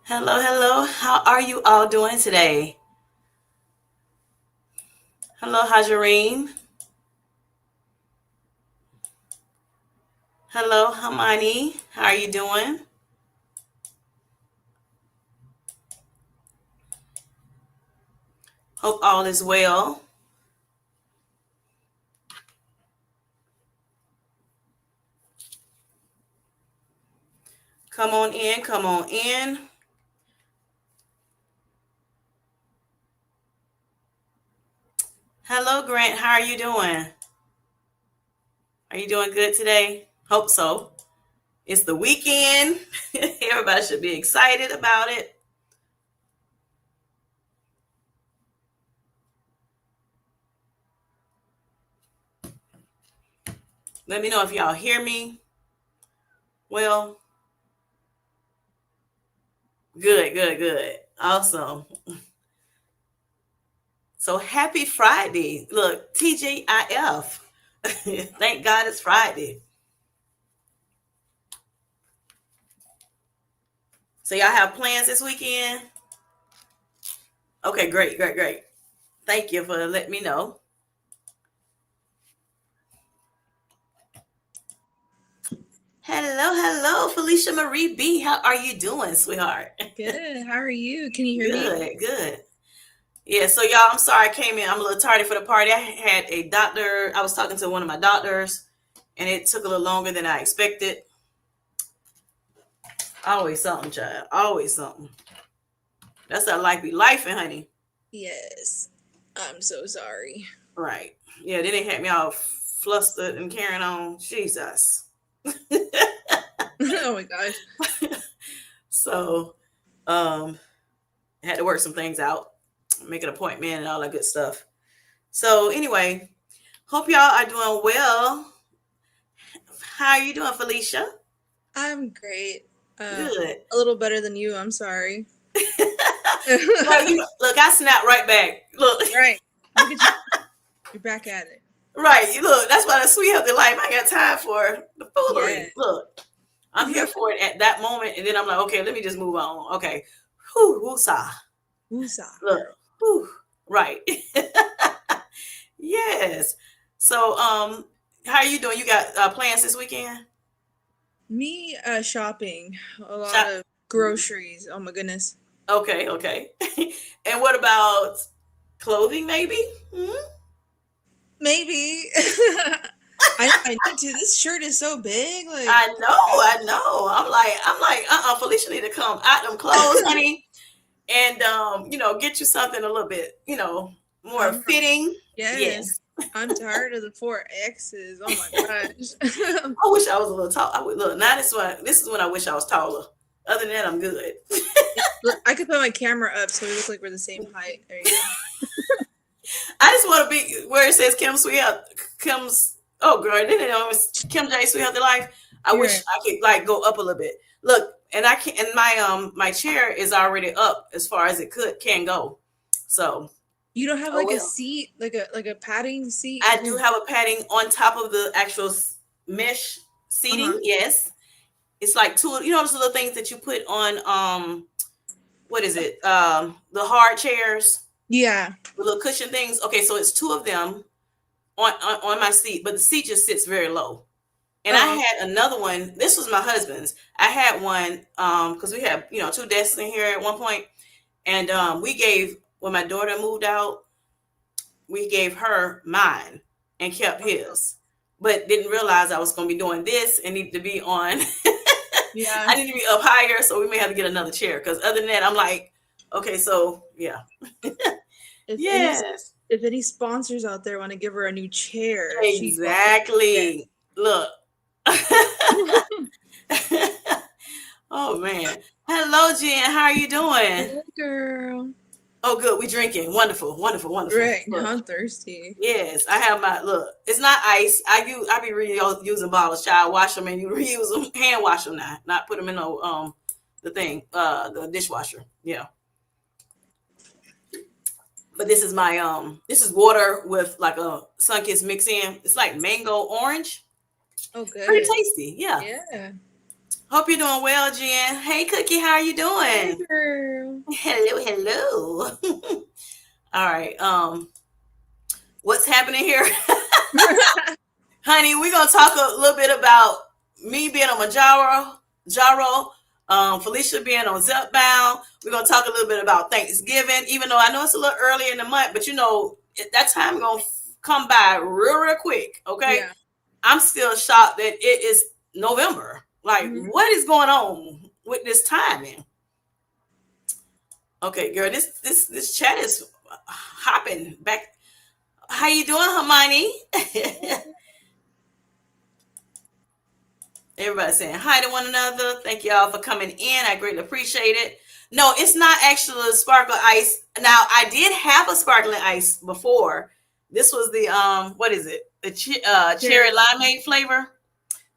Hello, hello. How are you all doing today? Hello, Hajareen. Hello, Hamani. How are you doing? Hope all is well. Come on in, come on in. Hello, Grant. How are you doing? Are you doing good today? Hope so. It's the weekend. Everybody should be excited about it. Let me know if y'all hear me. Well, good, good, good. Awesome. So happy Friday. Look, TGIF. Thank God it's Friday. So y'all have plans this weekend? Okay, great, great, great. Thank you for letting me know. Hello, hello, Felicia Marie B. How are you doing, sweetheart? Good. How are you? Can you hear me? Good, good. Yeah, so y'all, I'm sorry I came in. I'm a little tardy for the party. I had a doctor. I was talking to one of my doctors, and it took a little longer than I expected. Always something, child. Always something. That's how life be life, honey. Yes. I'm so sorry. Right. Yeah, then they had me all flustered and carrying on. Jesus. Oh my gosh. So, um, I had to work some things out, make an appointment, and all that good stuff. So, anyway, hope y'all are doing well. How are you doing, Felicia? I'm great. Good. A little better than you. I'm sorry. Well, you look, I snapped right back. Look, Right. Look at you. You're back at it. right. You look. That's why the sweet healthy life. I got time for the Yeah. foolery. Look, I'm here for it at that moment, and then I'm like, okay, let me just move on. Okay, whoo, woosah. Woosah, Look, girl. whoo, right. Yes. So, how are you doing? You got plans this weekend? Me shopping. A lot Shop. of groceries. Oh my goodness. Okay, okay. And what about clothing? Maybe. Hmm? Maybe. I need to. This shirt is so big. Like, I know, oh my I know. Felicia need to come out them clothes, gosh. honey, and get you something a little bit, more I'm fitting. yes. Yes. I'm tired of the four X's. Oh my gosh. I wish I was a little tall. I would look now. This is when I wish I was taller. Other than that, I'm good. Yeah, look, I could put my camera up so we look like we're the same height. There you go. I just want to be where it says Kim Sweetheart. Kim's. Oh, girl, then it always Kim J Sweetheart Life. I You're wish right. I could like go up a little bit. Look, and I can. And my chair is already up as far as it can go. So, You don't have oh like a well. seat, like a padding seat. I do have a padding on top of the actual mesh Uh seating. huh. Yes, it's like two. Those little things that you put on. What is it? The hard chairs, Yeah. the little cushion things. Okay, so it's two of them on my seat, but the seat just sits very low. And I Oh. had another one. This was my husband's. I had one because we had two desks in here at one point, and we gave when my daughter moved out, we gave her mine and kept his, but didn't realize I was going to be doing this and need to be on. Yeah. I need to be up higher, so we may have to get another chair. Because other than that, I'm like, okay, so yeah, If any yes, if any sponsors out there want to give her a new chair, she's welcome. Yeah. exactly. Look. Oh man. Hello, Jen. How are you doing? Hey, girl. Oh, good. We drinking. Wonderful, wonderful, wonderful. Right. Look. Now I'm thirsty. Yes, I have my look. It's not ice. I be using bottles. Child, wash them and you reuse them. Hand wash them now. Not put them in the thing the dishwasher. Yeah. But this is water with like a Sunkist mix in. It's like mango orange. Oh, Pretty good. tasty. Yeah. Yeah. Hope you're doing well, Jen. Hey, Cookie, how are you Hey, doing? girl. Hello, hello. All right. What's happening here, honey? We're gonna talk a little bit about me being on Jaro, Felicia being on Zepbound. We're gonna talk a little bit about Thanksgiving, even though I know it's a little early in the month, but that time gonna come by real quick. Okay, Yeah. I'm still shocked that it is November. Like, Mhm. what is going on with this timing? Okay, girl, this chat is hopping back. How you doing, Hermione? Everybody saying hi to one another. Thank you all for coming in. I greatly appreciate it. No, it's not actually sparkle ice. Now, I did have a sparkling ice before. This was the what is it? The cherry Cherry lime. limeade flavor.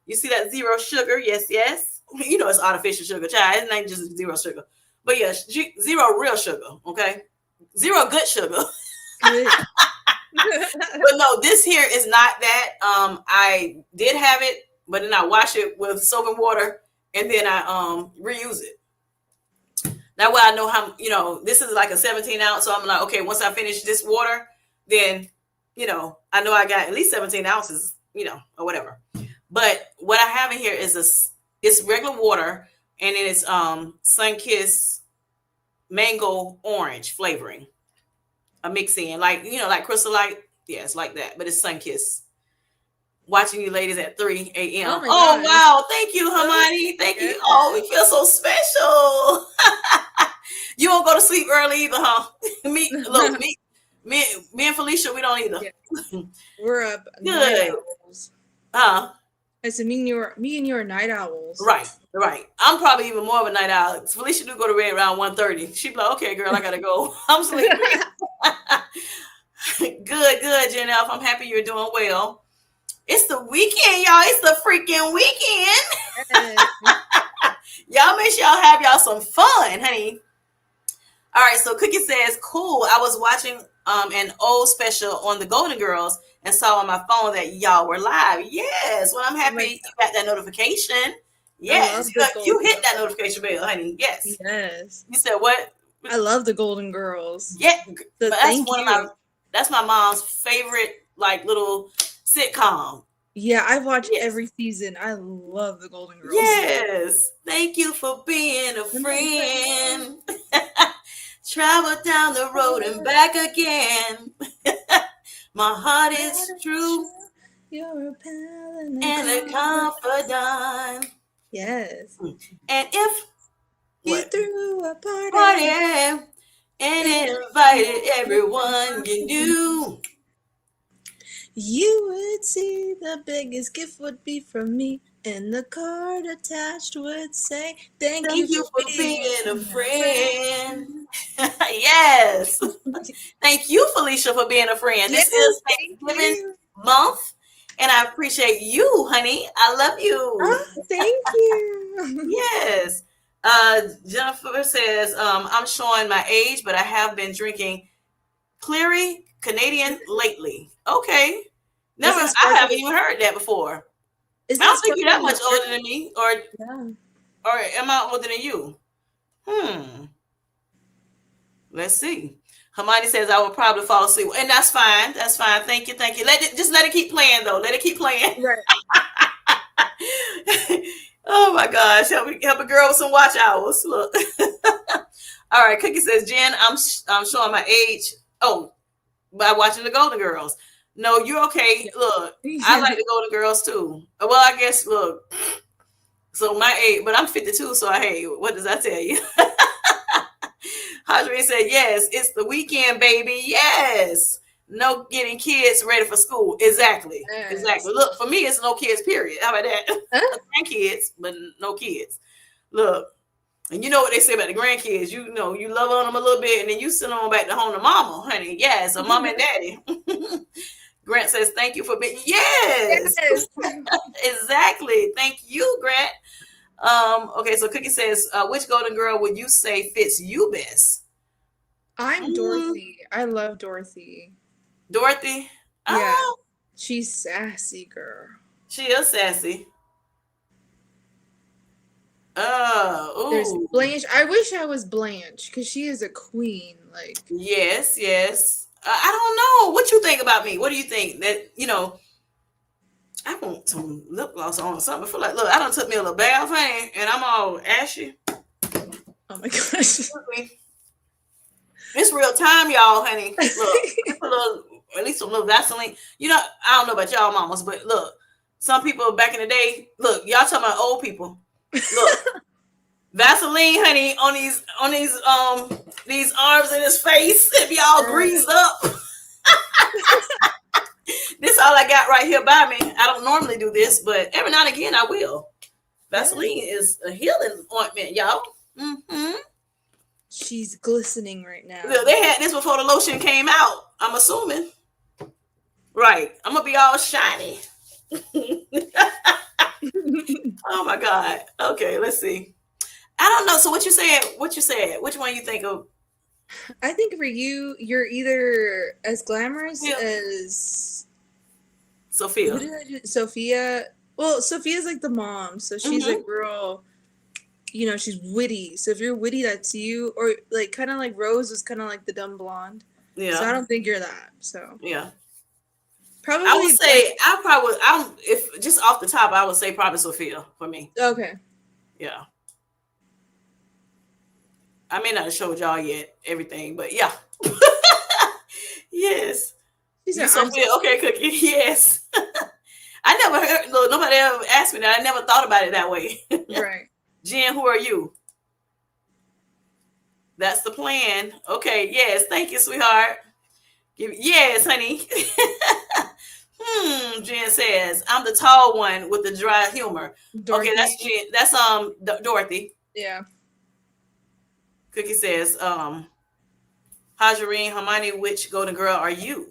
You see that zero sugar? Yes, yes. You know it's artificial sugar, child. It's not just zero sugar. But yes, zero real sugar. Okay, zero good sugar. Good. But no, this here is not that. I did have it, but then I wash it with soap and water, and then I reuse it. That way I know how. This is like a 17 ounce, so I'm like, okay, once I finish this water, then I know I got at least 17 ounces, or whatever. But what I have in here is it's regular water, and then it's Sunkiss mango orange flavoring. A mix in like like Crystal Light. Yeah, it's like that, but it's Sunkiss. Watching you ladies at 3 Oh a.m. my Oh gosh. wow, thank you, Oh, Hermione. Thank yeah. you. Oh, we feel so special. You don't go to sleep early either, huh? me, look, me, me and Felicia, we don't either. Yeah. We're up night Good. owls. Uh, I said me and you are night owls. right, right. I'm probably even more of a night owl. Felicia do go to bed around 1:30. She'd be like, okay, girl, I gotta go. I'm sleepy. Good, Jen F. I'm happy you're doing well. It's the weekend, y'all. It's the freaking weekend. Yes. Y'all make sure y'all have y'all some fun, honey. All right, so Cookie says, cool. I was watching an old special on the Golden Girls and saw on my phone that y'all were live. Yes. Well, I'm Oh my happy you got that notification. I Yes. love the You Golden hit that Girls. notification bell, honey. Yes. Yes. You said what? I love the Golden Girls. Yeah. So But thank you. that's my mom's favorite like little sitcom. Yeah, I watch Yes. every season. I love the Golden Girls. Yes. Thank you for being a And my friend, friend. Travel down the road and back again. My heart that is is true true. You're a pal and a and a confidant. confidant. Yes. And if You what threw a party party and and invited everyone you knew. you would see the biggest gift would be from me. And the card attached would say, thank you Thank you for for being being a my friend. friend. Yes. Thank you, Felicia, for being a friend. Yes, This is thank Thanksgiving you. month, and I appreciate you, honey. I love you. Oh, thank you. Yes. Jennifer says, I'm showing my age, but I have been drinking Cleary Canadian lately. Okay. Is Never, that I haven't sparkling? even heard that before. Is I that don't think you're that sparkling much older water? than me, or Yeah. am I older than you? Hmm. Let's see. Hermione says I will probably fall asleep, and that's fine. That's fine. Thank you. Thank you. Let it keep playing though. Let it keep playing. Right. Oh my gosh, help a girl with some watch hours. Look. All right, Cookie says, Jen, I'm showing my age. Oh, by watching the Golden Girls. No, you're okay. Yeah. Look, I Yeah. like the Golden Girls too. Well, I guess look. So my age, but I'm 52, so hey, what does that tell you? Hadrian said, yes, it's the weekend, baby. Yes. No getting kids ready for school. Exactly. Yes. Exactly. Look, for me, it's no kids, period. How about that? Huh? Grandkids, but no kids. Look, and you know what they say about the grandkids. You know, you love on them a little bit, and then you send them back to home to mama, honey. Yes, a mama and daddy. Grant says, thank you for being. Yes, Yes. exactly. Thank you, Grant. Okay, so Cookie says, which golden girl would you say fits you best? I'm Mm, Dorothy. I love Dorothy. Dorothy. Yeah. Oh, She's sassy, girl. she is sassy. There's Ooh. Blanche. I wish I was Blanche because she is a queen. Like, Yes, yes. I don't know. What you think about me? What do you think? That, I want some lip gloss on or something. I feel like, look, I done took me a little bath, honey, and I'm all ashy. oh my gosh. Look at me. It's real time, y'all, honey. Look, just a little, at least a little Vaseline. I don't know about y'all mamas, but look, some people back in the day, look, y'all talking about old people. Look, Vaseline, honey, on these arms and his face, it be all greased up. This all I got right here by me. I don't normally do this, but every now and again I will. Yeah. Vaseline is a healing ointment, y'all. Mm-hmm. She's glistening right now. Look, they had this before the lotion came out. I'm assuming. Right. I'm gonna be all shiny. Oh my God. Okay, let's see. I don't know. So what you said? What you said? Which one you think of? I think for you, you're either as glamorous Yeah. as who Sophia. did I do? Sophia. Well, Sophia's like the mom, so she's Mm-hmm. like real. She's witty. So if you're witty, that's you. Or like kind of like Rose was kind of like the dumb blonde. So I Yeah. don't think you're that. So Yeah. I would probably like say I probably I'm if just off the top I would say probably Sophia for me. okay. Yeah. I may not have showed y'all yet everything, but yeah. Yes. She You said, "I'm Sophia, Sophia." okay, Cookie. Yes. I never heard look, nobody ever asked me that. I never thought about it that way. Right. Jen, who are you? That's the plan. Okay, yes. Thank you, sweetheart. Yes, honey. Jen says, I'm the tall one with the dry humor. Okay, Dorothy. that's Jen. That's Dorothy. Yeah. Cookie says, Hajarine, Hermione, which golden girl are you?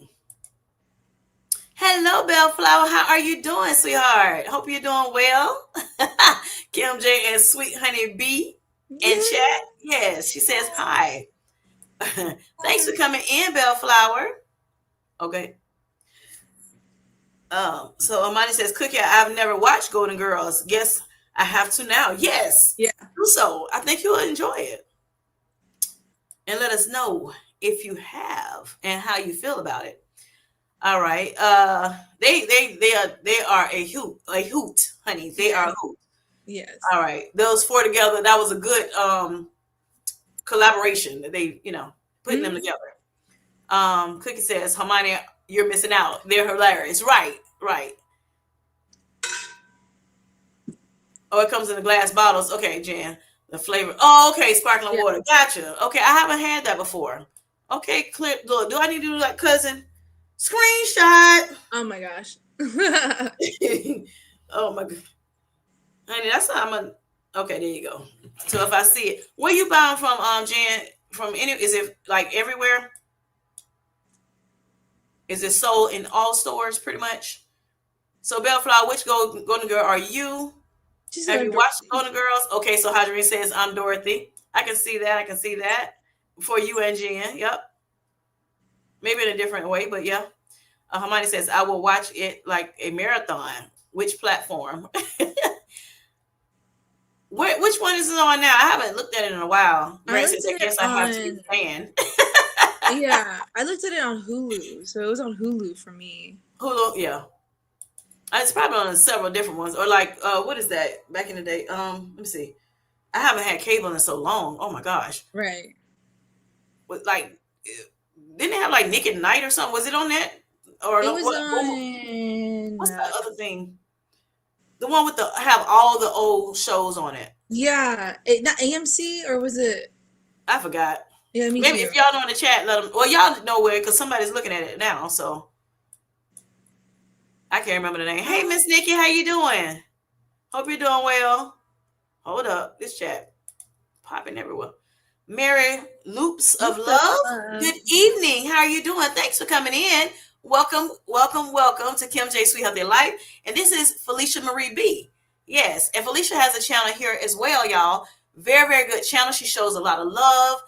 Hello, Bellflower. How are you doing, sweetheart? Hope you're doing well. Kim J and Sweet Honey B in Yeah. chat. Yes, she says hi. Thanks for coming in, Bellflower. Okay. So Amani says, Cookie, I've never watched Golden Girls. Guess I have to now. Yes. Yeah. Do so. I think you'll enjoy it. And let us know if you have and how you feel about it. All right. They are a hoot, honey. They are a hoot. Yes. All right. Those four together, that was a good collaboration that they, putting them together. Cookie says, Hermione, you're missing out. They're hilarious. Right, right. Oh, it comes in the glass bottles. Okay, Jan. The flavor. Oh, okay. Sparkling Yeah. water. Gotcha. Okay, I haven't had that before. Okay, clear. Look, do I need to do like cousin? Screenshot. Oh my gosh. Oh my god. Honey, that's how I'm a okay, there you go. So if I see it. Where you buying from, Jan? From any is it like everywhere? Is it sold in all stores pretty much? So Bellflower, which Golden Girl are you? She Have said, you watched Golden Girls? Okay, so Hadreen says I'm Dorothy. I can see that. I can see that. For you and Jen. Yep. Maybe in a different way, but yeah. Hermione says I will watch it like a marathon. Which platform? Which one is it on now? I haven't looked at it in a while. I Grant looked says I at it guess I have to be the fan. yeah, I looked at it on Hulu, so it was on Hulu for me. Hulu, yeah. It's probably on several different ones. Or like, what is that? Back in the day. Let me see. I haven't had cable in so long. Oh my gosh. Right. With like, didn't it have like Nick at Night or something? Was it on that? Or It no, was on. what's the other thing? The one with the have all the old shows on it. Yeah, not AMC or was it? I forgot. Yeah, me Maybe too. if y'all know in the chat, let them. Well, y'all know where because somebody's looking at it now. So I can't remember the name. Hey, Miss Nikki, how you doing? Hope you're doing well. Hold up, this chat popping everywhere. Mary Loops of Love. Good evening. How are you doing? Thanks for coming in. Welcome, welcome, welcome to Kim J Sweet Healthy Life. And this is Felicia Marie B. Yes, and Felicia has a channel here as well, y'all. Very, very good channel. She shows a lot of love,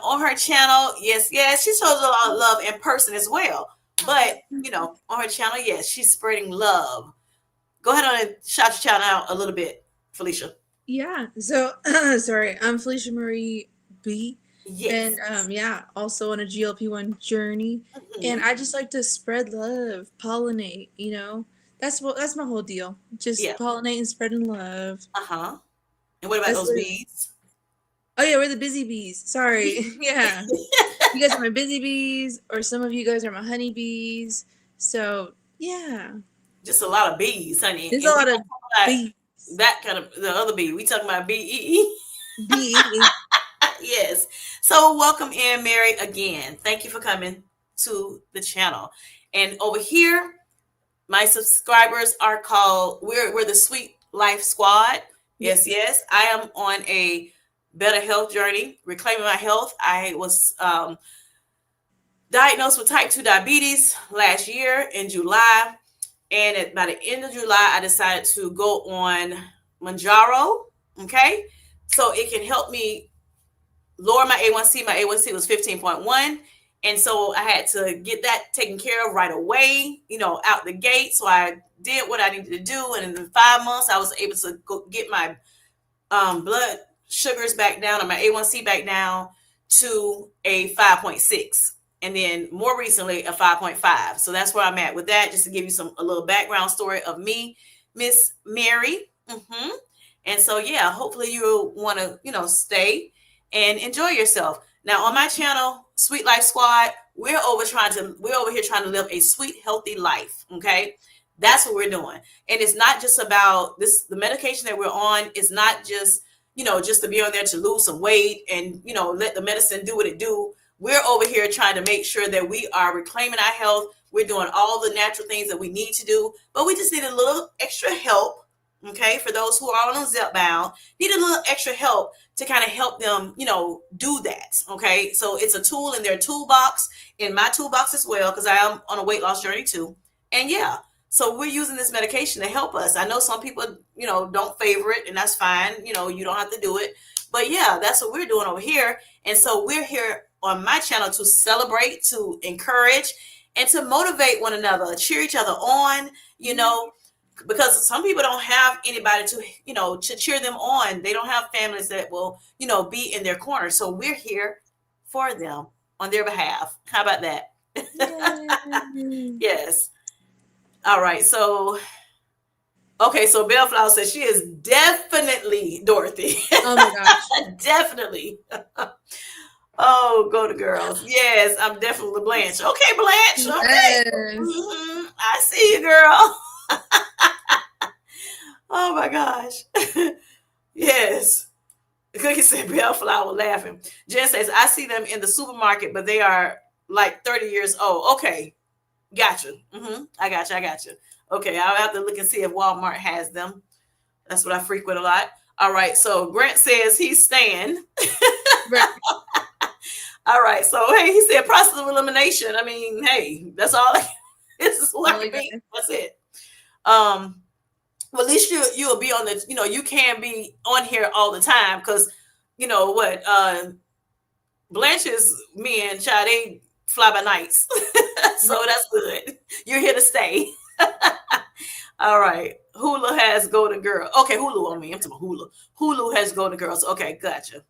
on her channel. Yes, yes, she shows a lot of love in person as well. But, on her channel, yes, she's spreading love. Go ahead on and shout your channel out a little bit, Felicia. Yeah. So, sorry, I'm Felicia Marie B, and Yes. yeah, also on a GLP-1 journey, and Hmm. I just like to spread love, pollinate. That's my whole deal. Just Yeah. pollinate and spreading love. Uh-huh. And what about That's those it. bees? Oh yeah, we're the busy bees. Sorry. Yeah, you guys are my busy bees, or some of you guys are my honey bees. So yeah, Just a lot of bees, honey. there's a And we lot of not talking bees. about that kind of the other bee. We talking about BEE. Bee. Yes. So welcome in, Mary, again. Thank you for coming to the channel. And over here, my subscribers are called we're the Sweet Life Squad. Yep. Yes, yes. I am on a better health journey, reclaiming my health. I was diagnosed with type 2 diabetes last year in July. And by the end of July, I decided to go on Mounjaro. Okay. So it can help me lower my A1C. My A1C was 15.1. And so I had to get that taken care of right away, out the gate. So I did what I needed to do. And in 5 months, I was able to go get my blood sugars back down, or my A1C back down to a 5.6. And then more recently, a 5.5. So that's where I'm at with that, just to give you a little background story of me, Miss Mary. And so, yeah, hopefully you'll want to, stay and enjoy yourself. Now, on my channel, Sweet Life Squad, we're over here trying to live a sweet, healthy life. Okay. That's what we're doing. And it's not just about this, the medication that we're on is not just, just to be on there to lose some weight and, let the medicine do what it do. We're over here trying to make sure that we are reclaiming our health. We're doing all the natural things that we need to do, but we just need a little extra help. Okay, for those who are on Zepbound, need a little extra help to kind of help them, do that. Okay, so it's a tool in their toolbox, in my toolbox as well, because I am on a weight loss journey too. And yeah, so we're using this medication to help us. I know some people, don't favor it, and that's fine. You don't have to do it. But yeah, that's what we're doing over here. And so we're here on my channel to celebrate, to encourage, and to motivate one another, cheer each other on, because some people don't have anybody to, to cheer them on. They don't have families that will, be in their corner. So we're here for them on their behalf. How about that? Yay. Yes. All right. So, okay. So Bellflower says she is definitely Dorothy. Oh my gosh. Definitely. Oh, go to girls. Yes, I'm definitely Blanche. Okay, Blanche. Okay. Yes. I see you, girl. Oh my gosh. Yes. Cookie said Bellflower laughing. Jen says, I see them in the supermarket, but they are like 30 years old. Okay. Gotcha. I got you. I got you. Okay, I'll have to look and see if Walmart has them. That's what I frequent a lot. All right. So Grant says he's staying. Right. All right. So hey, he said process of elimination. I mean, hey, that's all. This is who I Oh my can be. goodness. That's it. Um, well, at least you'll be on the. You can be on here all the time because, what Blanche's me and Chad, they fly by nights, so Yep. that's good. You're here to stay. All right. Hulu has Golden Girl. Okay, Hulu on me. I'm talking about Hulu. Hulu has Golden Girls. Okay, gotcha.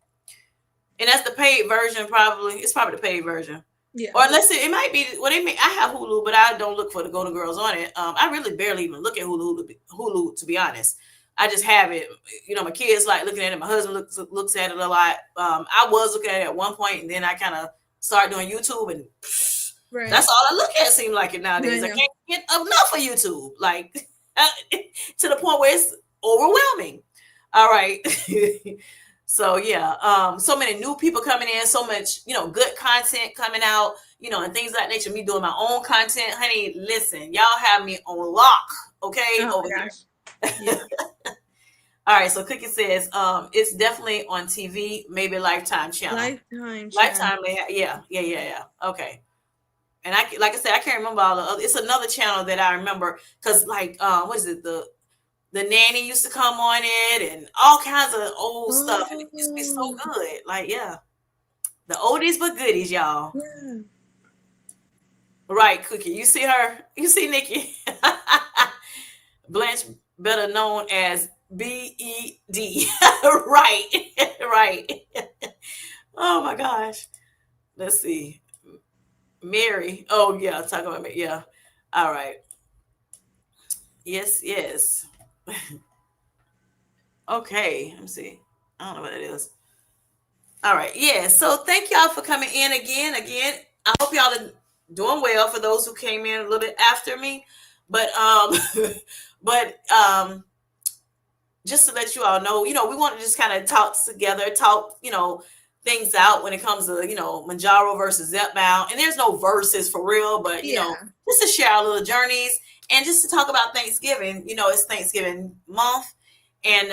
And that's the paid version, probably. It's probably the paid version. Yeah. Or unless it might be, well, they may, I have Hulu, but I don't look for the Golden Girls on it. I really barely even look at Hulu, to be honest. I just have it. My kids like looking at it. My husband looks at it a lot. I was looking at it at one point, and then I kind of started doing YouTube, and Right. that's all I look at. Seems like it nowadays. I I know. can't get enough of YouTube, like to the point where it's overwhelming. All right. So yeah, so many new people coming in, so much, good content coming out, and things like nature. Me doing my own content, honey. Listen, y'all have me on lock, okay, Oh over my gosh. Yeah. here. All right, so Cookie says, it's definitely on TV, maybe Lifetime channel. Lifetime channel. Lifetime, yeah. Okay, and like I said, I can't remember all the other. It's another channel that I remember because, like, what is it? The nanny used to come on it, and all kinds of old stuff, and it used to be so Oh. good. Like, yeah, the oldies but goodies, y'all. Yeah. Right, Cookie. You see her? You see Nikki? Blanche, better known as BED. Right. Right. Oh my gosh. Let's see. Mary. Oh yeah, talking about me. Yeah. All right. Yes, yes. Okay. Let me see. I don't know what it is. All right. Yeah. So thank y'all for coming in again. Again. I hope y'all are doing well for those who came in a little bit after me. But but just to let you all know, we want to just kind of talk together, talk, things out when it comes to, Mounjaro versus Zepbound. And there's no verses for real, but, Yeah. just to share our little journeys and just to talk about Thanksgiving. It's Thanksgiving month. And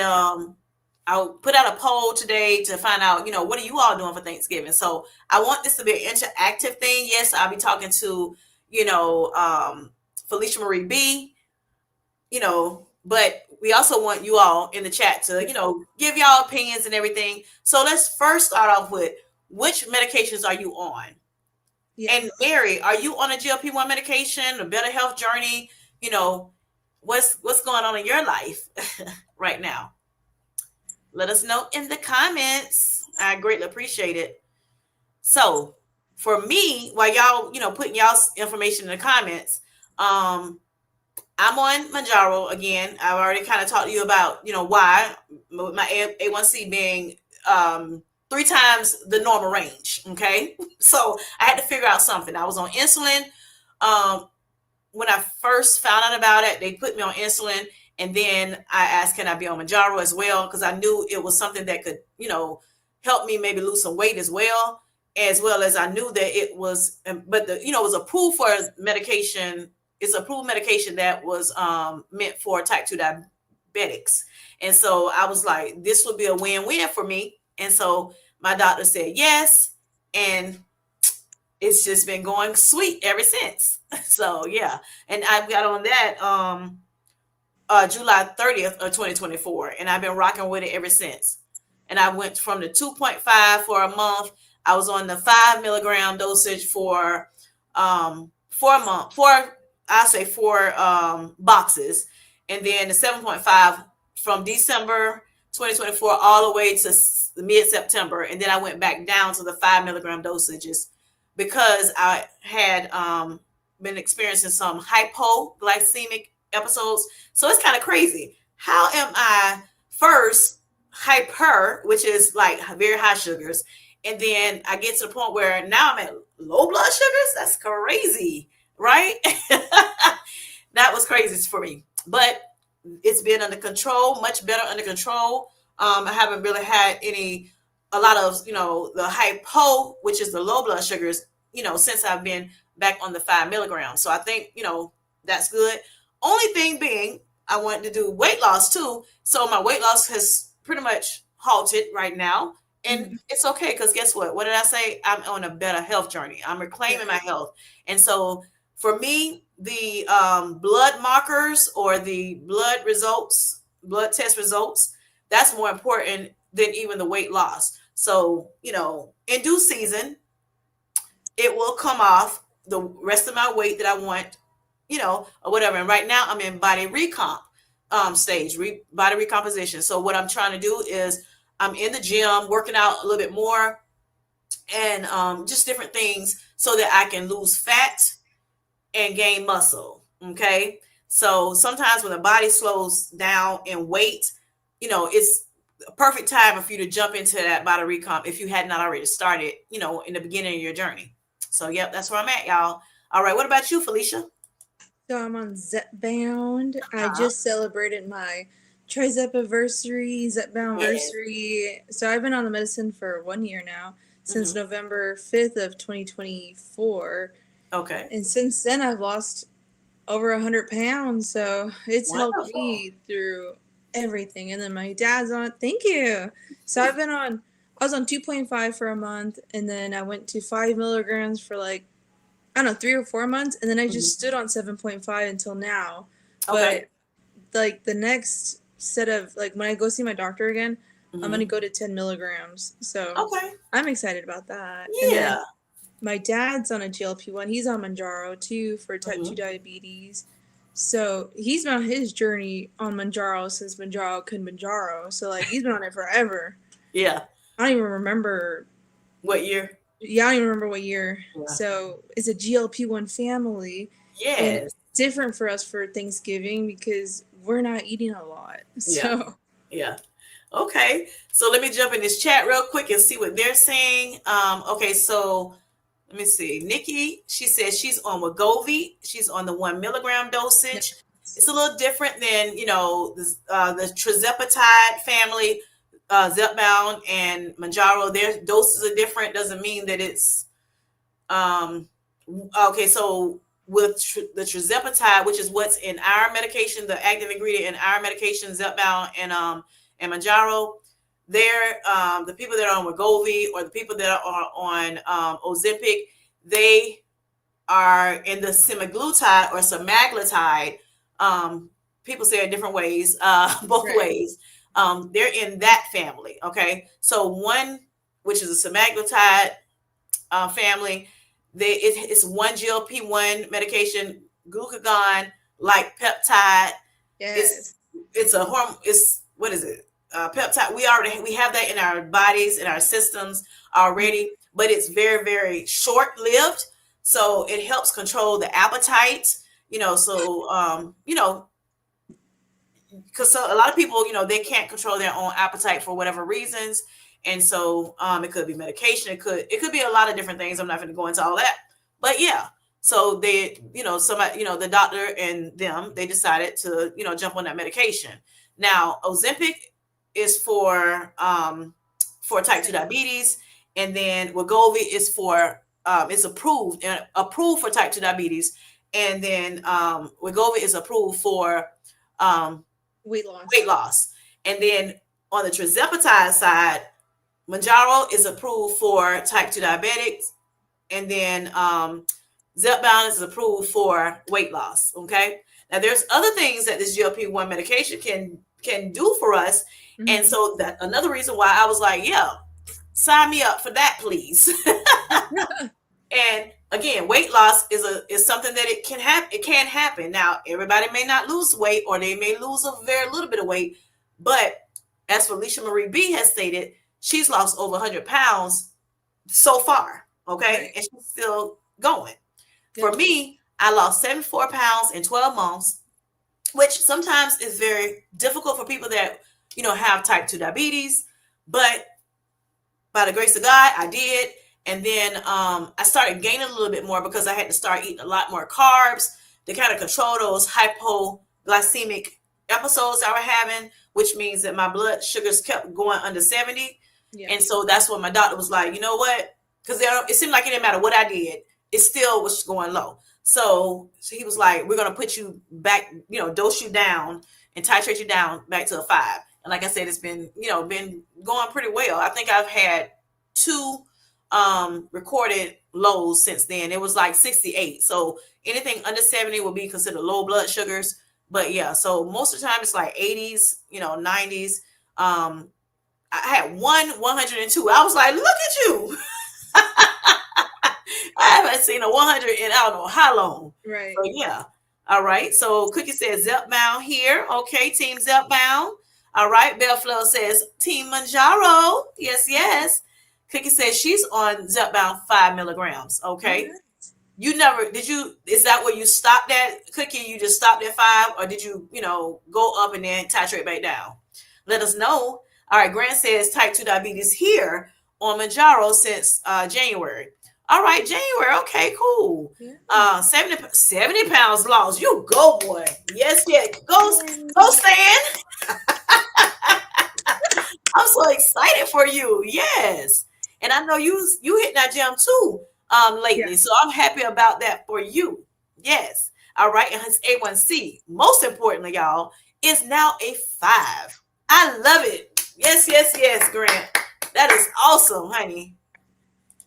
I'll put out a poll today to find out, what are you all doing for Thanksgiving? So I want this to be an interactive thing. Yes, I'll be talking to, Felicia Marie B, but we also want you all in the chat to, give y'all opinions and everything. So let's first start off with which medications are you on? And Yes. Mary, are you on a GLP-1 medication, a better health journey? You know, what's going on in your life right now? Let us know in the comments. I greatly appreciate it. So for me, while y'all, putting y'all's information in the comments, I'm on Mounjaro again. I've already kind of talked to you about, why my A1C being 3 times the normal range. Okay. So I had to figure out something. I was on insulin. Um, when I first found out about it, they put me on insulin. And then I asked, can I be on Mounjaro as well? Because I knew it was something that could, help me maybe lose some weight as well as I knew that it was, but it was approved for medication. It's approved medication that was meant for type 2 diabetics. And so I was like, this would be a win-win for me. And so my doctor said yes. And it's just been going sweet ever since. So yeah. And I got on that July 30th of 2024. And I've been rocking with it ever since. And I went from the 2.5 for a month. I was on the 5 milligram dosage for 4 months, I say 4 boxes. And then the 7.5 from December 2024 all the way to mid-September. And then I went back down to the 5 milligram dosages because I had been experiencing some hypoglycemic episodes. So it's kind of crazy. How am I first hyper, which is like very high sugars, and then I get to the point where now I'm at low blood sugars? That's crazy, right? That was crazy for me. But it's been under control, much better under control. I haven't really had a lot of, the hypo, which is the low blood sugars, since I've been back on the 5 milligrams. So I think, that's good. Only thing being, I wanted to do weight loss too. So my weight loss has pretty much halted right now. And Mhm. it's okay because guess what? What did I say? I'm on a better health journey. I'm reclaiming my Right. health. And so for me, the blood markers or the blood test results, that's more important than even the weight loss. So, in due season, it will come off the rest of my weight that I want, or whatever. And right now I'm in body recomp stage, body recomposition. So what I'm trying to do is I'm in the gym working out a little bit more and just different things so that I can lose fat and gain muscle. Okay. So sometimes when the body slows down in weight, it's a perfect time for you to jump into that body recomp if you had not already started, in the beginning of your journey. So, yep, that's where I'm at, y'all. All right. What about you, Felicia? So I'm on Zepbound. I Uh-huh. just celebrated my trizep anniversary, Zepbound Yes. anniversary. So I've been on the medicine for 1 year now, since Hmm. November 5th of 2024. Okay. And since then I've lost over 100 pounds. So it's helped Wonderful. me through everything. And then my dad's on it. Thank you. So I was on 2.5 for a month, and then I went to 5 milligrams for like, I don't know, 3 or 4 months, and then I just Hmm. stood on 7.5 until now. Okay. But like the next set of, like, when I go see my doctor again, I'm gonna Hmm. go to 10 milligrams. So Okay. I'm excited about that. And then Yeah. my dad's on a GLP-1. He's on Mounjaro too for type 2 Hmm. diabetes. So he's been on his journey on Mounjaro since Mounjaro could Mounjaro. So like he's been on it forever. Yeah. I don't even remember. What year? Yeah, I don't even remember what year. Yeah. So it's a GLP-1 family, and it's Yes. different for us for Thanksgiving because we're not eating a lot. Yeah. So Yeah. Okay. So let me jump in this chat real quick and see what they're saying. Okay, so let me see. Nikki, she says she's on Wegovy. She's on the 1 milligram dosage. It's a little different than, the trizepatide family, Zepbound and Mounjaro. Their doses are different. Doesn't mean that it's um, okay. So with the trizepatide, which is what's in our medication, the active ingredient in our medication, Zepbound and Mounjaro, they're the people that are on Wegovy or the people that are on Ozempic, they are in the semaglutide or semaglutide. People say it different ways, both right. ways. They're in that family. Okay, so one, which is a semaglutide family, it's one GLP-1 medication, glucagon like peptide. It's Yes. it's a hormone. It's what is it? Peptide. We have that in our bodies, in our systems already, but it's very, very short lived. So it helps control the appetite. Because so a lot of people, they can't control their own appetite for whatever reasons, and so it could be medication, it could be a lot of different things. I'm not going to go into all that, but yeah. So they, somebody, the doctor and them, they decided to, jump on that medication. Now, Ozempic is for type 2 diabetes, and then Wegovy is for it's approved for type 2 diabetes, and then Wegovy is approved for um, Weight loss. weight loss. And then on the tirzepatide side, Mounjaro is approved for type 2 diabetics, and then Zepbound is approved for weight loss. Okay. Now there's other things that this GLP-1 medication can do for us, and so that another reason why I was like, yeah, sign me up for that, please. And again, weight loss is something that it can happen. It can happen. Now, everybody may not lose weight, or they may lose a very little bit of weight, but as Felicia Marie B has stated, she's lost over 100 pounds so far. Okay, Right. and she's still going. For Good. me, I lost 74 pounds in 12 months, which sometimes is very difficult for people that have type 2 diabetes, but by the grace of God, I did. And then I started gaining a little bit more because I had to start eating a lot more carbs to kind of control those hypoglycemic episodes I was having, which means that my blood sugars kept going under 70. Yeah. And so that's when my doctor was like, you know what? Because it seemed like it didn't matter what I did, it still was going low. So he was like, we're going to put you back, dose you down and titrate you down back to a 5. And like I said, it's been going pretty well. I think I've had 2 recorded lows since then. It was like 68. So anything under 70 will be considered low blood sugars. But yeah, so most of the time it's like 80s, 90s. I had 102. I was like, look at you. I haven't seen a 100 in I don't know how long. Right. So yeah. All right. So Cookie says Zepbound here. Okay, Team Zepbound. All right. Bellflow says Team Mounjaro. Yes, yes. Cookie says she's on Zepbound 5 milligrams. Okay. Okay. Is that where you stopped at, Cookie? You just stopped at 5, or did you, go up and then titrate back down? Let us know. All right. Grant says type 2 diabetes here on Mounjaro since January. All right, January. Okay, cool. Yeah. 70 pounds lost. You go, boy. Yes, yeah. Go, Stan. I'm so excited for you. Yes. And I know you hit that gym too lately. Yeah. So I'm happy about that for you. Yes. All right. And his A1C, most importantly, y'all, is now a 5. I love it. Yes, yes, yes, Grant. That is awesome, honey.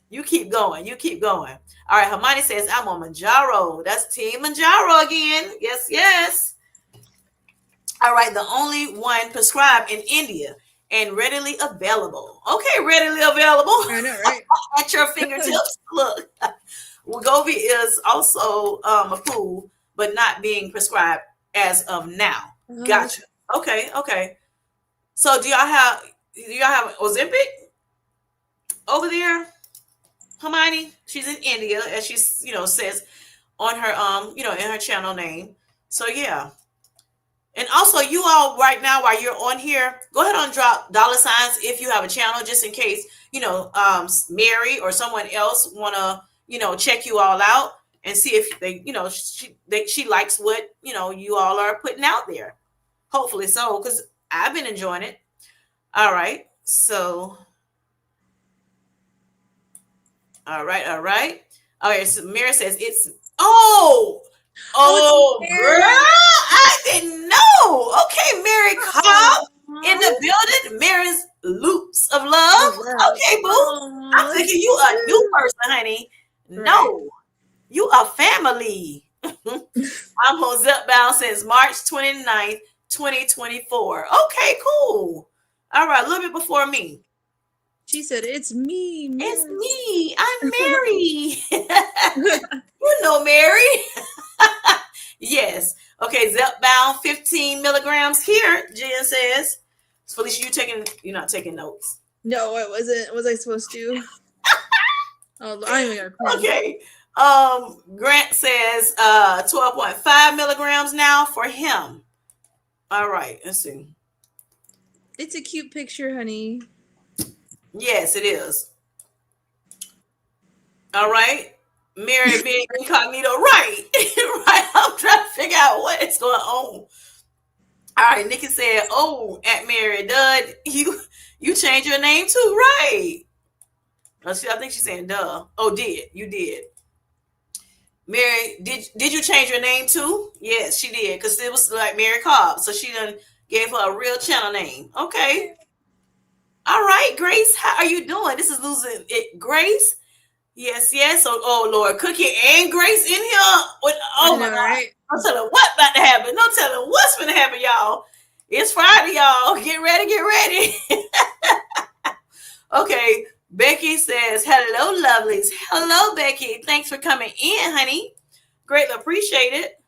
You keep going. You keep going. All right. Hermione says, I'm on Mounjaro. That's Team Mounjaro again. Yes, yes. All right. The only one prescribed in India and readily available. Okay, readily available. I know, right? At your fingertips. Look, Wegovy is also approved but not being prescribed as of now. Oh, Gotcha. Okay, okay. So do y'all have Ozempic over there, Hermione? She's in India, as she says on her in her channel name. So yeah. And also, you all right now, while you're on here, go ahead and drop dollar signs if you have a channel, just in case Mary or someone else wanna check you all out and see if she likes what you all are putting out there. Hopefully so, because I've been enjoying it. All right, so all right. All right, so Mary says it's oh, it's girl, Mary. I didn't know. Okay, Mary Cobb in Aw. the building. Mary's loops of love. Of love. Okay, boo. I'm Oh, that's thinking you a new cute. person, honey. Right. No, you a family. I'm on Zepbound since March 29th, 2024. Okay, cool. All right, a little bit before me. She said, "It's me, It's Miss." me. I'm Mary. You know Mary. Yes. Okay, Zepbound 15 milligrams here, Jen says. Felicia, you're not taking notes. No, I wasn't. Was I supposed to? Oh, I don't even got a pen. Okay. Grant says 12.5 milligrams now for him. All right, let's see. It's a cute picture, honey. Yes, it is. All right. Mary being incognito. Right. Right. I'm trying to figure out what is going on. All right, Nikki said, "Oh, Aunt Mary, Dud, you changed your name too, right?" I think she's saying, "Duh." Oh, you did? Mary, did you change your name too? Yes, she did, because it was like Mary Cobb, so she done gave her a real channel name. Okay, all right, Grace, how are you doing? This is losing it, Grace. Yes, yes. So, oh Lord, Cookie and Grace in here. I Oh my know, God, right? I'm telling what about to happen. No telling what's gonna happen, y'all. It's Friday, y'all. Get ready, get ready. Okay, Becky says, "Hello, lovelies." Hello, Becky. Thanks for coming in, honey. Greatly appreciate it.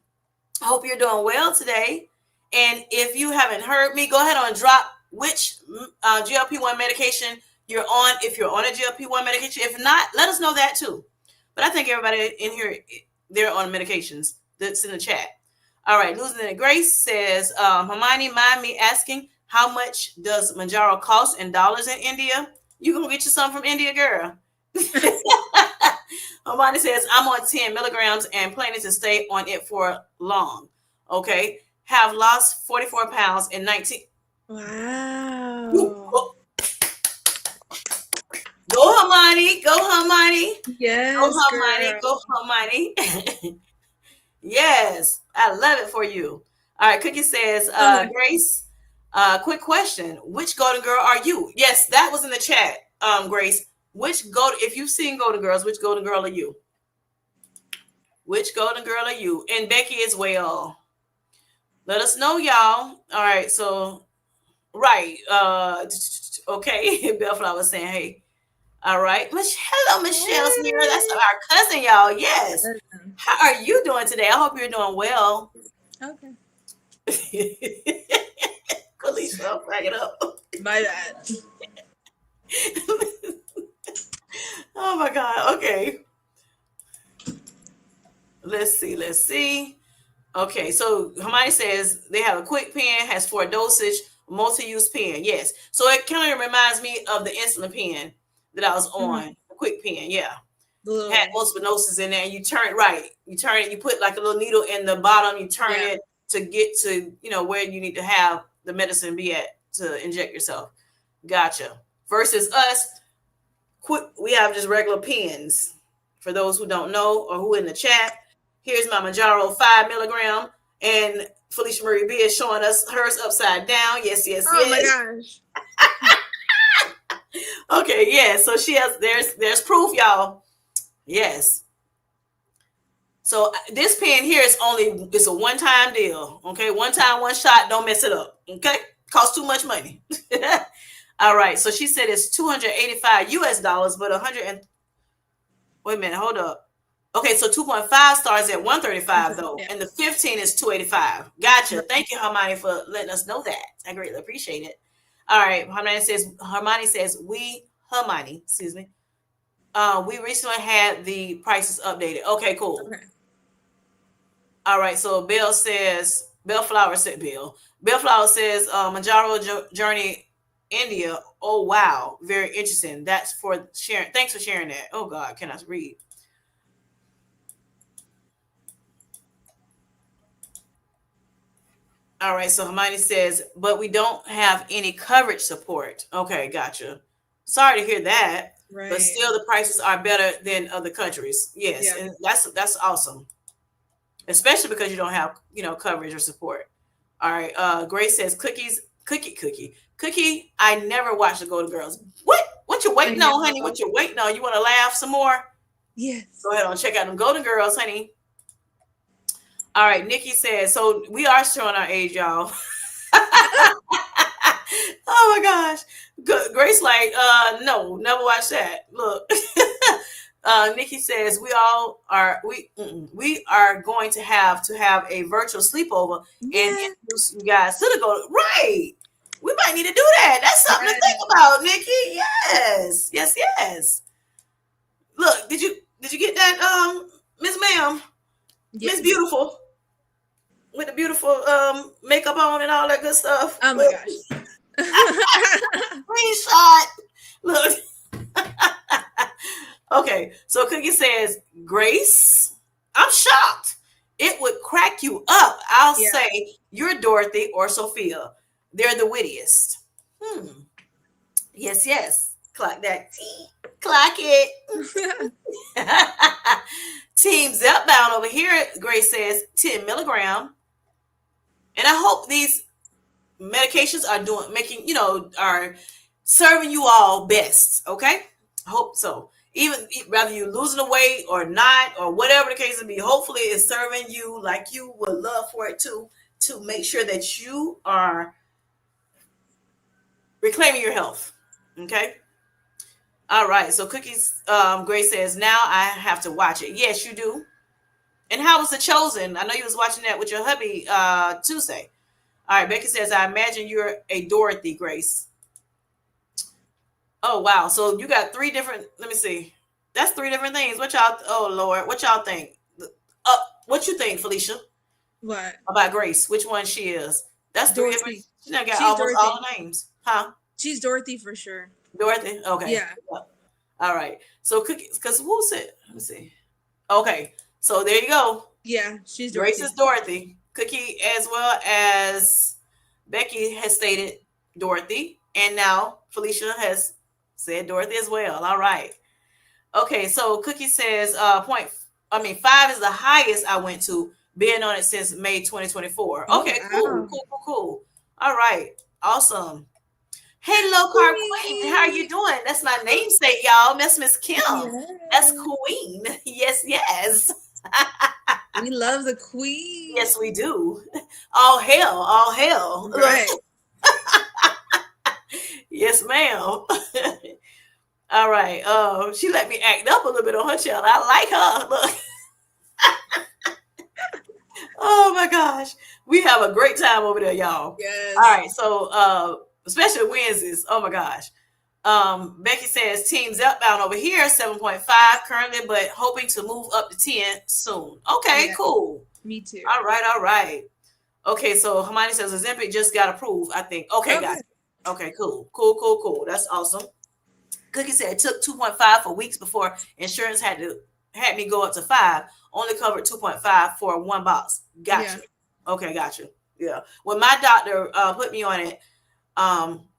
I hope you're doing well today. And if you haven't heard me, go ahead and drop which GLP-1 medication you're on. If you're on a GLP-1 medication, if not, let us know that too. But I think everybody in here, they're on medications. That's in the chat. All right, losing it. Grace says, Hermione, mind me asking, how much does Mounjaro cost in dollars in India? You gonna get you some from India, girl. Hermione says, I'm on 10 milligrams and planning to stay on it for long. Okay. Have lost 44 pounds in 19. Wow. Go, Hermione. Go, Hermione. Go, Yes, Hermione. girl. Go, Hermione. Yes. I love it for you. All right. Cookie says, Oh my. Grace, quick question. Which golden girl are you? Yes, that was in the chat, Grace. If you've seen Golden Girls, which golden girl are you? Which golden girl are you? And Becky as well. Let us know, y'all. All right, so right. Okay. Bellflower was saying, hey. All right. Hello, Michelle Smear. That's Hey. our cousin, y'all. Yes. Listen. How are you doing today? I hope you're doing well. Okay. Police, I'll back it up. My bad. Oh my God. Okay. Let's see. Let's see. Okay, so Hermione says they have a quick pen, has 4 dosage, multi-use pen. Yes. So it kind of reminds me of the insulin pen that I was Mhm. on. A quick pen, yeah. The Had little. multiple doses in there, and you turn it right. You turn it, you put like a little needle in the bottom, you turn Yeah. it to get to, where you need to have the medicine be at to inject yourself. Gotcha. Versus us, we have just regular pens. For those who don't know or who in the chat, here's my Mounjaro 5 milligram, and Felicia Marie B is showing us hers upside down. Yes, yes, Oh my yes. gosh. Okay, yeah. So she has. There's proof, y'all. Yes. So this pen here it's a one time deal. Okay, one time, one shot. Don't mess it up. Okay, costs too much money. All right. So she said it's 285 US dollars, but 100 and wait a minute, hold up. Okay, so 2.5 starts at 135 130. though, Yeah. and the 15 is 285. Gotcha. Right. Thank you, Hermione, for letting us know that. I greatly appreciate it. All right, Hermione says we Hermione, excuse me. We recently had the prices updated. Okay, cool. Okay. All right, so Bellflower said Bellflower says Mounjaro Journey India. Oh wow, very interesting. That's for sharing. Thanks for sharing that. Oh God, can I read? All right, so Hermione says, but we don't have any coverage support. Okay, gotcha. Sorry to hear that, but Right. still the prices are better than other countries. Yes, Yeah. and that's awesome, especially because you don't have coverage or support. All right, Grace says cookie. I never watched the Golden Girls. What you I waiting on, honey? know. What you waiting on? You want to laugh some more? Go Yes. ahead and check out them Golden Girls, honey. All right, Nikki says, so we are showing our age, y'all. Oh my gosh. Grace like, no, never watch that. Look. Nikki says we are going to have a virtual sleepover and Yeah. introduce you guys to the go right. We might need to do that. That's something to Yeah. think about, Nikki. Yes. Yes, yes. Look, did you get that Miss Ma'am? Miss Yes. Beautiful with the beautiful makeup on and all that good stuff. Oh my Look, gosh. screenshot. Look. Okay, so Cookie says, Grace, I'm shocked. It would crack you up. I'll Yeah. say you're Dorothy or Sophia. They're the wittiest. Hmm. Yes, yes. Clock that. Clock it. Team Zepbound over here, Grace says 10 milligram. And I hope these medications are are serving you all best. Okay, I hope so. Even whether you're losing the weight or not, or whatever the case may be, hopefully it's serving you like you would love for it to make sure that you are reclaiming your health. Okay. All right. So Cookies Grace says now I have to watch it. Yes, you do. And how was The Chosen? I know you was watching that with your hubby Tuesday. All right, Becky says, I imagine you're a Dorothy, Grace. Oh wow. So you got three different, let me see. That's three different things. What y'all oh Lord, what y'all think? What you think, Felicia, What? about Grace? Which one she is? That's three different. Dorothy. She done got She's almost all Dorothy. the names. Huh? She's Dorothy for sure. Dorothy? Okay. Yeah. All right. So cookies, because who said let me see. Okay. So there you go. Yeah. She's Grace is Dorothy. Dorothy. Cookie as well as Becky has stated Dorothy. And now Felicia has said Dorothy as well. All right. Okay, so Cookie says five is the highest I went to, being on it since May 2024. Oh Okay, cool, wow. cool, cool, cool. All right, awesome. Hey, low carb queen, how are you Queen. doing? That's my namesake, y'all. That's Miss Kim. That's Yeah. Queen. Yes, yes. We love the queen. Yes, we do. All hell, all hell. Look, Right. yes, ma'am. All right. She let me act up a little bit on her channel. I like her. Look. Oh my gosh. We have a great time over there, y'all. All Yes. right. So especially Wednesdays. Oh my gosh. Becky says Team Zepbound over here, 7.5 currently, but hoping to move up to 10 soon. Okay, Yeah. cool. Me too. All right, all right. Okay, so Hermione says Ozempic just got approved, I think. Okay, Okay. guys. Okay, cool. Cool, cool, cool. That's awesome. Cookie said it took 2.5 for weeks before insurance had me go up to 5. Only covered 2.5 for one box. Yeah. Gotcha. Okay, gotcha. Yeah. When my doctor put me on it,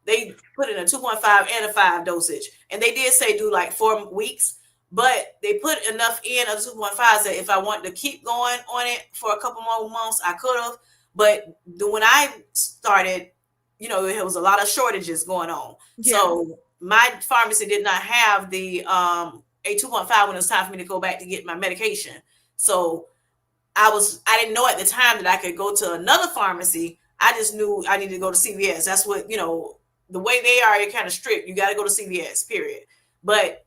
they put in a 2.5 and a 5 dosage. And they did say do like 4 weeks, but they put enough in of 2.5 that if I wanted to keep going on it for a couple more months, I could have. But when I started, it was a lot of shortages going on. Yeah. So my pharmacy did not have the a 2.5 when it was time for me to go back to get my medication. So I didn't know at the time that I could go to another pharmacy. I just knew I needed to go to CVS. That's what, the way they are, kind of strict. You got to go to CVS, period. But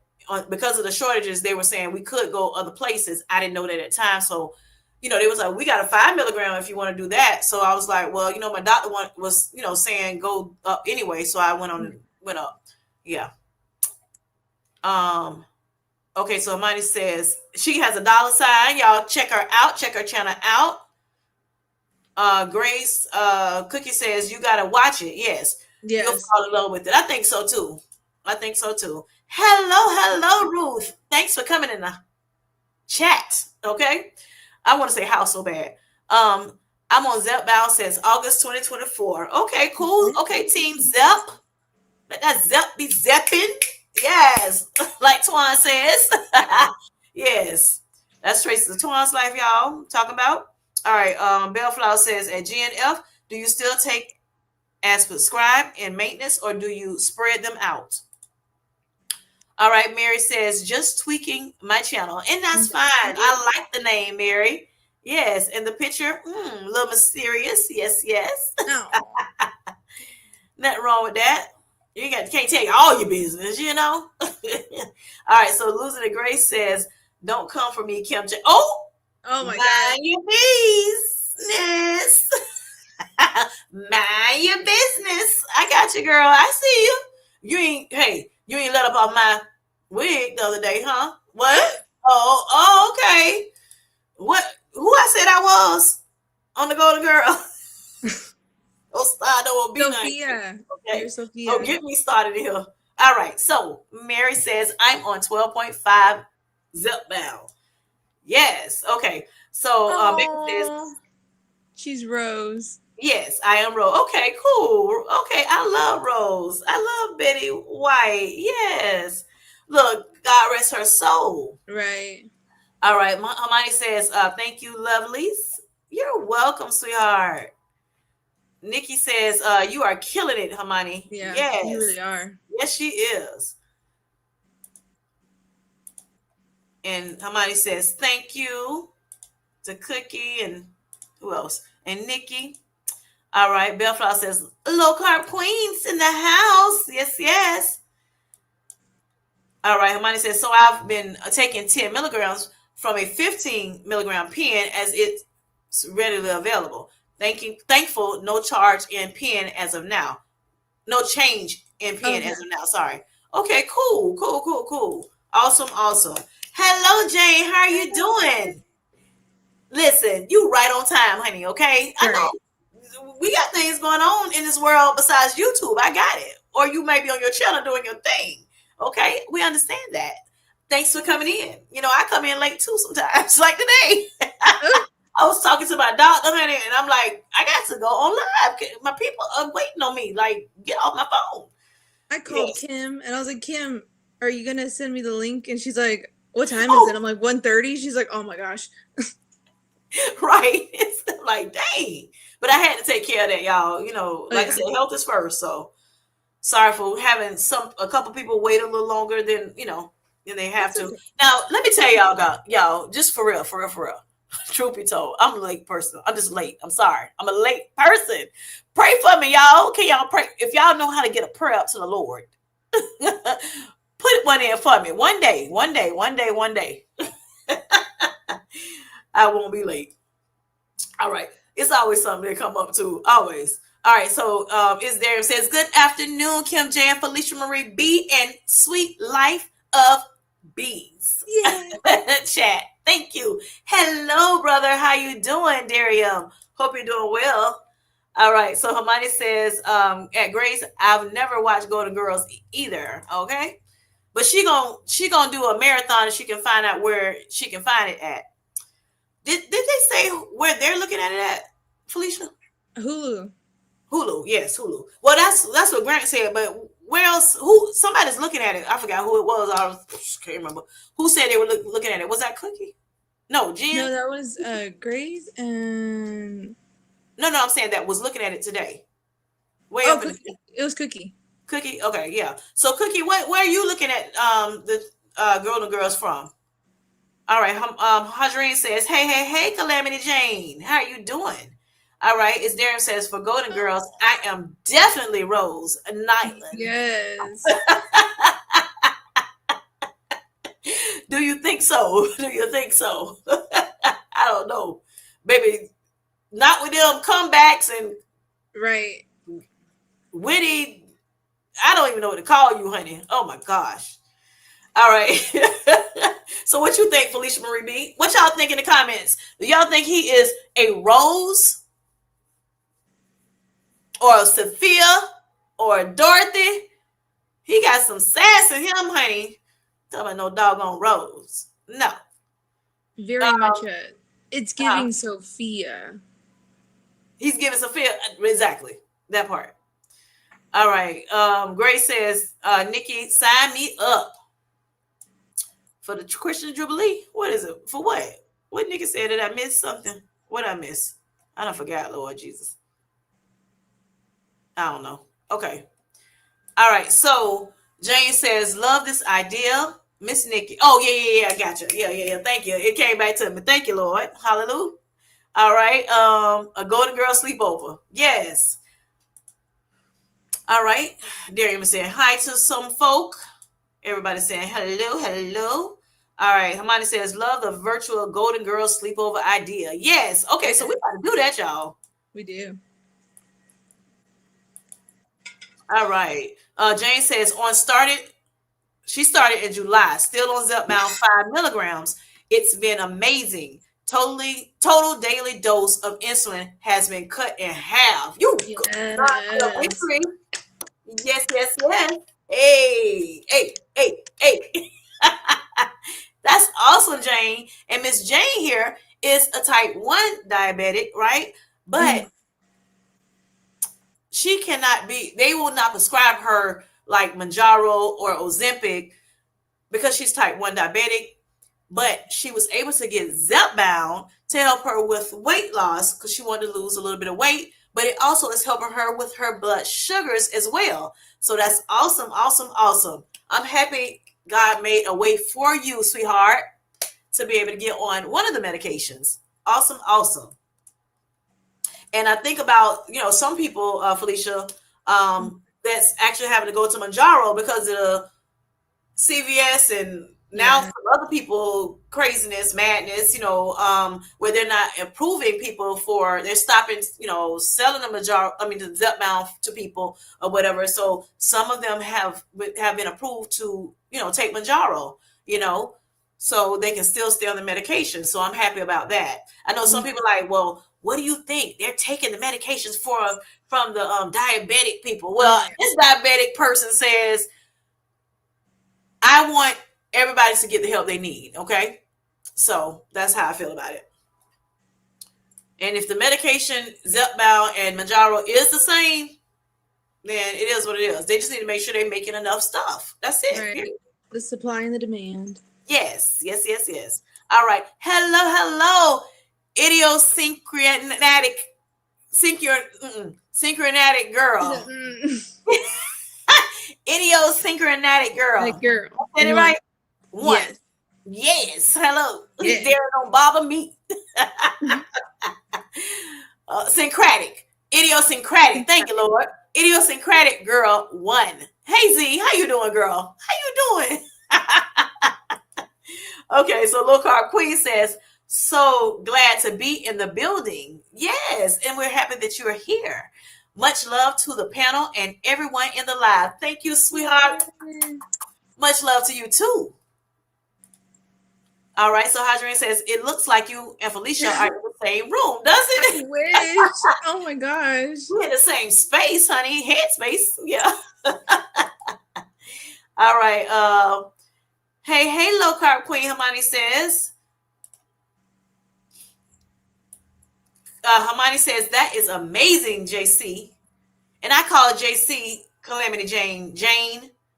because of the shortages, they were saying we could go other places. I didn't know that at the time. So, they was like, we got a 5 milligram if you want to do that. So I was like, well, my doctor was, saying go up anyway. So I went on and went up. Yeah. Um, okay. So Imani says she has a $. Y'all check her out. Check her channel out. Grace, Cookie says you got to watch it. Yes. You'll Yes. fall in love with it. I think so too. Hello, Ruth. Thanks for coming in the chat. Okay. I want to say house so bad. I'm on Zepbound since August 2024. Okay, cool. Okay, Team Zep. Let that Zep be zepping. Yes. Like Twan says. Yes. That's Tracy the Twan's life, y'all. Talking about. All right. Bellflower says at GNF, do you still take as prescribed in maintenance or do you spread them out? All right, Mary says, just tweaking my channel. And that's fine. I like the name, Mary. Yes. And the picture, a little mysterious. Yes, yes. No. Nothing wrong with that. Can't tell you all your business, All right, so Losing the Grace says, don't come for me, Kim J. Oh my God. Mind your business. Mind your business. I got you, girl. I see you. You ain't let up on my wig the other day, huh? What? Oh, okay. What? Who I said I was on the Golden Girl? Don't be Sophia. nice. Okay. You're Sophia. Don't get me started here. All right. So Mary says I'm on 12.5 Zepbound. Yes. Okay. So Becky says she's Rose. yes, I am Rose. Okay, cool. Okay, I love Rose. I love Betty White. Yes. Look, God rest her soul. Right. All right. Hermione says, thank you, lovelies. You're welcome, sweetheart. Nikki says, you are killing it, Hermione. Yeah, yes. you really are. Yes, she is. And Hermione says, thank you to Cookie and who else? And Nikki. All right. Bellflower says, low carb queens in the house. Yes, yes. All right. Hermione says, so I've been taking 10 milligrams from a 15 milligram pen as it's readily available. Thankful, no charge in pen as of now. No change in pen as of now. Sorry. Okay, cool. Awesome. Hello, Jane. How are you doing? Listen, you right on time, honey. Okay. I know we got things going on in this world besides YouTube. I got it. Or you may be on your channel doing your thing. Okay. We understand that. Thanks for coming in. I come in late too sometimes, like today. I was talking to my doctor, honey, and I'm like, I got to go on live. My people are waiting on me. Like, get off my phone. I called Kim, and I was like, Kim, are you going to send me the link? And she's like, what time is it? I'm like, 1:30. She's like, oh, my gosh. Right. It's like, dang. But I had to take care of that, y'all. Like I said, health is first. So, sorry for having a couple people wait a little longer than they have to. Now, let me tell y'all, just for real. Truth be told, I'm a late person. I'm just late. I'm sorry. I'm a late person. Pray for me, y'all. Can y'all pray? If y'all know how to get a prayer up to the Lord, put one in for me. One day. I won't be late. All right. It's always something to come up to. Always. All right. So is there says, good afternoon, Kim J and Felicia Marie B and Sweet Life of Bees. Yeah. Chat. Thank you. Hello, brother. How you doing, Darium? Hope you're doing well. All right. So Hermione says, at Grace, I've never watched Golden Girls either. Okay. But she gonna do a marathon and she can find out where she can find it at. Did they say where they're looking at it at, Felicia? Hulu. Yes, Hulu. Well, that's what Grant said, but where else? Somebody's looking at it. I forgot who it was. I can't remember. Who said they were looking at it? Was that Cookie? No, Jen? No, that was Grace and... No, I'm saying that was looking at it today. It was Cookie. Cookie? Okay, yeah. So, Cookie, where are you looking at the Golden Girls from? All right. Hadreen says, hey, Calamity Jane. How are you doing? All right. It's Darren says, for Golden Girls, I am definitely Rose Nyland. Yes. Do you think so? Do you think so? I don't know. Baby, not with them comebacks and Right. witty. I don't even know what to call you, honey. Oh my gosh. All right. So what you think, Felicia Marie B? What y'all think in the comments? Do y'all think he is a Rose or a Sophia or a Dorothy? He got some sass in him, honey. Talking about no doggone Rose. No. Very much Um, a. It's uh, giving Sophia. he's giving Sophia exactly that part. All right. Grace says, Nikki, sign me up for the Christian Jubilee. What is it? For what? What Nikki said? Did I miss something? What I miss? I don't forget, Lord Jesus. I don't know. Okay. All right. So Jane says, love this idea. Miss Nikki. Oh, yeah. I got you. Yeah. Thank you. It came back to me. Thank you, Lord. Hallelujah. All right. A Golden Girl sleepover. Yes. All right. Darian saying hi to some folk. Everybody saying hello. All right. Hermione says, love the virtual Golden Girl sleepover idea. Yes. Okay. So we got to do that, y'all. We do. All right. Jane says, she started in July, still on Zepbound 5 milligrams. It's been amazing. Total daily dose of insulin has been cut in half. You got Yes. victory. Yes. Hey. That's awesome, Jane. And Miss Jane here is a type 1 diabetic, right? But Mm. she cannot be, they will not prescribe her like Mounjaro or Ozempic because she's type 1 diabetic. But she was able to get Zepbound to help her with weight loss because she wanted to lose a little bit of weight. But it also is helping her with her blood sugars as well. So that's awesome. I'm happy God made a way for you, sweetheart, to be able to get on one of the medications. Awesome. And I think about, some people, Felicia, that's actually having to go to Mounjaro because of the CVS and now Yeah. some other people craziness, madness, where they're not approving people they're stopping, selling the Zepbound to people or whatever. So some of them have been approved to, take Mounjaro, so they can still stay on the medication. So I'm happy about that. I know some people are like, well, what do you think? They're taking the medications from the diabetic people. Well, this diabetic person says, I want everybody to get the help they need. Okay. So that's how I feel about it. And if the medication, Zepbound and Mounjaro is the same, then it is what it is. They just need to make sure they're making enough stuff. That's it. Right. The supply and the demand. Yes. All right. Hello. Idiosyncratic, synchronic girl. Idiosyncratic girl. Like girl. Said it right? One. Yes. Hello. Yeah. There don't bother me. Syncratic. Idiosyncratic. Thank you, Lord. Idiosyncratic girl 1. Hey Z, how you doing, girl? How you doing? Okay, so Low Carb Queen says, so glad to be in the building. Yes, and we're happy that you're here. Much love to the panel and everyone in the live. Thank you, sweetheart. Much love to you too. All right, so Hadrian says, it looks like you and Felicia are in the same room, doesn't it? I wish. Oh my gosh. We're in the same space, honey. Head space. Yeah. All right. Hey, Low Carb Queen, Hermione says. Hermione says, that is amazing, JC. And I call JC Calamity Jane.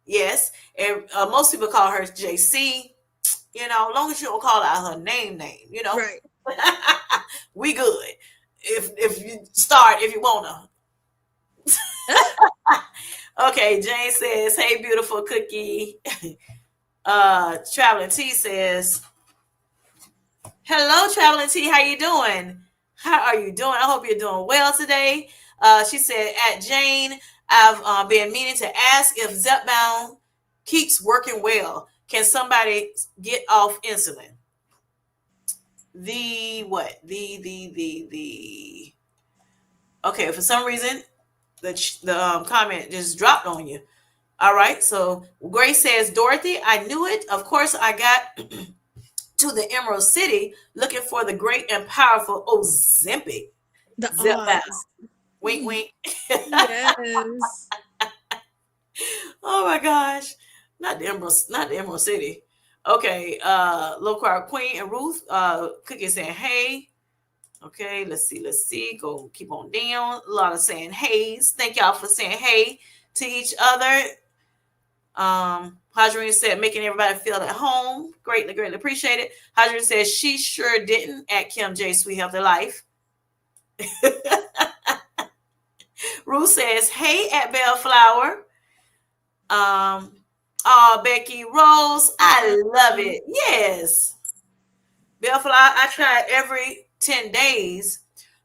Yes. And most people call her JC. As long as you don't call out her name, Right. We good. If you start, if you wanna. Okay, Jane says, hey, beautiful cookie. Traveling T says, hello, Traveling T, how you doing? How are you doing? I hope you're doing well today. She said, at Jane, I've been meaning to ask if Zepbound keeps working well. can somebody get off insulin? The what? The okay, for some reason the comment just dropped on you. All right, so Grace says, Dorothy, I knew it. Of course, I got to the Emerald City looking for the great and powerful Ozempic. The Zepbound. odds. Wink, wink. Yes. Oh my gosh. Not the Emerald City. Okay, Low Carb Queen and Ruth, Cookie saying, hey. Okay, let's see. Go keep on down. A lot of saying hey's. Thank y'all for saying hey to each other. Hadrine said, making everybody feel at home. Greatly, greatly appreciate it. Hadrine says she sure didn't at Kim J Sweet Healthy Life. Ruth says, hey at Bellflower. Becky Rose, I love it. Yes. Bellflower, I try it every 10 days,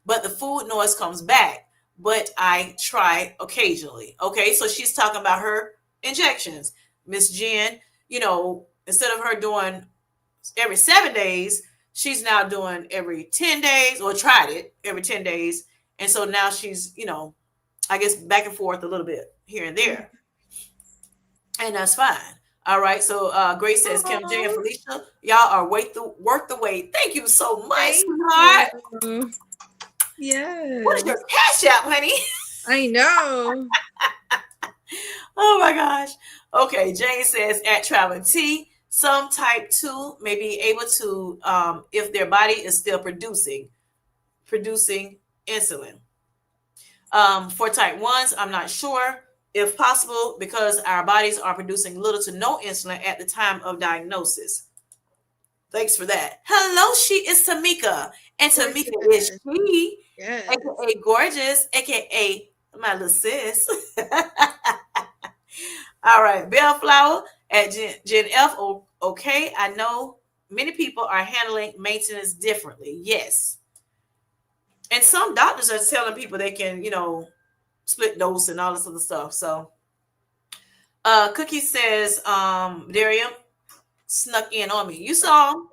but the food noise comes back. But I try occasionally. Okay, so she's talking about her injections. Miss Jen, instead of her doing every 7 days, she's now doing every 10 days, or tried it every 10 days. And so now she's, I guess back and forth a little bit here and there. And that's fine. All right. So Grace says, Kim J and Felicia, y'all are worth the wait. Thank you so much, Thank sweetheart. you. Yes. What is your cash app, honey? I know. Oh my gosh. Okay. Jane says, at Traveling T, some type 2 may be able to, if their body is still producing insulin. For type 1s, I'm not sure if possible because our bodies are producing little to no insulin at the time of diagnosis. Thanks for that. Hello, she is Tamika. And Tamika is she, yes. aka gorgeous, aka my little sis. All right, Bellflower at Gen F. Okay, I know many people are handling maintenance differently. Yes. And some doctors are telling people they can, split dose and all this other stuff. So Cookie says, Darium snuck in on me. You saw him.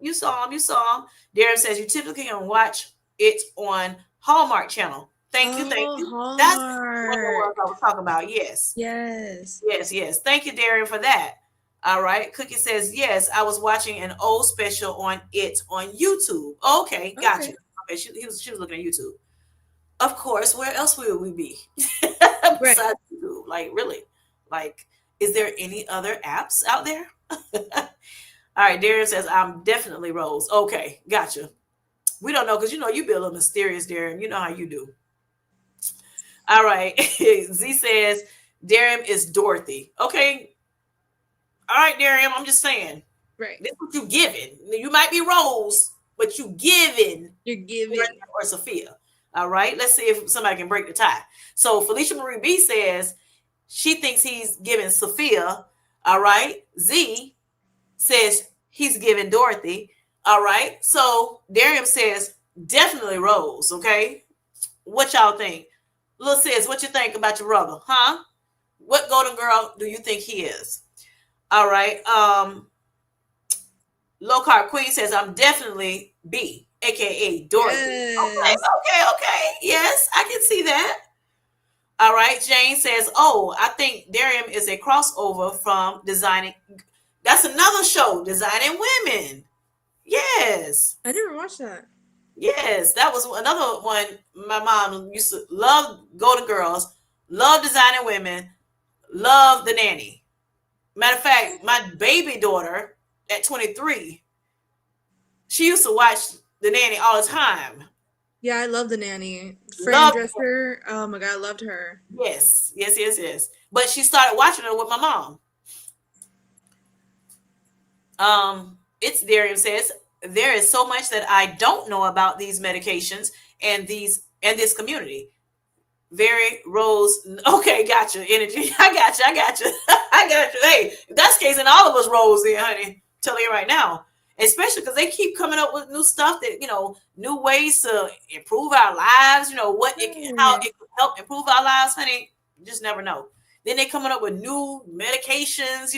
Darium says you typically can watch it on Hallmark Channel. Thank you. Hallmark. That's what I was talking about. Yes. Thank you, Darium, for that. All right. Cookie says, yes, I was watching an old special on it on YouTube. Okay, gotcha. Okay, she was looking at YouTube. Of course, where else will we be? Besides YouTube? Like, really? Like, is there any other apps out there? All right, Darren says, I'm definitely Rose. Okay, gotcha. We don't know because you be a little mysterious, Darren. You know how you do. All right. Z says, Darren is Dorothy. Okay. All right, Darren, I'm just saying. Right. This is what you giving. You might be Rose, but you giving. You're giving. Or Sophia. All right. Let's see if somebody can break the tie. So Felicia Marie B says she thinks he's giving Sophia. All right. Z says he's giving Dorothy. All right. So Darium says definitely Rose. Okay. What y'all think? Little sis, what you think about your brother? Huh? What golden girl do you think he is? All right. Low Carb Queen says I'm definitely B, aka Dorothy. Yes. Okay. Yes, I can see that. All right. Jane says, oh, I think Darium is a crossover from Designing. That's another show, Designing Women. Yes. I never watched that. Yes, that was another one. My mom used to love Golden Girls, love Designing Women, love The Nanny. Matter of fact, my baby daughter at 23, she used to watch The Nanny all the time. Yeah, I love The Nanny. Fran Drescher. Oh my God, I loved her. Yes. But she started watching her with my mom. It's Darian says, there is so much that I don't know about these medications and this community. Very Rose. Okay, gotcha. Energy. I got you. Hey, if that's the case, then all of us Rose in, honey. Tell you right now. Especially because they keep coming up with new stuff that, new ways to improve our lives, how it could help improve our lives, honey. You just never know. Then they coming up with new medications,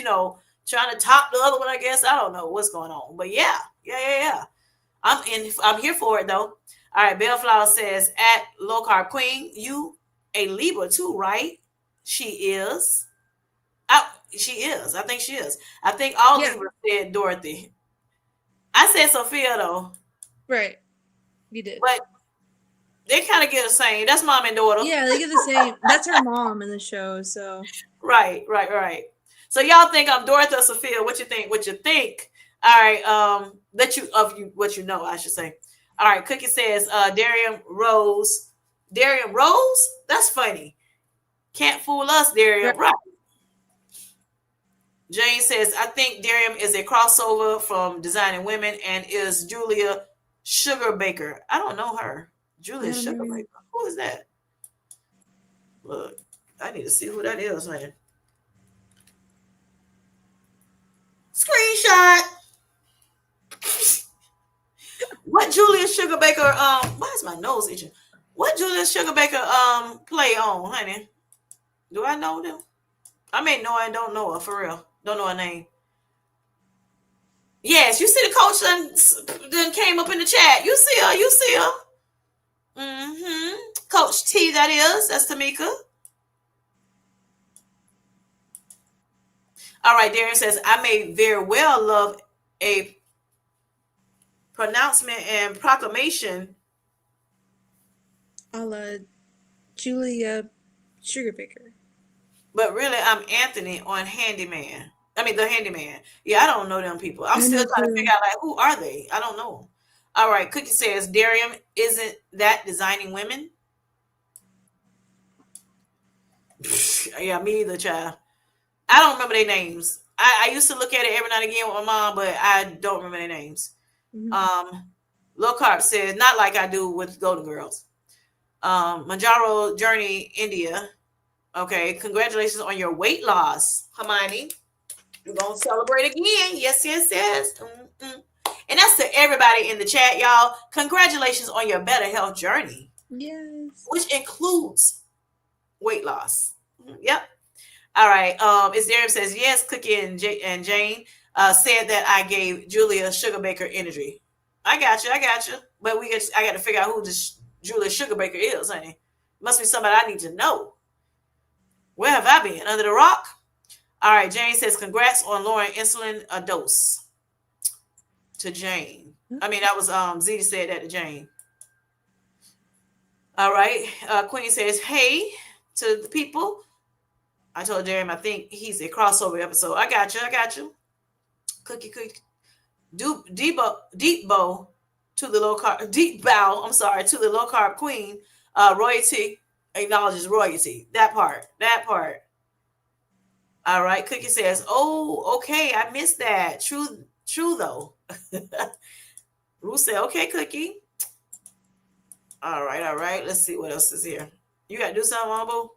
trying to top the other one. I guess I don't know what's going on, but yeah, yeah, yeah, yeah. I'm in. I'm here for it though. All right, Bellflower says at Low Carb Queen, you a Libra too, right? She is. She is. I think she is. I think all Yeah, Libras said Dorothy. I said Sophia though, right. You did. but they kind of get the same. That's mom and daughter. Yeah, they get the same. That's her mom in the show, so. Right, right, right. So y'all think I'm Dorothy or Sophia? What you think? What you think? All right. That you of you what you know, I should say. All right. Cookie says, Darian Rose. Darian Rose? That's funny. Can't fool us, Right. Darian. Right. Jane says, I think Darian is a crossover from Designing Women and is Julia Sugarbaker. I don't know her. I Julia don't know. Sugarbaker. Who is that? Look, I need to see who that is, man. Screenshot. What Julia Sugarbaker why is my nose itching? What Julia Sugarbaker play on, honey? Do I know them? I may know I don't know her for real. Don't know her name. Yes, you see the coach then came up in the chat. You see her, you see her. Mm-hmm. Coach T, that is. That's Tamika. All right, Darren says, I may very well love a pronouncement and proclamation. A la Julia Sugarbaker. But really, I'm Anthony on Handyman. I mean, the Handyman. Yeah, I don't know them people. I'm I still know trying to too. figure out, like, who are they? I don't know. All right, Cookie says, Darium, isn't that Designing Women? Yeah, me either, child. I don't remember their names. I used to look at it every now and again with my mom, but I don't remember their names. Mhm. Low Carb says, not like I do with Golden Girls. Mounjaro Journey, India. Okay, congratulations on your weight loss, Hermione. We're gonna celebrate again. Yes, yes, yes. Mm-mm. And that's to everybody in the chat, y'all. Congratulations on your better health journey, Yes. which includes weight loss. Yep. All right. Is Darren says yes. Cookie and Jane said that I gave Julia Sugarbaker energy. I got you. I got you. But I got to figure out who this Julia Sugarbaker is, honey. Must be somebody I need to know. Where have I been? Under the rock? All right. Jane says congrats on lowering insulin a dose to Jane. I mean, that was Z said that to Jane. All right. Queen says hey to the people. I told Jeremy I think he's a crossover episode. I got you. I got you. Cookie. Deep bow to the low carb. Deep bow. I'm sorry to the low carb queen. Royalty acknowledges royalty. That part. That part. All right. Cookie says, "Oh, okay. I missed that. True. True though." Ruth said, "Okay, Cookie." All right. All right. Let's see what else is here. You got to do something, Mambo?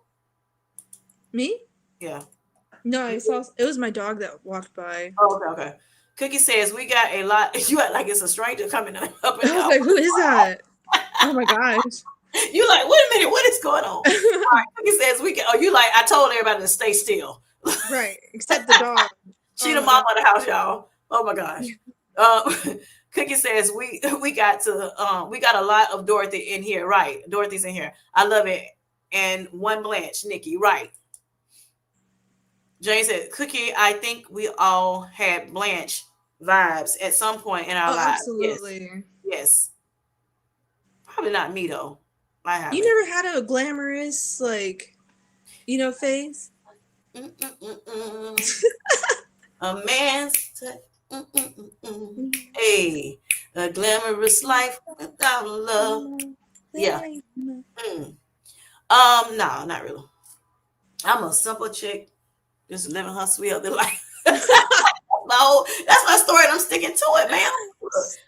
Me? Yeah. No, I saw it was my dog that walked by. Oh, okay. Okay. Cookie says we got a lot. You act like it's a stranger coming up and I was down. like, who is that? Oh my gosh. You like, wait a minute, what is going on? All right, Cookie says we can. Oh, you like? I told everybody to stay still. Right. Except the dog. She Oh the my mom god. of the house, y'all. Oh my gosh. Cookie says we got a lot of Dorothy in here, right? Dorothy's in here. I love it. And one Blanche, Nikki, right? Jane said, Cookie, I think we all had Blanche vibes at some point in our Oh, lives. Yes, absolutely. yes. Probably not me though. I You haven't. never had a glamorous, like, face? Mm-mm-mm-mm. A man's touch. Hey, a glamorous life without love. Yeah. Mm. No, not really. I'm a simple chick, just living her sweet other life. That's my story, and I'm sticking to it, man.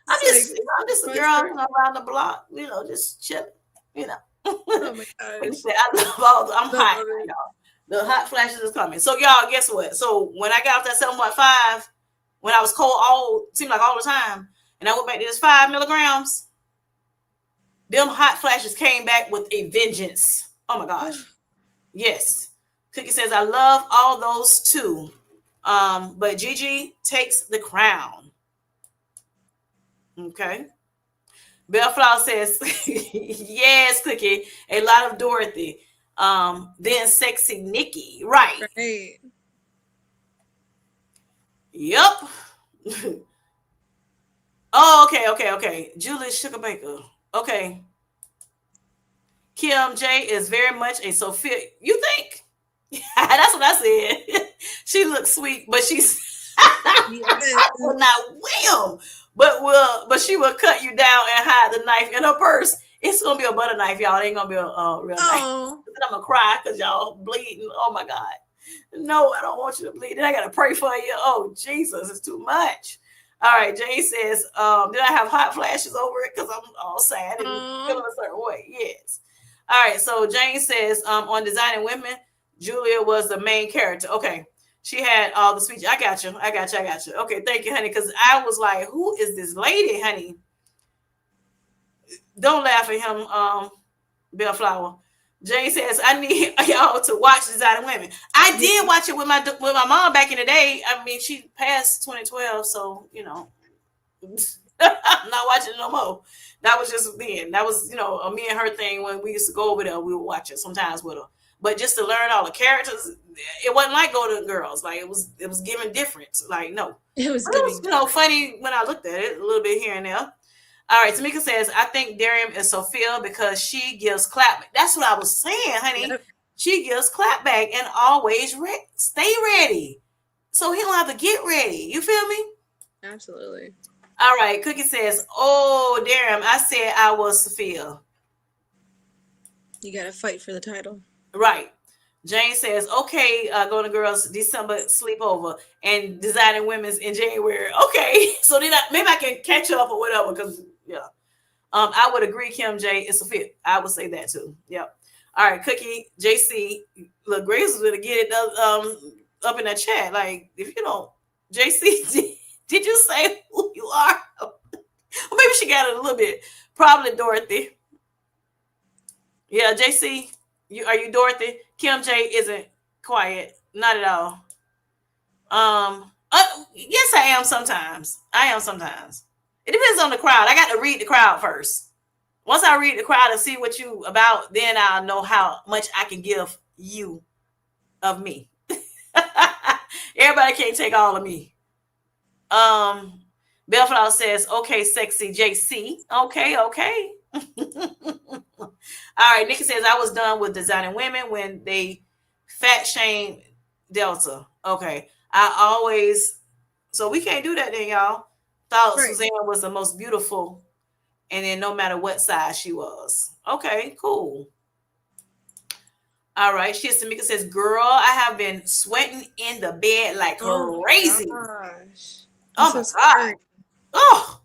I'm It's just, like I'm just a my girl story. around the block, just chilling, you know. Oh my Like I gosh. said, I'm Love hot, it. y'all. The hot flashes is coming. So y'all, guess what? So when I got off that 7.5, when I was cold seemed like all the time, and I went back to this 5 milligrams, them hot flashes came back with a vengeance. Oh my gosh. Yes. Cookie says, I love all those too. But Gigi takes the crown. Okay. Bellflower says, yes, Cookie. A lot of Dorothy. Then sexy Nikki. Right. Right. Yep. Oh, okay, okay, okay. Julius Sugar Baker. Okay. Kim J is very much a Sophia. You think? That's what I said. She looks sweet, but she's Yes. will not will, but she will cut you down and hide the knife in her purse. It's gonna be a butter knife, y'all. It ain't gonna be a real knife. Oh. I'm gonna cry because y'all bleeding. Oh my god. No, I don't want you to bleed. Then I gotta pray for you. Oh Jesus, it's too much. All right, Jane says, did I have hot flashes over it? Because I'm all sad and feeling a certain way. Yes. All right, so Jane says, on Designing Women, Julia was the main character. Okay. She had all the speech. I got you. I got you. I got you. Okay, thank you, honey. Because I was like, who is this lady, honey? Don't laugh at him, Bellflower. Jane says, I need y'all to watch Designing Women. I did watch it with my mom back in the day. I mean, she passed 2012, so I'm not watching it no more. That was just then. That was, a me and her thing when we used to go over there. We would watch it sometimes with her. But just to learn all the characters, it wasn't like Golden Girls. Like it was given different. Like no, It was but giving. it was funny when I looked at it a little bit here and there. All right, Tamika says I think Darian is Sophia because she gives clap. That's what I was saying, honey. Yep. She gives clap back and always stay ready, so he don't have to get ready. You feel me? Absolutely. All right, Cookie says, "Oh, Darian, I said I was Sophia." You gotta fight for the title. Right. Jane says, okay, Golden Girls, December sleepover and Designing Women's in January. Okay. So then maybe I can catch up or whatever. Because, yeah. I would agree, Kim J. It's a fit. I would say that too. Yep. All right. Cookie, JC. Look, Grace is going to get it up in the chat. Like, if you don't, JC, did you say who you are? Well, maybe she got it a little bit. Probably Dorothy. Yeah, JC. Are you Dorothy? Kim J isn't quiet, not at all. Yes, I am sometimes. I am sometimes. It depends on the crowd. I got to read the crowd first. Once I read the crowd and see what you about, then I'll know how much I can give you of me. Everybody can't take all of me. Bellflower says, "Okay, sexy JC. Okay, okay." All right, Nikki says I was done with Designing Women when they fat shamed Delta. Okay, so we can't do that then, y'all. Thought Right. Suzanne was the most beautiful, and then no matter what size she was. Okay, cool. All right, Tamika says, "Girl, I have been sweating in the bed like Oh crazy. my gosh. Oh I'm my so god. sorry. Oh,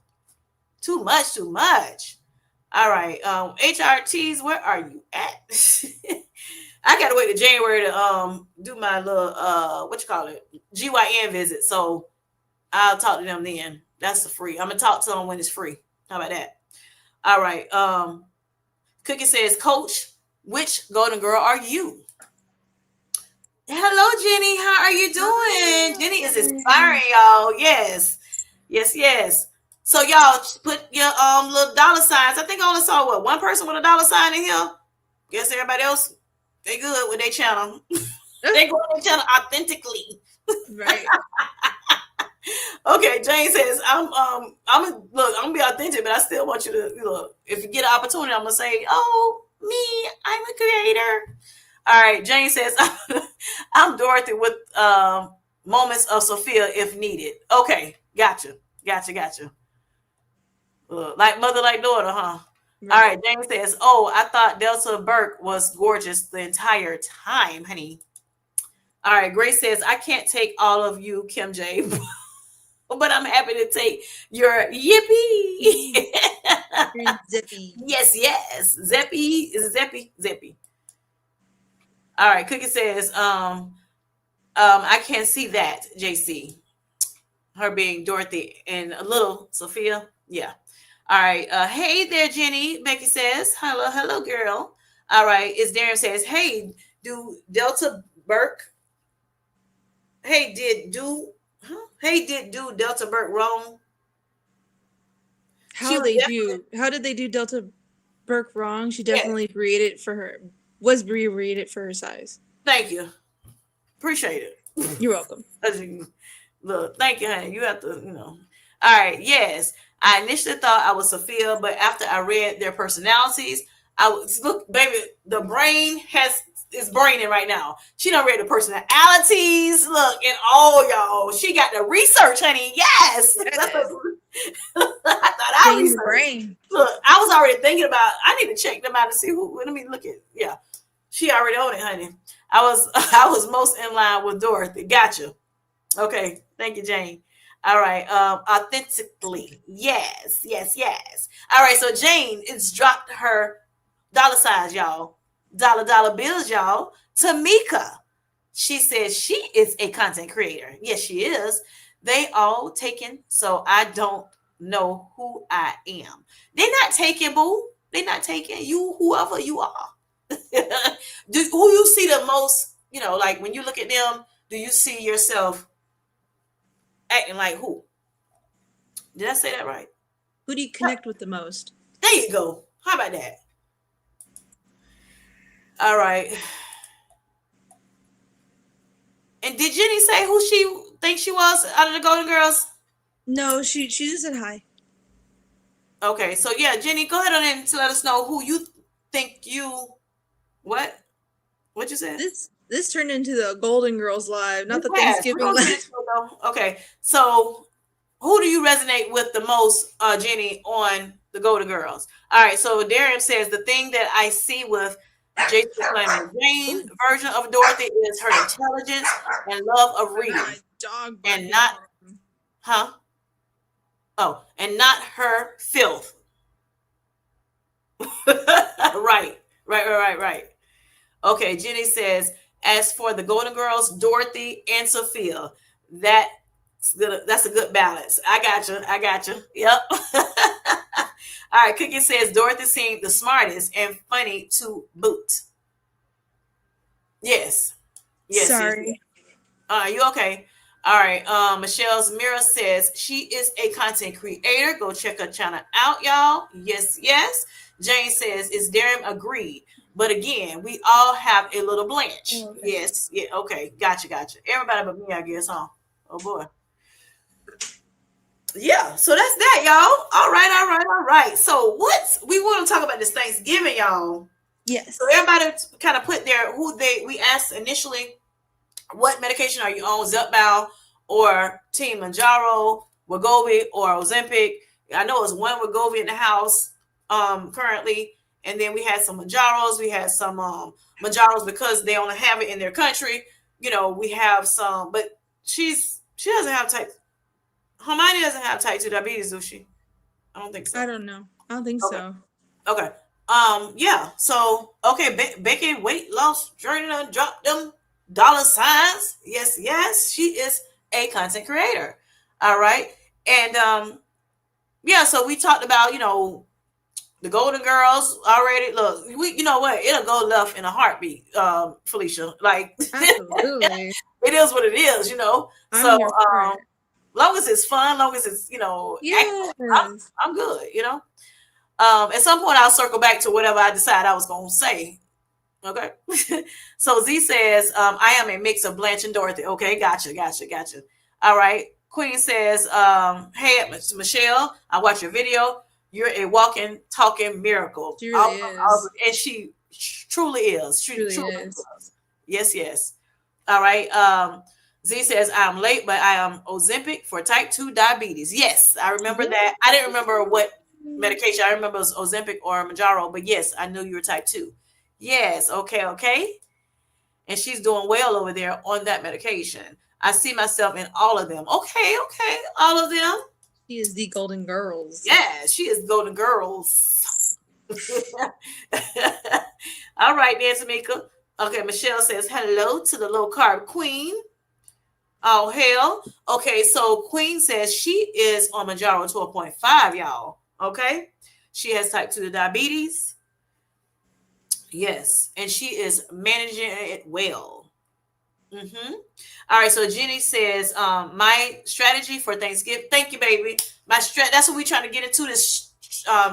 too much, too much." All right. HRTs, where are you at? I gotta wait to January to do my little what you call it, GYN visit. So I'll talk to them then. That's free. I'm gonna talk to them when it's free. How about that? All right. Cookie says, Coach, which Golden Girl are you? Hello, Jenny. How are you doing? Jenny is Hi. inspiring y'all. Yes. Yes, yes. So y'all put your little dollar signs. I think I only saw one person with a dollar sign in here. Guess everybody else they good with their channel. They go on their channel authentically. Right. Okay, Jane says I'm gonna be authentic, but I still want you to look. If you get an opportunity, I'm gonna say, "Oh, me, I'm a creator." All right, Jane says I'm Dorothy with moments of Sophia if needed. Okay, gotcha. Like mother, like daughter, huh? Right. All right, Jane says, "Oh, I thought Delta Burke was gorgeous the entire time, honey." All right, Grace says, "I can't take all of you, Kim J, but I'm happy to take your yippee." You're zippy. Yes. Zeppy is Zeppy. All right, Cookie says, I can't see that, JC. Her being Dorothy and a little Sophia. Yeah. All right. Hey there, Jenny. Becky says, hello, girl. All right. Is Darren says, hey, do Delta Burke Hey, did do? Huh? Hey, did do Delta Burke wrong? She was definitely How did they do Delta Burke wrong? She yes. definitely breed for her was breed for her size. Thank you. Appreciate it. You're welcome. Look, thank you, honey. You have to, All right, yes. I initially thought I was Sophia, but after I read their personalities, I was look, baby, the brain is braining right now. She done read the personalities. Look, and all y'all. She got the research, honey. Yes. That's Yes. what I thought I Brain the researched. brain. Look, I was already thinking about I need to check them out and see who let me look at. Yeah. She already owned it, honey. I was most in line with Dorothy. Gotcha. Okay. Thank you, Jane. All right. Authentically. Yes. Yes. Yes. All right. So Jane it's dropped her dollar signs, y'all. Dollar bills, y'all. Tamika. She says she is a content creator. Yes, she is. They all taken, so I don't know who I am. They're not taking, boo. They're not taking you, whoever you are. Who you see the most, like when you look at them, do you see yourself acting like who? Did I say that right? Who do you connect with the most? There you go. How about that? All right. And did Jenny say who she thinks she was out of the Golden Girls? No, she just said hi. Okay, so yeah, Jenny, go ahead on in to let us know who you think you what? What you said? This turned into the Golden Girls live, not the Yes, we're Thanksgiving gonna get live. into it though. Okay, so who do you resonate with the most, Jenny, on the Golden Girls? All right, so Darian says the thing that I see with Jason Clement Jane Ooh, version of Dorothy is her intelligence and love of I got reading, a dog and barking not home. huh? Oh, and not her filth. Right, right. Okay, Jenny says, as for the Golden Girls, Dorothy and Sophia, that's good. That's a good balance. I got you. I got you. Yep. All right. Cookie says Dorothy seemed the smartest and funny to boot. Yes. Yes. Sorry. You okay? All right. Michelle's Mirror says she is a content creator. Go check her channel out, y'all. Yes. Jane says, is Darren agreed? But again, we all have a little blanch. Oh, okay. Yes. Yeah. Okay. Gotcha. Everybody but me, I guess, huh? Oh boy. Yeah. So that's that, y'all. All right. So what we want to talk about this Thanksgiving, y'all. So Yes. everybody kind of put their we asked initially what medication are you on? Zepbound or Team Mounjaro, Wegovy, or Ozempic? I know it's one Wegovy in the house currently, and then we had some Mounjaros. We had some Mounjaros because they only have it in their country. We have some, but she doesn't have type. Hermione doesn't have type 2 diabetes, does she? I don't think I so. don't know. I don't think Okay. so. Okay. Yeah. So, okay, Becky, weight loss journey done drop them dollar signs. Yes. She is a content creator. All right. And yeah. So we talked about the Golden Girls already. Look, you know what? It'll go left in a heartbeat. Felicia, like Absolutely. it is what it is. I'm So here for it. long as it's fun, long as it's active, Yes. I'm good. At some point, I'll circle back to whatever I decide I was going to say. Okay. So Z says, I am a mix of Blanche and Dorothy. Okay. Gotcha. All right. Queen says, hey, Michelle, I watch your video. You're a walking, talking miracle. She really is. And she truly is. She Truly truly is. is. Yes. All right. Z says, I'm late, but I am Ozempic for type 2 diabetes. Yes, I remember Yeah. that. I didn't remember what medication. I remember it was Ozempic or Mounjaro, but yes, I knew you were type 2. Yes, okay. And she's doing well over there on that medication. I see myself in all of them. Okay, all of them. She is the Golden Girls. Yeah, she is Golden Girls. All right, then, Tamika. Okay, Michelle says hello to the low carb queen. Oh, hell. Okay, so Queen says she is on Mounjaro 12.5, y'all. Okay? She has type 2 diabetes. Yes, and she is managing it well. Mm-hmm. All right. So Jenny says, my strategy for Thanksgiving. Thank you, baby. That's what we're trying to get into this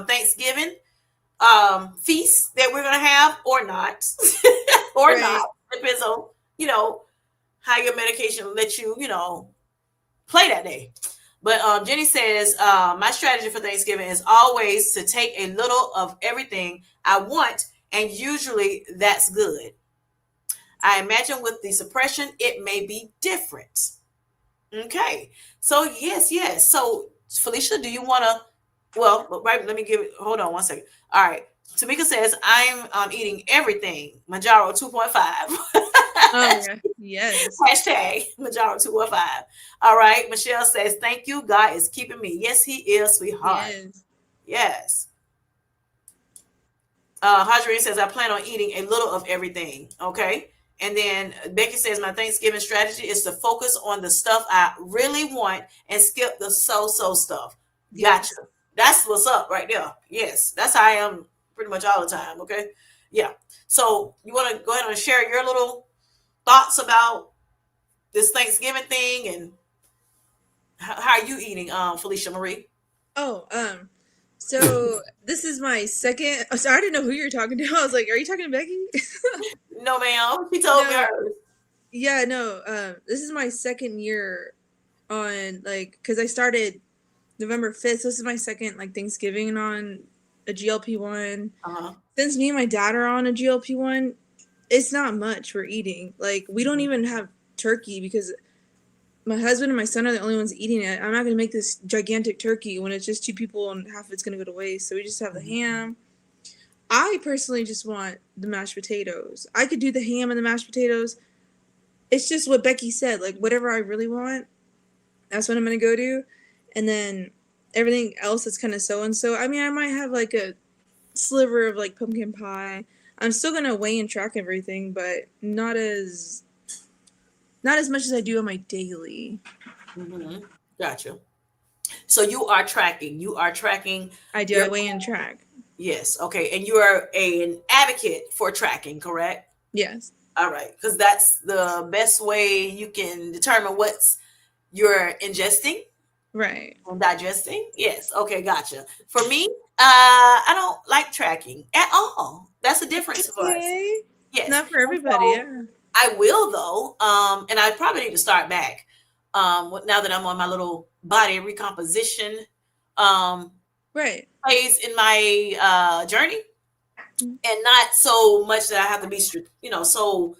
Thanksgiving feast that we're gonna have, or not, or not. Right. Depends on how your medication lets you play that day. But Jenny says, my strategy for Thanksgiving is always to take a little of everything I want, and usually that's good. I imagine with the suppression, it may be different. Okay. So, yes, yes. So, Felicia, do you want to? Well, right, let me give it. Hold on one second. All right. Tamika says, I'm eating everything. Mounjaro 2.5. Oh yeah. Yes. Hashtag Mounjaro 2.5. All right. Michelle says, thank you. God is keeping me. Yes, He is, sweetheart. Yes. Yes. Hadrine says, I plan on eating a little of everything. Okay. And then Becky says, my Thanksgiving strategy is to focus on the stuff I really want and skip the so stuff. Gotcha. Yes. That's what's up right there. Yes. That's how I am pretty much all the time. Okay. Yeah. So you want to go ahead and share your little thoughts about this Thanksgiving thing, and how are you eating, Felicia Marie? Oh, so this is my second. Oh, sorry, I didn't know who you were talking to. I was like, "Are you talking to Becky?" No, ma'am. He told me No, hers. yeah, no. This is my second year on because I started November 5th. So this is my second Thanksgiving on a GLP-1. Uh-huh. Since me and my dad are on a GLP-1, it's not much we're eating. Like we don't Mhm. even have turkey because my husband and my son are the only ones eating it. I'm not gonna make this gigantic turkey when it's just two people and half of it's gonna go to waste. So we just have the ham. I personally just want the mashed potatoes. I could do the ham and the mashed potatoes. It's just what Becky said. Like whatever I really want, that's what I'm gonna go to, and then everything else is kind of so and so. I mean, I might have like a sliver of pumpkin pie. I'm still gonna weigh and track everything, but not as much as I do on my daily. Mm-hmm. Gotcha. So you are tracking. You are tracking I do. your I weigh and track. yes. Okay. And you are an advocate for tracking, correct? Yes. All right. Because that's the best way you can determine what's you're ingesting Right. and digesting. Yes. Okay. Gotcha. For me, I don't like tracking at all. That's a difference for us. Okay. Yes. Not for And everybody. so Yeah. I will though, and I probably need to start back. Now that I'm on my little body recomposition um Right. phase in my journey, and not so much that I have to be so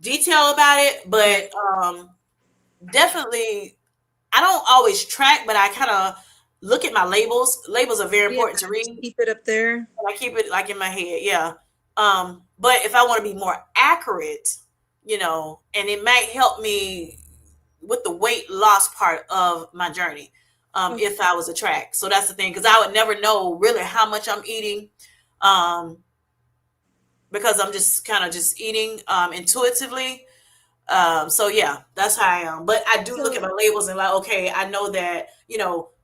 detailed about it, but Right. definitely I don't always track, but I kind of look at my labels. Labels are very Yeah. important to read, Just keep it up there. and I keep it like in my head. Yeah. But if I want to be more accurate, and it might help me with the weight loss part of my journey, Okay. if I was a track. So that's the thing, because I would never know really how much I'm eating, um, because I'm just kind of just eating intuitively. So yeah, that's how I am. But I do look at So my labels and like, okay, I know that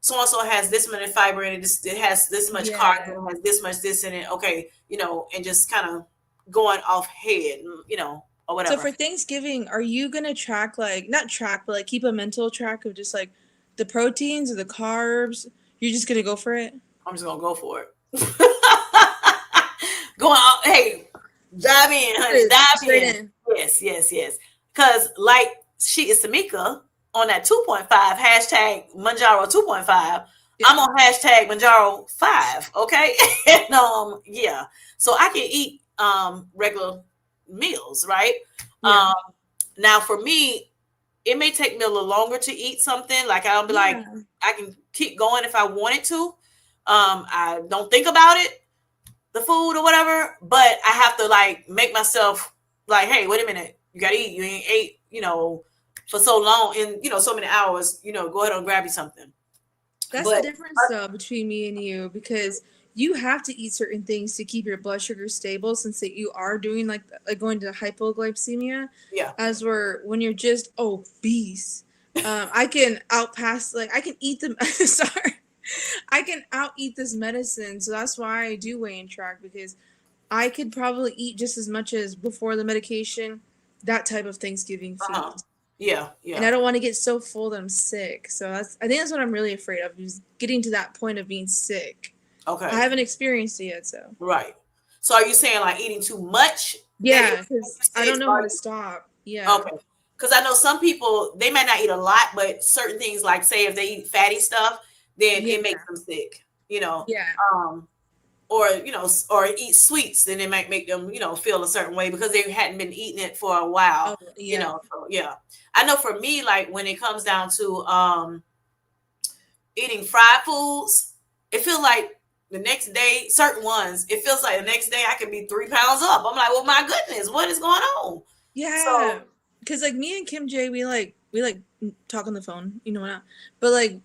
so and so has this many fiber in it. It has this much carbs, yeah. and it has this much this in it. Okay, and just kind of going off head, or So whatever. for Thanksgiving, are you gonna track not track, but keep a mental track of just the proteins or the carbs? You're just gonna go for it. I'm just gonna go for it. Going out, hey, dive in, honey, dive Straight in. in. Yes, yes, yes. Because like she is Tamika on that 2.5 hashtag Mounjaro 2.5. I'm Yeah. on hashtag Mounjaro 5. Okay, and yeah, so I can eat regular meals, right? Yeah. Um, now for me, it may take me a little longer to eat something. Like I'll be like, Yeah. I can keep going if I wanted to. I don't think about it, the food or whatever, but I have to like make myself like, hey, wait a minute, you gotta eat. You ain't ate, for so long in so many hours. Go ahead and grab you something. That's the But difference though between me and you because you have to eat certain things to keep your blood sugar stable since that you are doing going to hypoglycemia yeah, as where when you're just obese. I can outpass I can eat the sorry. I can out eat this medicine. So that's why I do weigh and track because I could probably eat just as much as before the medication that type of Thanksgiving Uh-huh. feast. Yeah, And yeah. I don't want to get so full that I'm sick. So I think that's what I'm really afraid of, is getting to that point of being sick. I Okay. haven't experienced it yet, so Right. So are you saying like eating too much that it yeah, makes because I you don't sick? know how to stop. Yeah, Okay. Because I know some people, they might not eat a lot, but certain things, like say if they eat fatty stuff, then yeah, it makes them sick, yeah. um, or, or eat sweets, then it might make them, feel a certain way because they hadn't been eating it for a Oh, while, yeah, so yeah. I know for me, like when it comes down to, eating fried foods, it feels like the next day, certain ones, it feels like the next day I could be 3 pounds up. I'm like, well, my goodness, what is going on? yeah. So, Because like me and Kim J, we like talk on the phone, not. But like,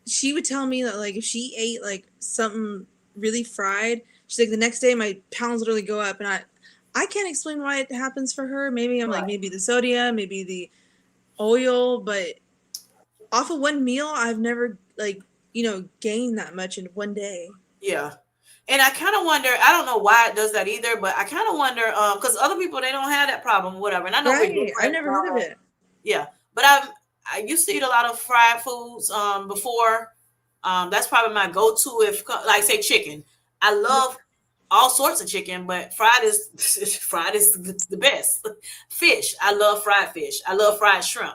she would tell me that like if she ate like something really fried, she's like the next day my pounds literally go up, and I can't explain why it happens for her. Maybe I'm like right. maybe the sodium, maybe the oil, but off of one meal, I've never like gained that much in one day. Yeah. And I kind of wonder, I don't know why it does that either, but I kind of wonder, because other people, they don't have that problem, whatever. And I know we're Right? I've different and never all heard of that. it. Yeah. But I used to eat a lot of fried foods before. That's probably my go-to if, like, say, chicken. I love all sorts of chicken, but fried is fried is the best. Fish, I love fried fish. I love fried shrimp.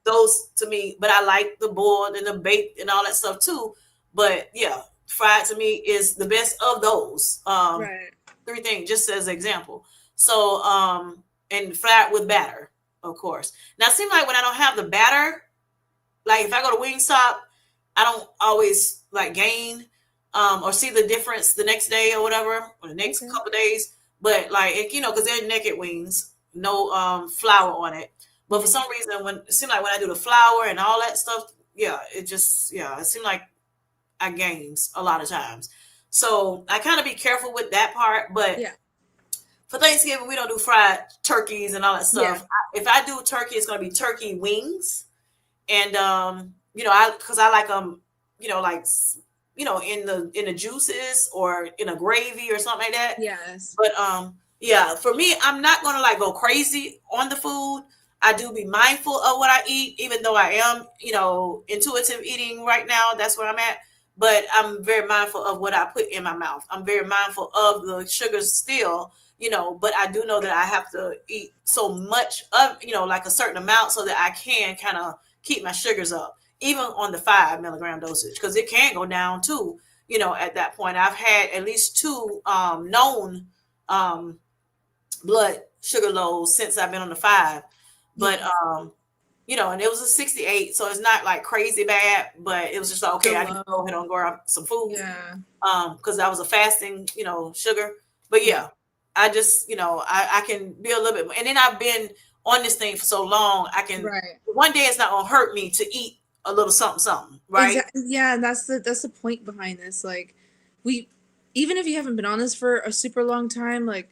Those to me. But I like the boiled and the baked and all that stuff too. But yeah, fried to me is the best of those Right. three things. Just as an example. So and fried with batter, of course. Now it seems like when I don't have the batter, like if I go to Wingstop, I don't always like gain or see the difference the next day or whatever, or the next Okay. couple of days. But like because they're naked wings, no flour on it. But for Yeah. some reason, when it seems like when I do the flour and all that stuff, yeah, it seemed like I gains a lot of times. So I kind of be careful with that part. But Yeah. for Thanksgiving, we don't do fried turkeys and all that Yeah. stuff. If I do turkey, it's going to be turkey wings, and I because I like them, like in the juices or in a gravy or something like that. Yes. But yeah, for me, I'm not gonna like go crazy on the food. I do be mindful of what I eat, even though I am, intuitive eating right now. That's where I'm at. But I'm very mindful of what I put in my mouth. I'm very mindful of the sugars still, but I do know that I have to eat so much of, like a certain amount so that I can kind of keep my sugars up, even on the 5 milligram dosage, because it can go down too. At that point, I've had at least two known um, blood sugar lows since I've been on the 5. But Yeah. and it was a 68, so it's not like crazy bad, but it was just like, okay, Still I need to go low. ahead and grab some food Yeah. because I was a fasting, sugar. But Yeah. yeah, I just, I can be a little bit, and then I've been on this thing for so long, I can, Right. one day it's not gonna hurt me to eat a little something, something, right? Exactly. Yeah, and that's the point behind this. Like, we, even if you haven't been on this for a super long time, like,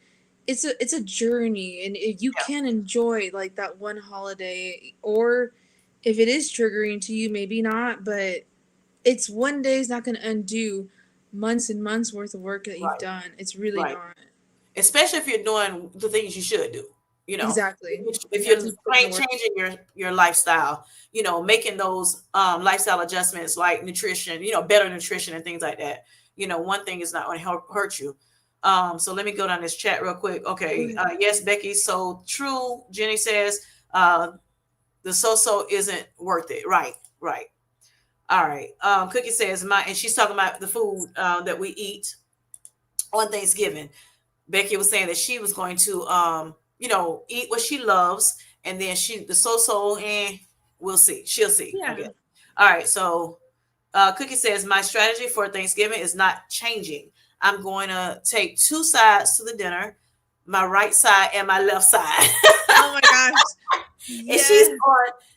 it's a journey, and you Yeah, can enjoy like that one holiday, or if it is triggering to you, maybe not, but it's one day is not going to undo months and months worth of work that you've right, done. It's really right. not. Especially if you're doing the things you should do. You know, Exactly. if You you're have to put in the work. changing your lifestyle, making those lifestyle adjustments like nutrition, better nutrition and things like that. One thing is not going to hurt you. So let me go down this chat real quick. Go Okay. ahead. Yes, Becky. So true. Jenny says uh, the so isn't worth it. Right. Right. All right. Cookie says and she's talking about the food that we eat on Thanksgiving. Becky was saying that she was going to eat what she loves, and then the and we'll see. She'll see, I Yeah. guess. All right, so Cookie says my strategy for Thanksgiving is not changing. I'm going to take two sides to the dinner, my right side and my left side. Oh my gosh. And Yeah.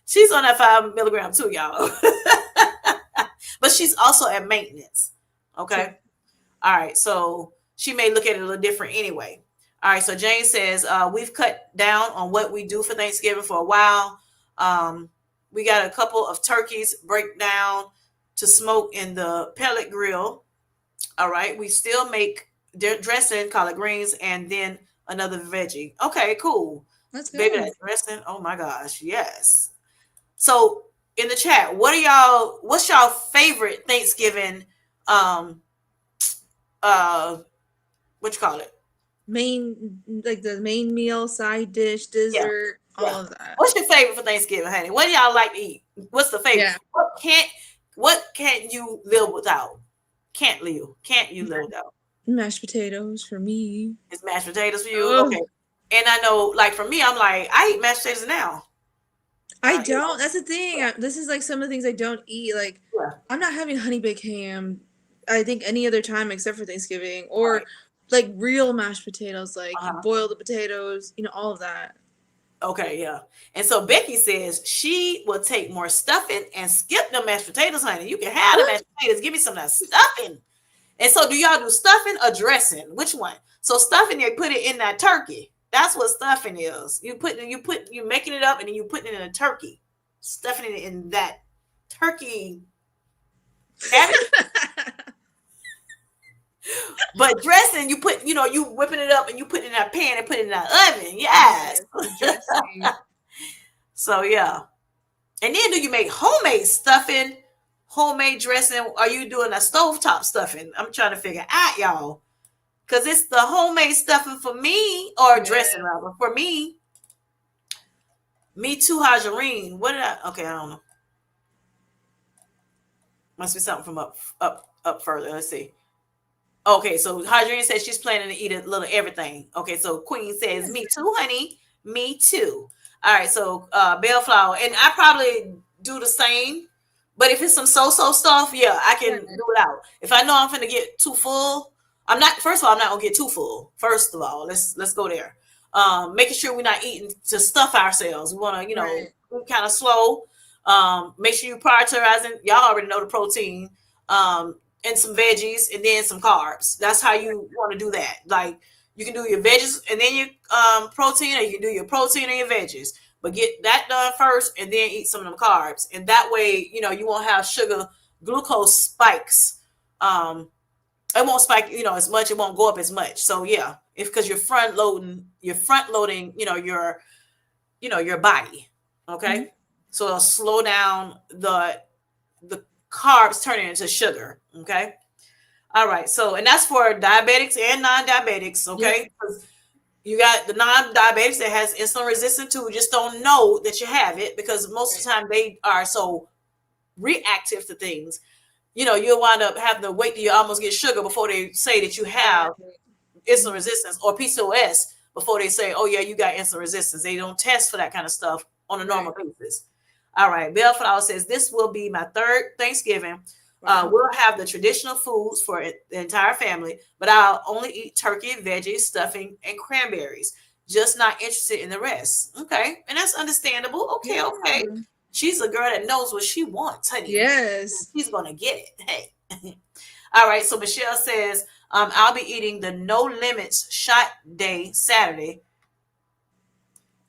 she's on that 5 milligram too, y'all. But she's also at maintenance. True. Okay. All right, so she may look at it a little different anyway. All right, so Jane says we've cut down on what we do for Thanksgiving for a while. Um, we got a couple of turkeys break down to smoke in the pellet grill. All right, we still make dressing, collard greens, and then another veggie. Okay, cool. Let's Baby, go. that dressing. Oh my gosh, yes. So in the chat, what are y'all? What's y'all favorite Thanksgiving? Um, uh, what you call it? Main, like the main meal, side dish, Yeah, dessert, all yeah. of that. What's your favorite for Thanksgiving, honey? What do y'all like to eat? What's the favorite? Yeah. What can't you live without? Can't live. Can't you live without? Mashed potatoes for me. It's mashed potatoes for you. Oh, Okay. And I know, like for me, I'm like I eat mashed potatoes now. I You don't. know, That's the thing. This is like some of the things I don't eat. Like, yeah. I'm not having honey baked ham. I think any other time except for Thanksgiving, or Right. like real mashed potatoes. Like you Uh-huh. boil the potatoes, all of that. Okay, yeah. And so Becky says she will take more stuffing and skip the mashed potatoes, honey. You can have the mashed potatoes. Give me some of that stuffing. And so, do y'all do stuffing or dressing? Which one? So stuffing, you put it in that turkey. That's what stuffing is. You making it up and then you putting it in a turkey, stuffing it in that turkey cabbage. But dressing, you whipping it up and you put it in that pan and put it in that oven. Yes. Yes, the dressing. So yeah. And then do you make homemade stuffing, homemade dressing? Are you doing a stovetop stuffing? I'm trying to figure out, y'all. Because it's the homemade stuffing for me, or Yeah. dressing rather. For me too, Hajarine. What did I? Okay, I don't know. Must be something from up further. Let's see. Okay, so Hadrian says she's planning to eat a little everything. Okay, so Queen says, Yeah. me too, honey. Me too. All right, so Bellflower. And I probably do the same. But if it's some so-so stuff, yeah, I can Yeah. do it out. If I know I'm gonna get too full, I'm not first of all, I'm not gonna get too full. First of all, let's go there. Making sure we're not eating to stuff ourselves. We wanna, Right. eat kind of slow. Make sure you prioritizing, y'all already know the protein. And some veggies and then some carbs. That's how you want to do that. Like you can do your veggies and then your protein, or you can do your protein and your veggies. But get that done first and then eat some of them carbs. And that way, you won't have sugar glucose spikes. It won't spike, as much. It won't go up as much. So yeah, if because you're front loading, your body. Hmm. Okay. So it'll slow down the carbs turning into sugar. Okay. All right. So, and that's for diabetics and non-diabetics. Yep. Okay. Because you got the non-diabetics that has insulin resistant too. Just don't know that you have it because most of Right. the time they are so reactive to things. You'll wind up having to wait till you almost get sugar before they say that you have Right. insulin Mhm. resistance or PCOS before they say, oh yeah, you got insulin resistance. They don't test for that kind of stuff on a normal Right. basis. All right. Bellflower says this will be my third Thanksgiving. Wow. We'll have the traditional foods for the entire family, but I'll only eat turkey, veggies, stuffing, and cranberries. Just not interested in the rest. Okay. And that's understandable. Okay. Okay. Yeah. She's a girl that knows what she wants, honey. Yes. She's going to get it. Hey. All right. So Michelle says, I'll be eating the no limits shot day Saturday.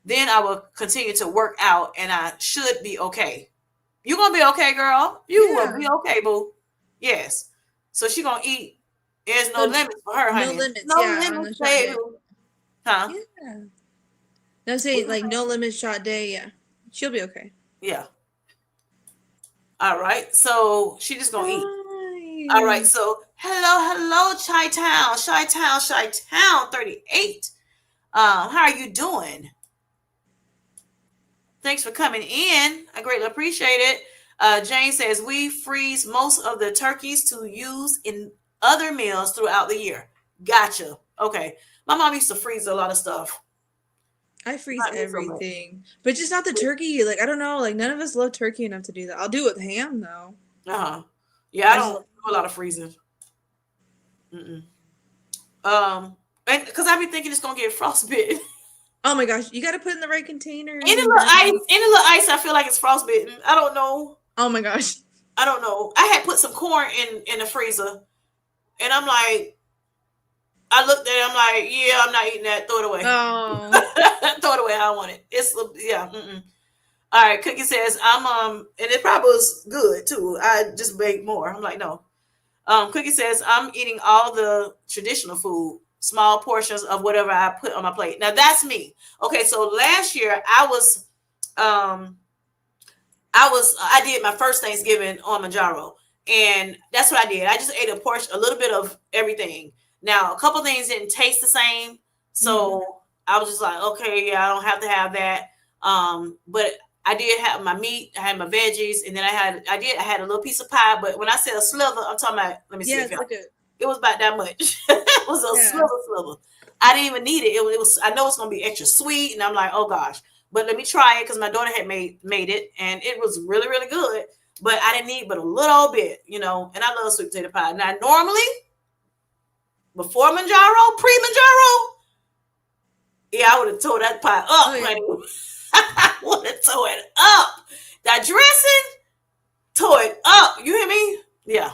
Then I will continue to work out and I should be okay. You gonna be okay, girl. You will Yeah. be okay, boo. Yes. So she gonna eat. There's no The limits for her, no honey. limits. No Yeah, on limits, the shot baby. day. Huh? Yeah. No, I'm What saying you like no saying? limits shot day. Yeah, she'll be okay. Yeah. All right. So she just gonna eat. All right. Hi. So hello, Chi Town, Chi Town, 38. How are you doing? Thanks for coming in. I greatly appreciate it. Jane says we freeze most of the turkeys to use in other meals throughout the year. Gotcha. Okay. My mom used to freeze a lot of stuff. I freeze Not me so much. everything, but just not the turkey. Like I don't know. Like none of us love turkey enough to do that. I'll do it with ham though. Uh-huh. Yeah, I I just don't love. do a lot of freezing. Mm-mm. And because I be thinking it's gonna get frostbitten. Oh my gosh, you got to put in the right containers Any and little ice, everything. any little ice, I feel like it's frostbitten. I don't know. Oh my gosh. I don't know. I had put some corn in the freezer, and I'm like, I looked at it. I'm like, yeah, I'm not eating that. Throw it away. Oh. Throw it away. I don't want it. It's yeah. Mm-mm. All right. Cookie says and it probably was good too. I just baked more. I'm like, no. Cookie says I'm eating all the traditional food. small portions of whatever I put on my plate. Now that's me. Okay, so last year um I did my first Thanksgiving on Mounjaro, and that's what I did. I just ate a portion, a little bit of everything. Now, a couple things didn't taste the same, Mm-hmm. so I was just like, okay, yeah, I don't have to have that. But I did have my meat, I had my veggies, and then I had a little piece of pie. But when I said a sliver, I'm talking about. Let me see Yeah, if it's y'all. like a It was about that much. It was a yeah. sliver. I didn't even need it. It was. I know it's gonna be extra sweet, and I'm like, oh gosh. But let me try it because my daughter had made it, and it was really really good. But I didn't need but a little bit, and I love sweet potato pie. Now normally before Manjaro, pre Manjaro, yeah, I would have tore that pie Oh up, yeah. honey. I would have tore it up. That dressing tore it up. You hear me? Yeah.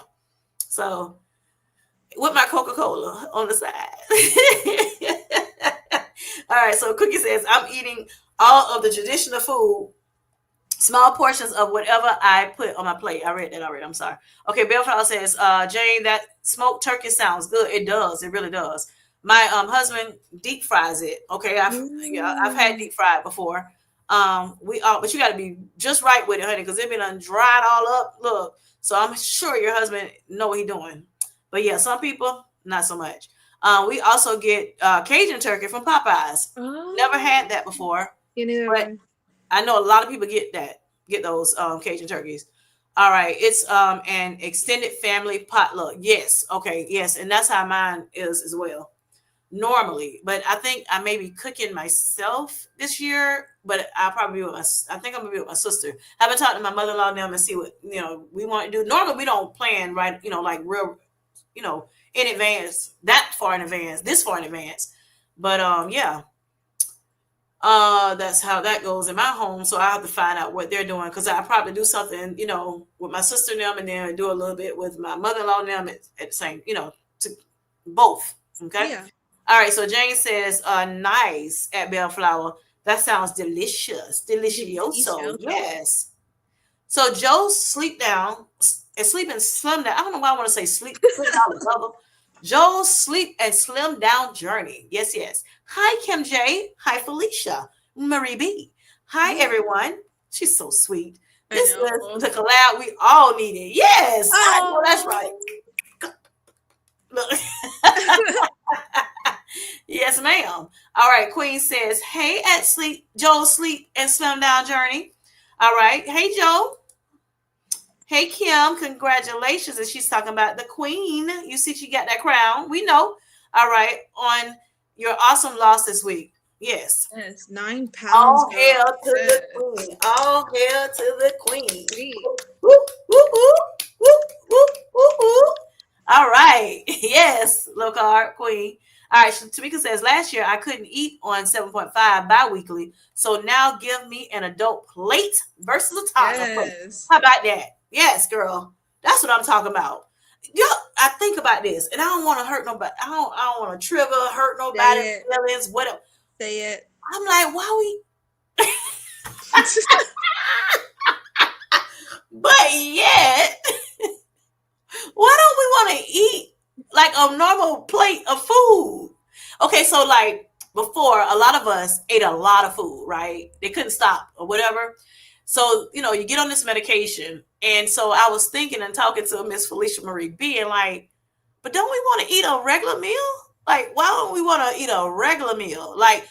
So with my Coca Cola on the side. All right. So Cookie says I'm eating all of the traditional food, small portions of whatever I put on my plate. I read that already. I'm sorry. Okay, Bellflower says, Jane, that smoked turkey sounds good. It does. It really does. My husband deep fries it. Okay, I've had Ooh. deep fried before. But you got to be just right with it, honey, because it been dried all up. Look, so I'm sure your husband know what he doing. But yeah, some people not so much. We also get Cajun turkey from Popeyes. Never Oh. had that before, Yeah, neither but have I. I know a lot of people get those Cajun turkeys. All right, it's an extended family potluck. Yes, okay, yes, and that's how mine is as well. Normally, but I think I may be cooking myself this year. But I'll probably be with I think I'm gonna be with my sister. I've been talking to my mother-in-law now and see what we want to do. Normally, we don't plan right, like real, in advance, that far in advance, this far in advance. But yeah, that's how that goes in my home. So I have to find out what they're doing because I probably do something, with my sister and them, and then do a little bit with my mother-in-law and them at the same, to both. Okay. Yeah. All right. So Jane says, nice at Bellflower. That sounds delicious. Delicioso. Delicioso. Yes. So Joe sleep and slim down. I don't know why I want to say slim down the double. Joe's sleep and slim down journey. Yes, yes. Hi, Kim J. Hi, Felicia. Marie B. Hi, Hi. everyone. She's so sweet. I This is know. the collab we all needed. Yes, I know that's right. Oh. Look. Yes, ma'am. All right, Queen says, hey at Joe's sleep and slim down journey. All right. Hey, Joe. Hey Kim, congratulations. And she's talking about the queen. You see, she got that crown. We know. All right. On your awesome loss this week. Yes. Yes, 9 pounds, All girl. hail to the Yes. queen. All hail to the queen. Sweet. Whoop, whoop, whoop, whoop, whoop, whoop, whoop. All right. Yes, low carb queen. All right. Tamika says last year I couldn't eat on 7.5 bi-weekly. So now give me an adult plate versus a toddler plate. Yes. How about that? Yes, girl. That's what I'm talking about. Yo, I think about this, and I don't want to hurt nobody. I don't want to trigger, hurt nobody's Say it. feelings, whatever. Say it. I'm like, why we but yet, why don't we want to eat like a normal plate of food? Okay, so like before, a lot of us ate a lot of food, right? They couldn't stop or whatever. So, you get on this medication. And so I was thinking and talking to Miss Felicia Marie B and like, but don't we want to eat a regular meal? Like, why don't we want to eat a regular meal? Like,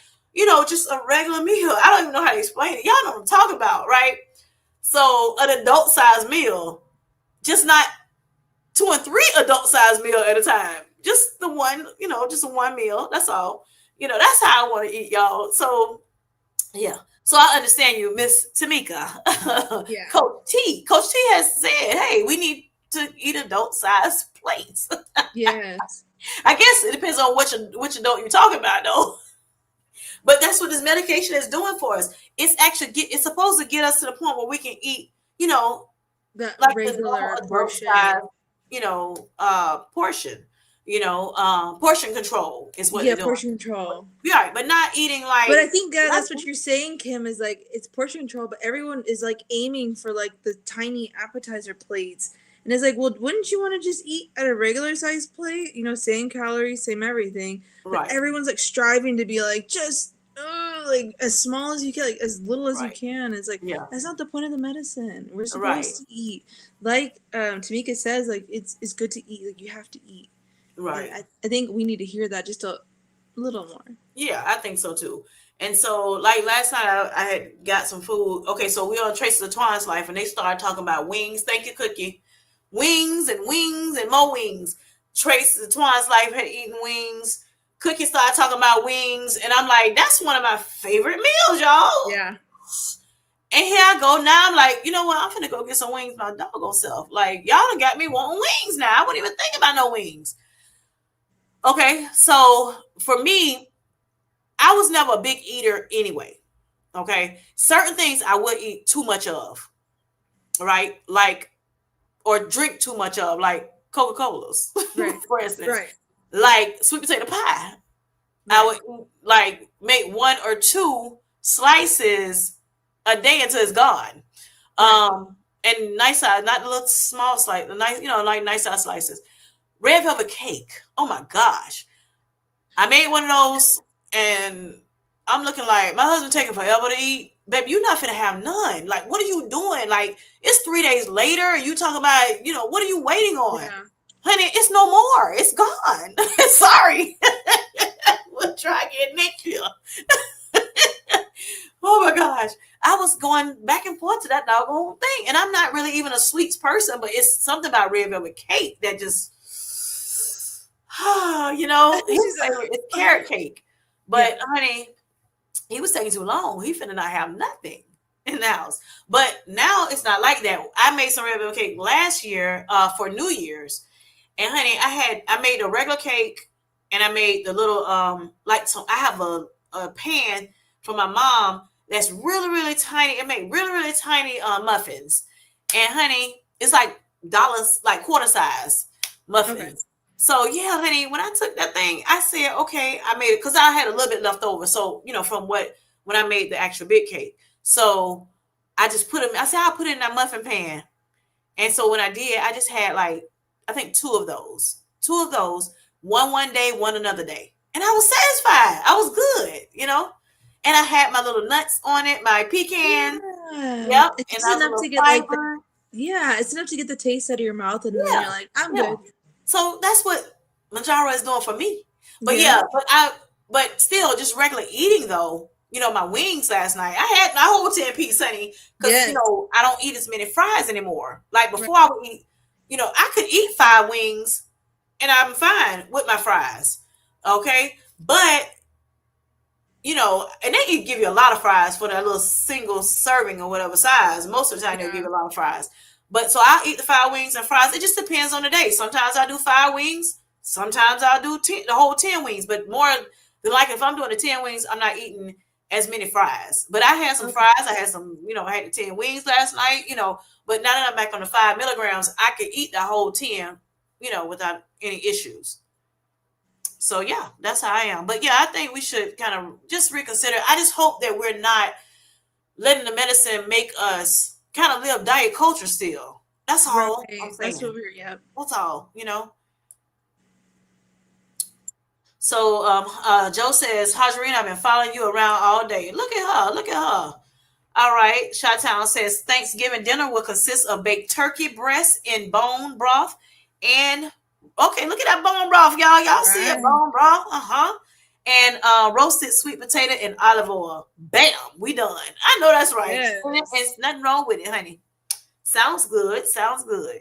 just a regular meal. I don't even know how to explain it. Y'all know what I'm talking about, right? So an adult size meal, just not 2 and 3 adult size meal at a time. Just the one, just one meal. That's all. That's how I want to eat, y'all. So yeah. So I understand you, Miss Tamika. Yeah. Coach T has said, hey, we need to eat adult size plates. Yes. I guess it depends on which adult you're talking about, though. But that's what this medication is doing for us. It's supposed to get us to the point where we can eat, The like the normal regular adult size, portion. portion. Portion control is what they're Yeah, doing. portion control. Yeah, but not eating like. But I think that's what you're saying, Kim, is like it's portion control, but everyone is like aiming for like the tiny appetizer plates. And it's like, well, wouldn't you want to just eat at a regular sized plate? You know, same calories, same everything. But Right. everyone's like striving to be like just like as small as you can, like as little as you Right. can. It's like Yeah. that's not the point of the medicine. We're Right. supposed to eat. Like Tamika says, like it's good to eat. Like you have to eat. And Right. I think we need to hear that just a little more. Yeah, I think so too. And so, like last night, I had got some food. Okay, so we on Traces of Twine's life, and they started talking about wings. Thank you, Cookie. Wings and more wings. Traces of Twine's life had eaten wings. Cookie started talking about wings, and I'm like, that's one of my favorite meals, y'all. Yeah. And here I go. Now I'm like, you know what? I'm finna go get some wings my doggone self. Like, y'all done got me wanting wings now. I wouldn't even think about no wings. Okay, so for me, I was never a big eater anyway. Okay. Certain things I would eat too much of, right? Like, or drink too much of, like Coca Cola's, Right. for instance. Right. Like sweet potato pie. I Right. would like make one or two slices a day until it's gone. Right. And nice size, not the little small slice, the nice, like nice size slices. Red velvet cake. Oh my gosh. I made one of those and I'm looking like my husband taking forever to eat. Baby, you're not finna have none. Like, what are you doing? Like, it's 3 days later and you talking about, what are you waiting on? Yeah. Honey, it's no more. It's gone. Sorry. We'll try again next year. Oh my gosh. I was going back and forth to that doggone thing. And I'm not really even a sweets person, but it's something about red velvet cake that just his She's like, favorite is carrot cake. yeah. But honey, he was taking too long. He finna not have nothing in the house. But now it's not like that. I made some red velvet cake last year for New Year's. And honey, I made a regular cake and I made the little I have a pan for my mom that's really, really tiny. It made really, really tiny muffins. And honey, it's like dollars, like quarter size Okay. muffins. So yeah, honey, when I took that thing, I said, okay, I made it because I had a little bit left over. So, from when I made the actual big cake. So I just put them, I said, I'll put it in that muffin pan. And so when I did, I just had like, I think two of those, one day, one another day. And I was satisfied. I was good. And I had my little nuts on it, my pecan. Yeah. Yep. It's And just I was a enough little to get like the fiber. yeah, it's enough to get the taste out of your mouth and then Yeah. you're like, I'm Yeah. good. So that's what Mounjaro is doing for me. But Yeah. yeah, but still, just regular eating though. My wings last night. I had my whole 10-piece, honey, because Yes. I don't eat as many fries anymore. Like Right. before, I would eat. I could eat 5 wings, and I'm fine with my fries. Okay, but and they can give you a lot of fries for that little single serving or whatever size. Most of the time, they'll give Yeah. you a lot of fries. But so I'll eat the 5 wings and fries. It just depends on the day. Sometimes I do 5 wings. Sometimes I'll do the whole 10 wings. But more than like if I'm doing the 10 wings, I'm not eating as many fries. But I had some Okay. fries. I had some, I had the 10 wings last night. But now that I'm back on the 5 milligrams, I could eat the whole 10, without any issues. So yeah, that's how I am. But yeah, I think we should kind of just reconsider. I just hope that we're not letting the medicine make us kind of live diet culture still. That's all I'm Right. That's what saying. we're yeah. That's all. So Joe says, Hajarina, I've been following you around all day. Look at her. Look at her. All right. Chi-Town says Thanksgiving dinner will consist of baked turkey breast in bone broth and okay, look at that bone broth, y'all. Y'all see it, Right. bone broth. Uh-huh. And roasted sweet potato and olive oil. Bam, we done. I know that's right. And Yes. there's nothing wrong with it, honey. Sounds good. Sounds good.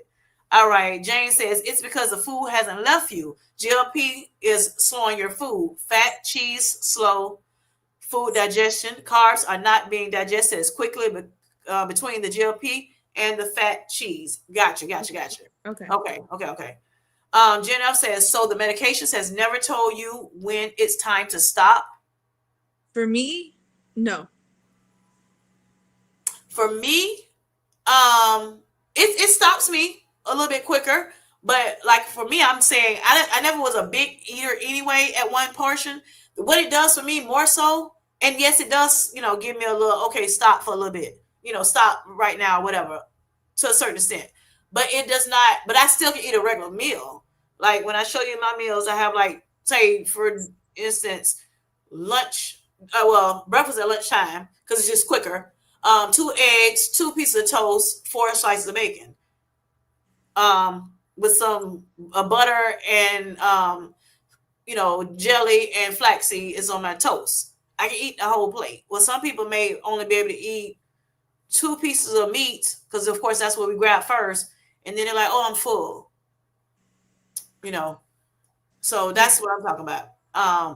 All right. Jane says it's because the food hasn't left you. GLP is slowing your food. Fat, cheese, slow food digestion. Carbs are not being digested as quickly between the GLP and the fat cheese. Gotcha. Okay. Okay. Jen F says, so the medications has never told you when it's time to stop. For me, no. For me, it stops me a little bit quicker. But like for me, I'm saying I never was a big eater anyway at one portion. What it does for me more so, and yes, it does, give me a little, okay, stop for a little bit, stop right now, whatever, to a certain extent. but it does not. But I still can eat a regular meal. Like when I show you my meals, I have like, say for instance, lunch. Well, breakfast at lunchtime because it's just quicker. 2 eggs, 2 pieces of toast, 4 slices of bacon. With some butter and jelly and flaxseed is on my toast. I can eat the whole plate. Well, some people may only be able to eat 2 pieces of meat because, of course, that's what we grab first, and then they're like, "Oh, I'm full," you know. So Yeah. that's what I'm talking about.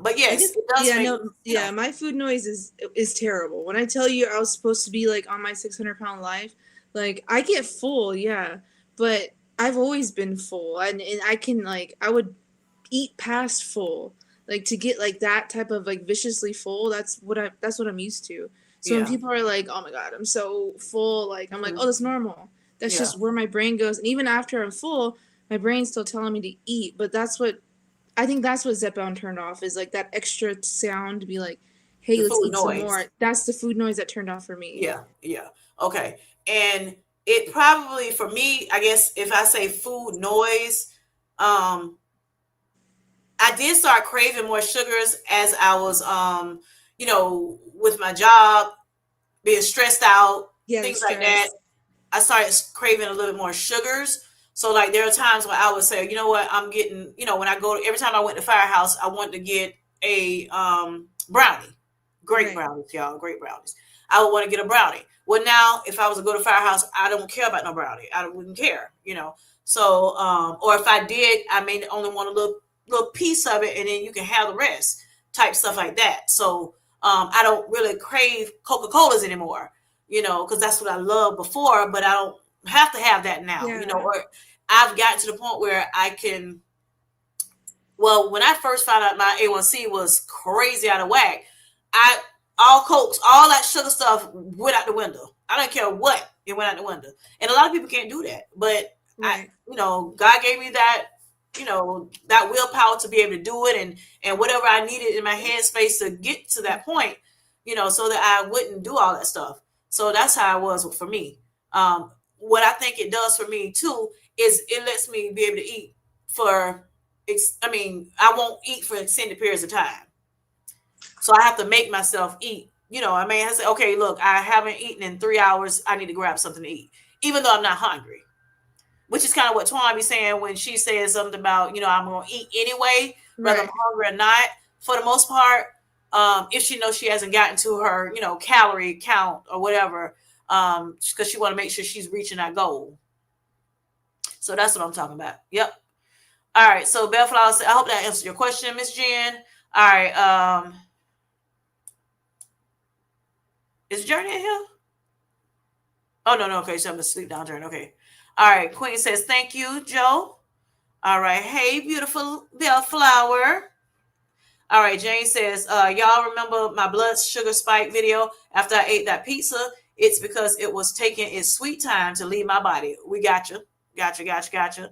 But I yes, guess it does yeah, make no, yeah, my food noise is terrible. When I tell you I was supposed to be like on my 600 pound life, like I get full, yeah, but I've always been full, and I can like I would eat past full, like to get like that type of like viciously full. That's what I'm used to. So when yeah, people are like, "Oh my god, I'm so full," like I'm like, "Oh, hmm, that's normal." That's yeah, just where my brain goes, and even after I'm full, my brain's still telling me to eat. But I think that's what Zepbound turned off is like that extra sound to be like, hey, the let's food eat some noise. more. That's the food noise that turned off for me. Yeah, yeah, okay, and it probably for me, I guess, if I say food noise, um, I did start craving more sugars as I was, with my job, being stressed out, Yeah, the things like that. stress. I started craving a little bit more sugars. So like there are times when I would say, you know what, I'm getting, when I go every time I went to Firehouse, I wanted to get a brownie. Great Right. brownies, y'all, great brownies. I would want to get a brownie. Well, now if I was to go to Firehouse, I don't care about no brownie. I wouldn't care. So, or if I did, I may only want a little piece of it, and then you can have the rest, type stuff like that. So, I don't really crave Coca Colas anymore, because that's what I loved before, but I don't have to have that now. Yeah. Or I've gotten to the point where I can. Well, when I first found out my A1C was crazy out of whack, I all cokes, all that sugar stuff went out the window. I don't care what, it went out the window. And a lot of people can't do that, but Right. God gave me that willpower to be able to do it, and whatever I needed in my headspace to get to that point, so that I wouldn't do all that stuff. So that's how it was for me. What I think it does for me too is it lets me be able to eat for I won't eat for extended periods of time. So I have to make myself eat. I say, okay, look, I haven't eaten in 3 hours. I need to grab something to eat, even though I'm not hungry. Which is kind of what Twan be saying when she says something about, I'm going to eat anyway, whether I'm Right. hungry or not. For the most part, if she knows she hasn't gotten to her, calorie count or whatever, because she want to make sure she's reaching that goal. So that's what I'm talking about. Yep. All right. So Bellflower said, I hope that answered your question, Miss Jen. All right. Is Journey in here? Oh no, no. Okay, so I'm gonna sleep down, Journey. Okay. All right. Queen says, thank you, Joe. All right. Hey, beautiful Bellflower. All right. Jane says, y'all remember my blood sugar spike video after I ate that pizza? It's because it was taking its sweet time to leave my body. We got you. Gotcha, gotcha, gotcha.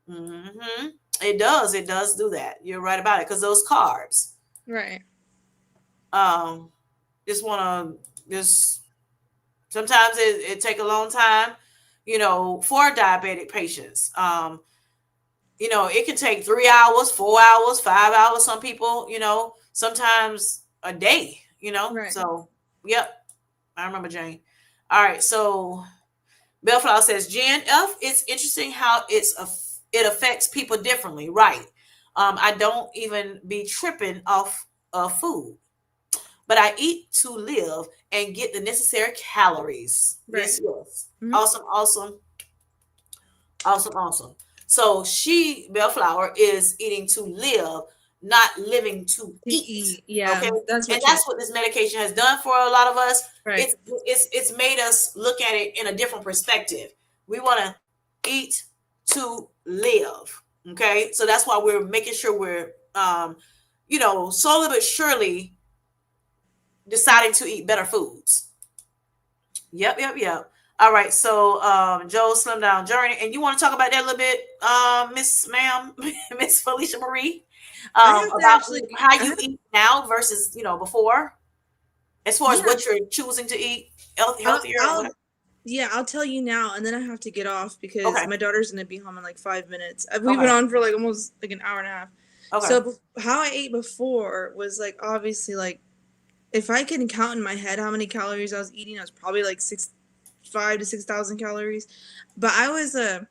Mm-hmm. It does. It does do that. You're right about it because those carbs. Right. Um, just want to just sometimes it take a long time, for diabetic patients. It can take 3 hours, 4 hours, 5 hours. Some people, sometimes a day. Right. So yep, I remember Jane. All right, so Bellflower says, Jen F, it's interesting how it affects people differently, right? I don't even be tripping off of food, but I eat to live and get the necessary calories. Right. Yes, yes. Mm-hmm. Awesome, awesome, awesome, awesome. So Bellflower, is eating to live, not living to To eat. eat. Yeah. Okay. That's And what she. that's what this medication has done for a lot of us. Right. It's made us look at it in a different perspective. We want to eat to live. Okay. So that's why we're making sure we're slowly but surely deciding to eat better foods. Yep, yep, yep. All right, so Joe Slim Down Journey, and you want to talk about that a little bit, Miss Ma'am, Miss Felicia Marie, I have to about actually. how I you have. eat now versus before, as far as Yeah. what you're choosing to eat, I'll. healthier and I'll whatever. Yeah, I'll tell you now, and then I have to get off because Okay. my daughter's gonna be home in like 5 minutes. We've been Okay. on for like almost like an hour and a half. Okay. So how I ate before was like obviously like if I can count in my head how many calories I was eating, I was probably like 5 to 6,000 calories. But I was a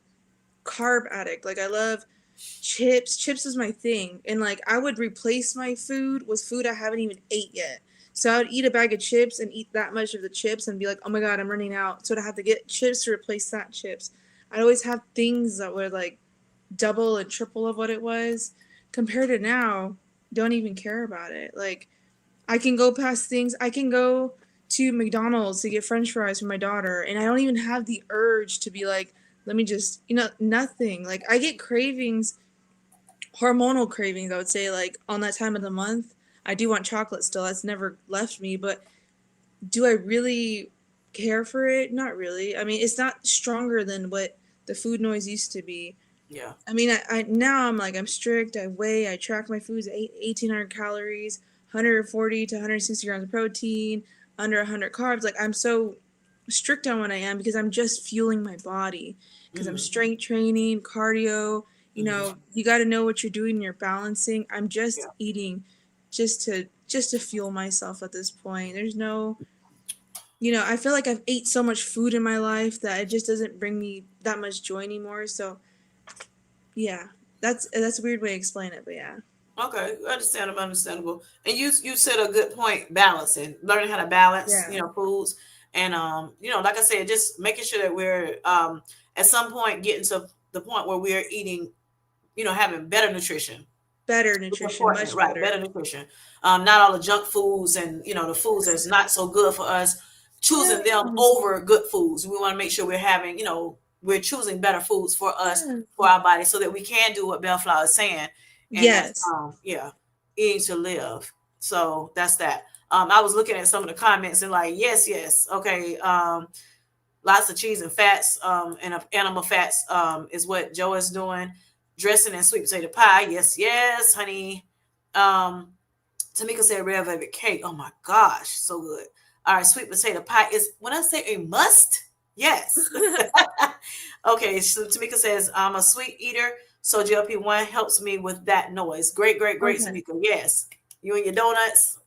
carb addict. Like I love chips. Chips was my thing, and like I would replace my food with food I haven't even ate yet. So I would eat a bag of chips and eat that much of the chips and be like, oh my god, I'm running out. So I'd have to get chips to replace that chips. I'd always have things that were like double and triple of what it was. Compared to now, don't even care about it. Like I can go past things. I can go to McDonald's to get French fries for my daughter, and I don't even have the urge to be like, let me just, nothing. Like I get cravings, hormonal cravings. I would say like on that time of the month, I do want chocolate still. That's never left me, but do I really care for it? Not really. I mean, it's not stronger than what the food noise used to be. Yeah. I mean, I now I'm like I'm strict. I weigh. I track my foods. 1,800 calories, 140 to 160 grams of protein, under 100 carbs. Like I'm so strict on what I am because I'm just fueling my body. Because I'm Mm-hmm. strength training, cardio. Mm-hmm. You got to know what you're doing. You're balancing. I'm Yeah. just eating, just to fuel myself at this point. There's no I feel like I've ate so much food in my life that it just doesn't bring me that much joy anymore. So yeah, that's a weird way to explain it, but yeah. Okay, understandable, understandable. And you said a good point, balancing, learning how to balance, Yeah. foods, and like I said, just making sure that we're at some point getting to the point where we're eating, having better nutrition. Better It's nutrition, important, much right? Better better. nutrition. Not all the junk foods and the foods that's Yes. not so good for us. Choosing them Yes. over good foods. We want to make sure we're having, we're choosing better foods for us, Yes. for our body, so that we can do what Bellflower is saying, and that's Yes. yeah, eating to live. So that's that. I was looking at some of the comments and like, yes, yes, okay. Lots of cheese and fats, and animal fats, is what Joe is doing. Dressing and sweet potato pie. Yes, yes, honey. Um, Tamika said red velvet cake. Oh my gosh, so good. All right, sweet potato pie is when I say a must. Yes. Okay, so Tamika says I'm a sweet eater, so GLP-1 helps me with that noise. Great, great, great, Okay. Tamika. Yes, you and your donuts.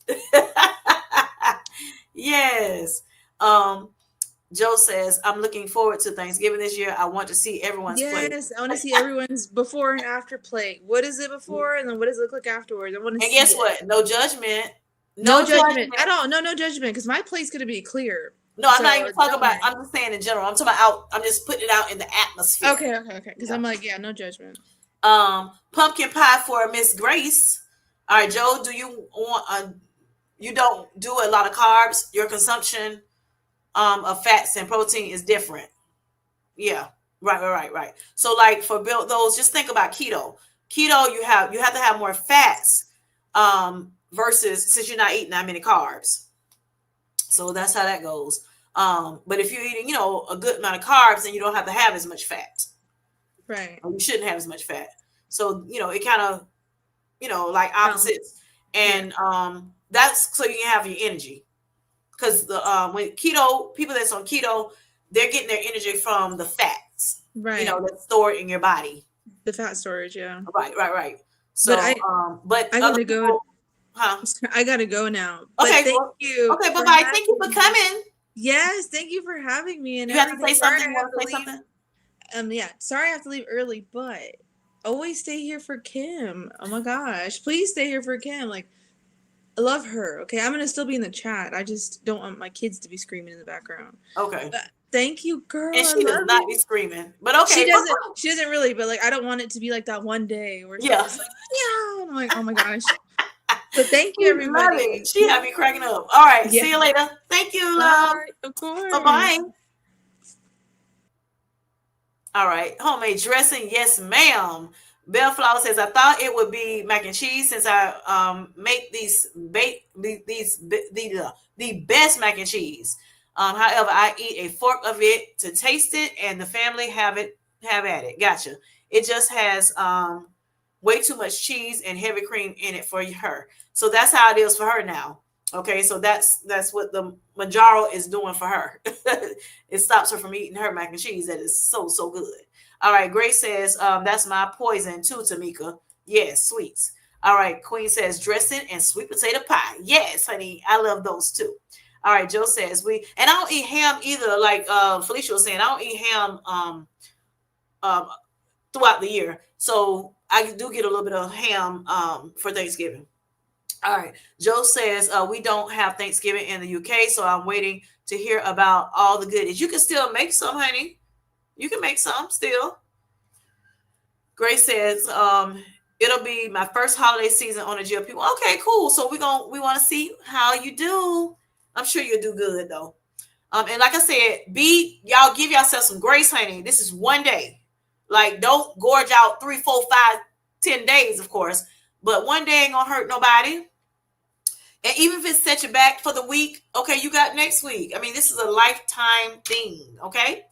Yes. Um, Joe says, I'm looking forward to Thanksgiving this year. I want to see everyone's plate. Yes, I want to see everyone's before and after plate. What is it before, and then what does it look like afterwards? I want to And see guess it. what? No judgment. No No judgment at judgment. all. No, no judgment, because my plate's gonna be clear. No, I'm not So even talking don't about, worry. I'm just saying in general. I'm talking about out, I'm just putting it out in the atmosphere. Okay, okay, okay. Because Yeah. I'm like, yeah, no judgment. Pumpkin pie for Miss Grace. All right, Joe, do you want you don't do a lot of carbs? Your consumption of fats and protein is different. Yeah, right, right, right, right. So like for build those, just think about keto. Keto, you have to have more fats, versus since you're not eating that many carbs. So that's how that goes. But if you're eating, a good amount of carbs, then you don't have to have as much fat. Right. Or you shouldn't have as much fat. So, it kind of, like Balance. opposites. Yeah. And that's so you can have your energy. Because the when keto, people that's on keto, they're getting their energy from the fats, Right. that's stored in your body. The fat storage, yeah. Right, right, right. But So, but I other gotta go. people, huh? I gotta go now. But Okay, thank well, you okay, bye for bye. Thank you having for me. coming. Yes, thank you for having me and You have to everything. say Sorry something. I You have want to to say leave. something? Yeah, sorry I have to leave early, but always stay here for Kim. Oh my gosh. Please stay here for Kim. Like I love her. Okay, I'm gonna still be in the chat. I just don't want my kids to be screaming in the background. Okay. But thank you, girl. And I she does love not be you. screaming, but okay. She doesn't really, but like I don't want it to be like that one day where she's Yeah. just like, yeah. I'm like, oh my gosh. But thank you, We love it. everybody. She had me cracking up. All right. Yeah. See you later. Thank you, love. Bye. Of Bye course. bye. All right. Homemade dressing. Yes, ma'am. Bellflower says, I thought it would be mac and cheese since I make the best mac and cheese. However, I eat a fork of it to taste it, and the family have at it. Gotcha. It just has way too much cheese and heavy cream in it for her. So that's how it is for her now. Okay, so that's what the Mounjaro is doing for her. It stops her from eating her mac and cheese that is so good. All right, Grace says that's my poison too, Tamika. Yes, sweets. All right, Queen says dressing and sweet potato pie. Yes, honey, I love those too. All right, Joe says we and I don't eat ham either. Like Felicia was saying, I don't eat ham um, throughout the year, so I do get a little bit of ham for Thanksgiving. All right. Joe says we don't have Thanksgiving in the UK, so I'm waiting to hear about all the goodies. You can still make some, honey. You can make some still. Grace says it'll be my first holiday season on the GLP. Okay, cool. So we want to see how you do. I'm sure you'll do good though. And like I said, be y'all give yourself some grace, honey. This is one day. Like don't gorge out 3, 4, 5, 10 days, of course. But one day ain't gonna hurt nobody. And even if it set you back for the week, okay, you got next week. I mean, this is a lifetime thing, okay?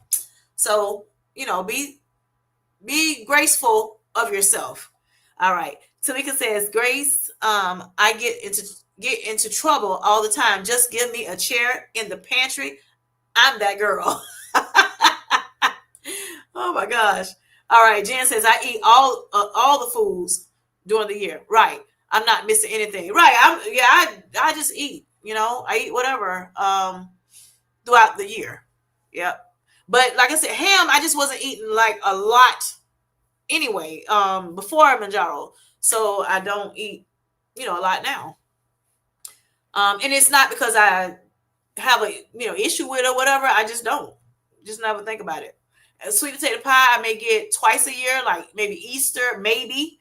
So, be graceful of yourself. All right. Tamika says, Grace, I get into trouble all the time. Just give me a chair in the pantry. I'm that girl. Oh my gosh. All right. Jen says, I eat all the foods during the year. Right. I'm not missing anything. Right. I just eat, I eat whatever throughout the year. Yep. But like I said, ham, I just wasn't eating like a lot anyway, before Mounjaro. So I don't eat, a lot now. And it's not because I have a issue with it or whatever. I just don't. Just never think about it. Sweet potato pie, I may get twice a year, like maybe Easter, maybe,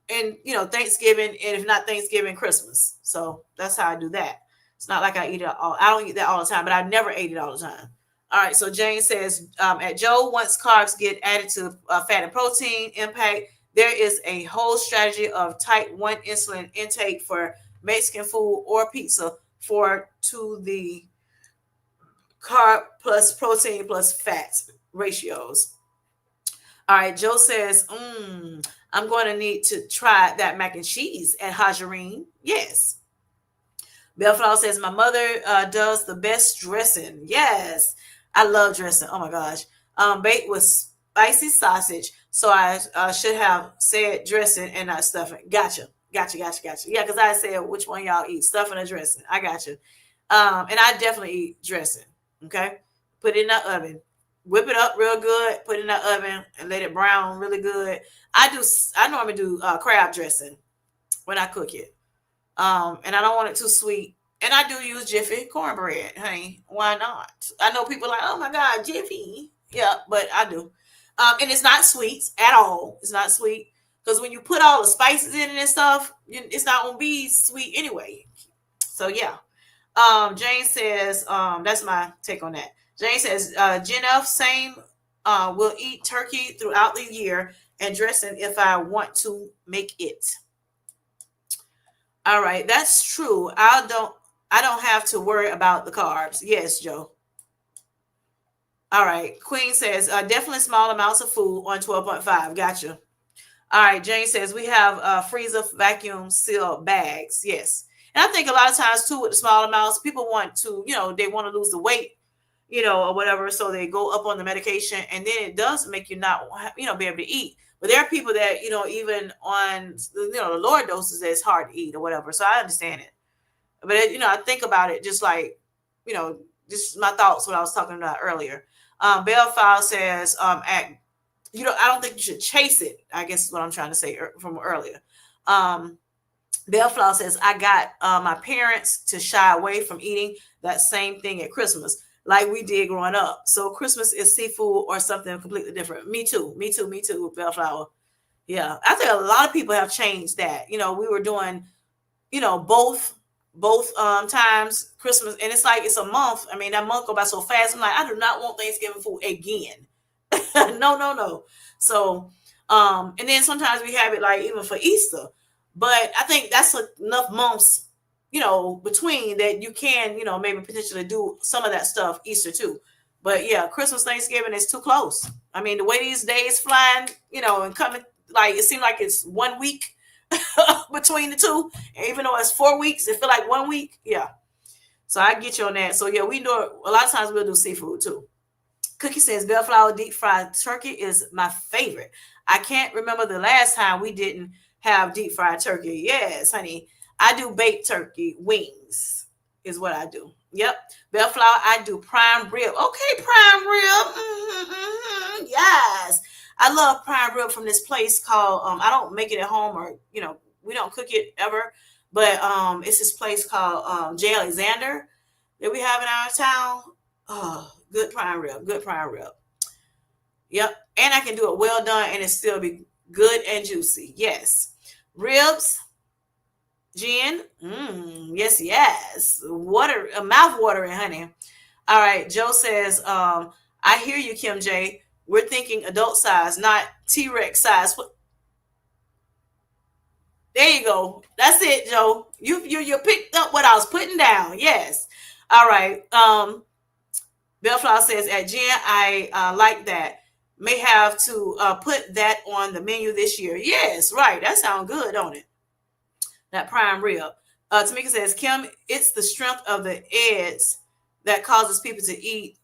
and Thanksgiving, and if not Thanksgiving, Christmas. So that's how I do that. It's not like I eat it all. I don't eat that all the time, but I never ate it all the time. All right. So Jane says, at Joe, once carbs get added to fat and protein impact, there is a whole strategy of type 1 insulin intake for Mexican food or pizza for to the carb plus protein plus fats ratios. All right, Joe says, I'm going to need to try that mac and cheese at Hajarine. Yes. Bellflower says, my mother does the best dressing. Yes. I love dressing. Oh my gosh. Baked with spicy sausage. So I should have said dressing and not stuffing. Gotcha. Gotcha. Yeah, because I said which one y'all eat, stuffing or dressing. I got you. And I definitely eat dressing. Okay. Put it in the oven. Whip it up real good, put it in the oven, and let it brown really good. I normally do crab dressing when I cook it, and I don't want it too sweet. And I do use Jiffy cornbread, honey. Why not? I know people are like, oh my god, Jiffy. Yeah, but I do. And it's not sweet at all. It's not sweet because when you put all the spices in it and stuff, it's not gonna be sweet anyway. So yeah. Jane says, that's my take on that. Jane says, Jen F, same, will eat turkey throughout the year and dressing if I want to make it. All right, that's true. I don't have to worry about the carbs. Yes, Joe. All right. Queen says, definitely small amounts of food on 12.5. Gotcha. All right. Jane says, we have freezer vacuum seal bags. Yes. And I think a lot of times too, with the small amounts, people want to, they want to lose the weight, or whatever. So they go up on the medication and then it does make you not, be able to eat. But there are people that, even on, the lower doses, that it's hard to eat or whatever. So I understand it. But, I think about it just like, just my thoughts, what I was talking about earlier. Bellfile says, I don't think you should chase it. I guess is what I'm trying to say from earlier. Bellflower says, I got my parents to shy away from eating that same thing at Christmas, like we did growing up. So Christmas is seafood or something completely different. Me too, Bellflower. Yeah, I think a lot of people have changed that. We were doing, both times Christmas, and it's like it's a month. I mean, that month go by so fast. I'm like, I do not want Thanksgiving food again. No. So, and then sometimes we have it like even for Easter, but I think that's enough months, between that you can, maybe potentially do some of that stuff Easter too. But yeah, Christmas, Thanksgiving is too close. I mean, the way these days flying, and coming, like it seems like it's one week. between the two. And even though it's 4 weeks, it feel like 1 week. Yeah. So I get you on that. So yeah, we do a lot of times we'll do seafood too. Cookie says bellflower deep fried turkey is my favorite. I can't remember the last time we didn't have deep fried turkey. Yes, honey. I do baked turkey wings is what I do. Yep. Bellflower, I do prime rib. Okay, prime rib. Yes. I love prime rib from this place called I don't make it at home, or we don't cook it ever, but it's this place called J. Alexander that we have in our town. Oh, good prime rib. Good prime rib. Yep. And I can do it well done and it still be good and juicy. Yes. Ribs, Jen. Yes, yes. Water, mouth watering, honey. All right. Joe says, I hear you, Kim J. We're thinking adult size, not T-Rex size. There you go. That's it, Joe. You picked up what I was putting down. Yes. All right. Bellflower says at Jen, I like that. May have to put that on the menu this year. Yes, right. That sounds good, don't it? That prime rib. Tamika says, Kim, it's the strength of the eggs that causes people to eat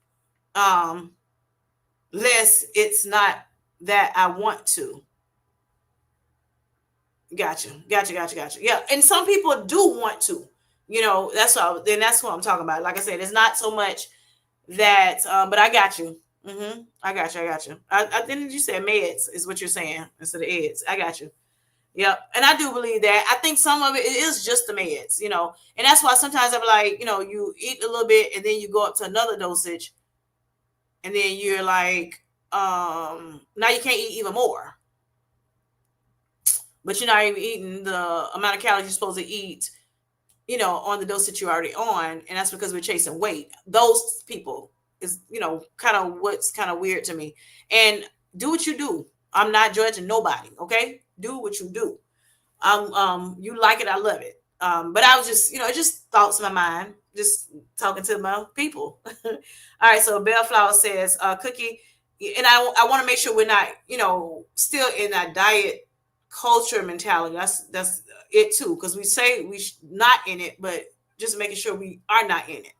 less. It's not that I want to. Gotcha. Yeah, and some people do want to. That's what I'm talking about. Like I said, it's not so much that, but I got you. I got you. I think you said meds is what you're saying instead of eds. I got you. Yep. And I do believe that. I think some of it is just the meds, and that's why sometimes I'm like, you eat a little bit and then you go up to another dosage and then you're like, now you can't eat even more, but you're not even eating the amount of calories you're supposed to eat, on the dose that you're already on. And that's because we're chasing weight. Those people is, kind of what's kind of weird to me. And do what you do. I'm not judging nobody. Okay. Do what you do. You like it. I love it. But I was just, just thoughts in my mind, just talking to my people. All right. So Bellflower says, Cookie, and I want to make sure we're not, still in that diet culture mentality. That's it too, because we say we not in it, but just making sure we are not in it.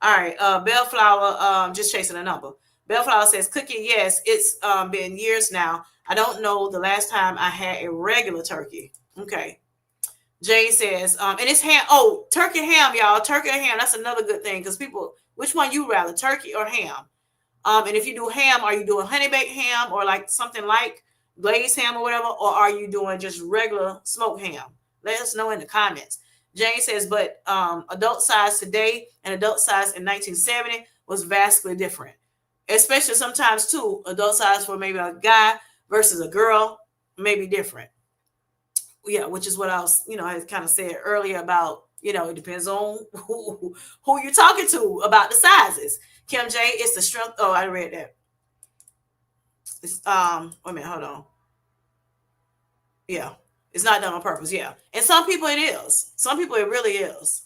All right, Bellflower, just chasing a number. Bellflower says, Cookie, yes, it's been years now. I don't know the last time I had a regular turkey. Okay. Jay says, and it's ham. Oh, turkey ham, y'all. Turkey or ham. That's another good thing because people, which one you rather, turkey or ham? And if you do ham, are you doing honey baked ham or like something like glazed ham or whatever, or are you doing just regular smoked ham? Let us know in the comments. Jane says, but adult size today and adult size in 1970 was vastly different. Especially sometimes too, adult size for maybe a guy versus a girl may be different. Yeah, which is what I was, I kind of said earlier about, it depends on who you're talking to about the sizes. Kim J, it's the strength. Oh, I read that. It's wait a minute, hold on. Yeah. It's not done on purpose, yeah. And some people it is. Some people it really is.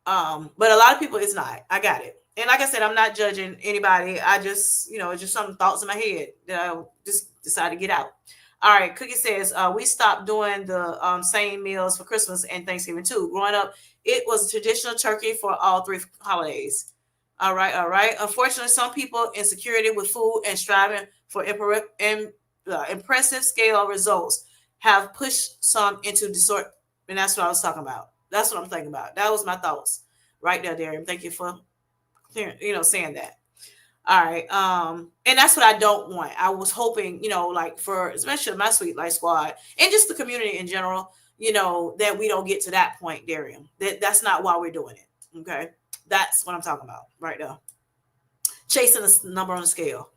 But a lot of people it's not. I got it. And like I said, I'm not judging anybody. I just, it's just some thoughts in my head that I just decided to get out. All right, Cookie says, we stopped doing the same meals for Christmas and Thanksgiving too. Growing up, it was traditional turkey for all three holidays. All right, all right. Unfortunately, some people insecurity with food and striving for impressive scale results have pushed some into disorder. And that's what I was talking about. That's what I'm thinking about. That was my thoughts right there, Darian. Thank you for clearing, saying that. All right. And that's what I don't want. I was hoping, like for especially my Sweet Life Squad and just the community in general, that we don't get to that point, Darian. That's not why we're doing it. Okay. That's what I'm talking about right now. Chasing the number on the scale.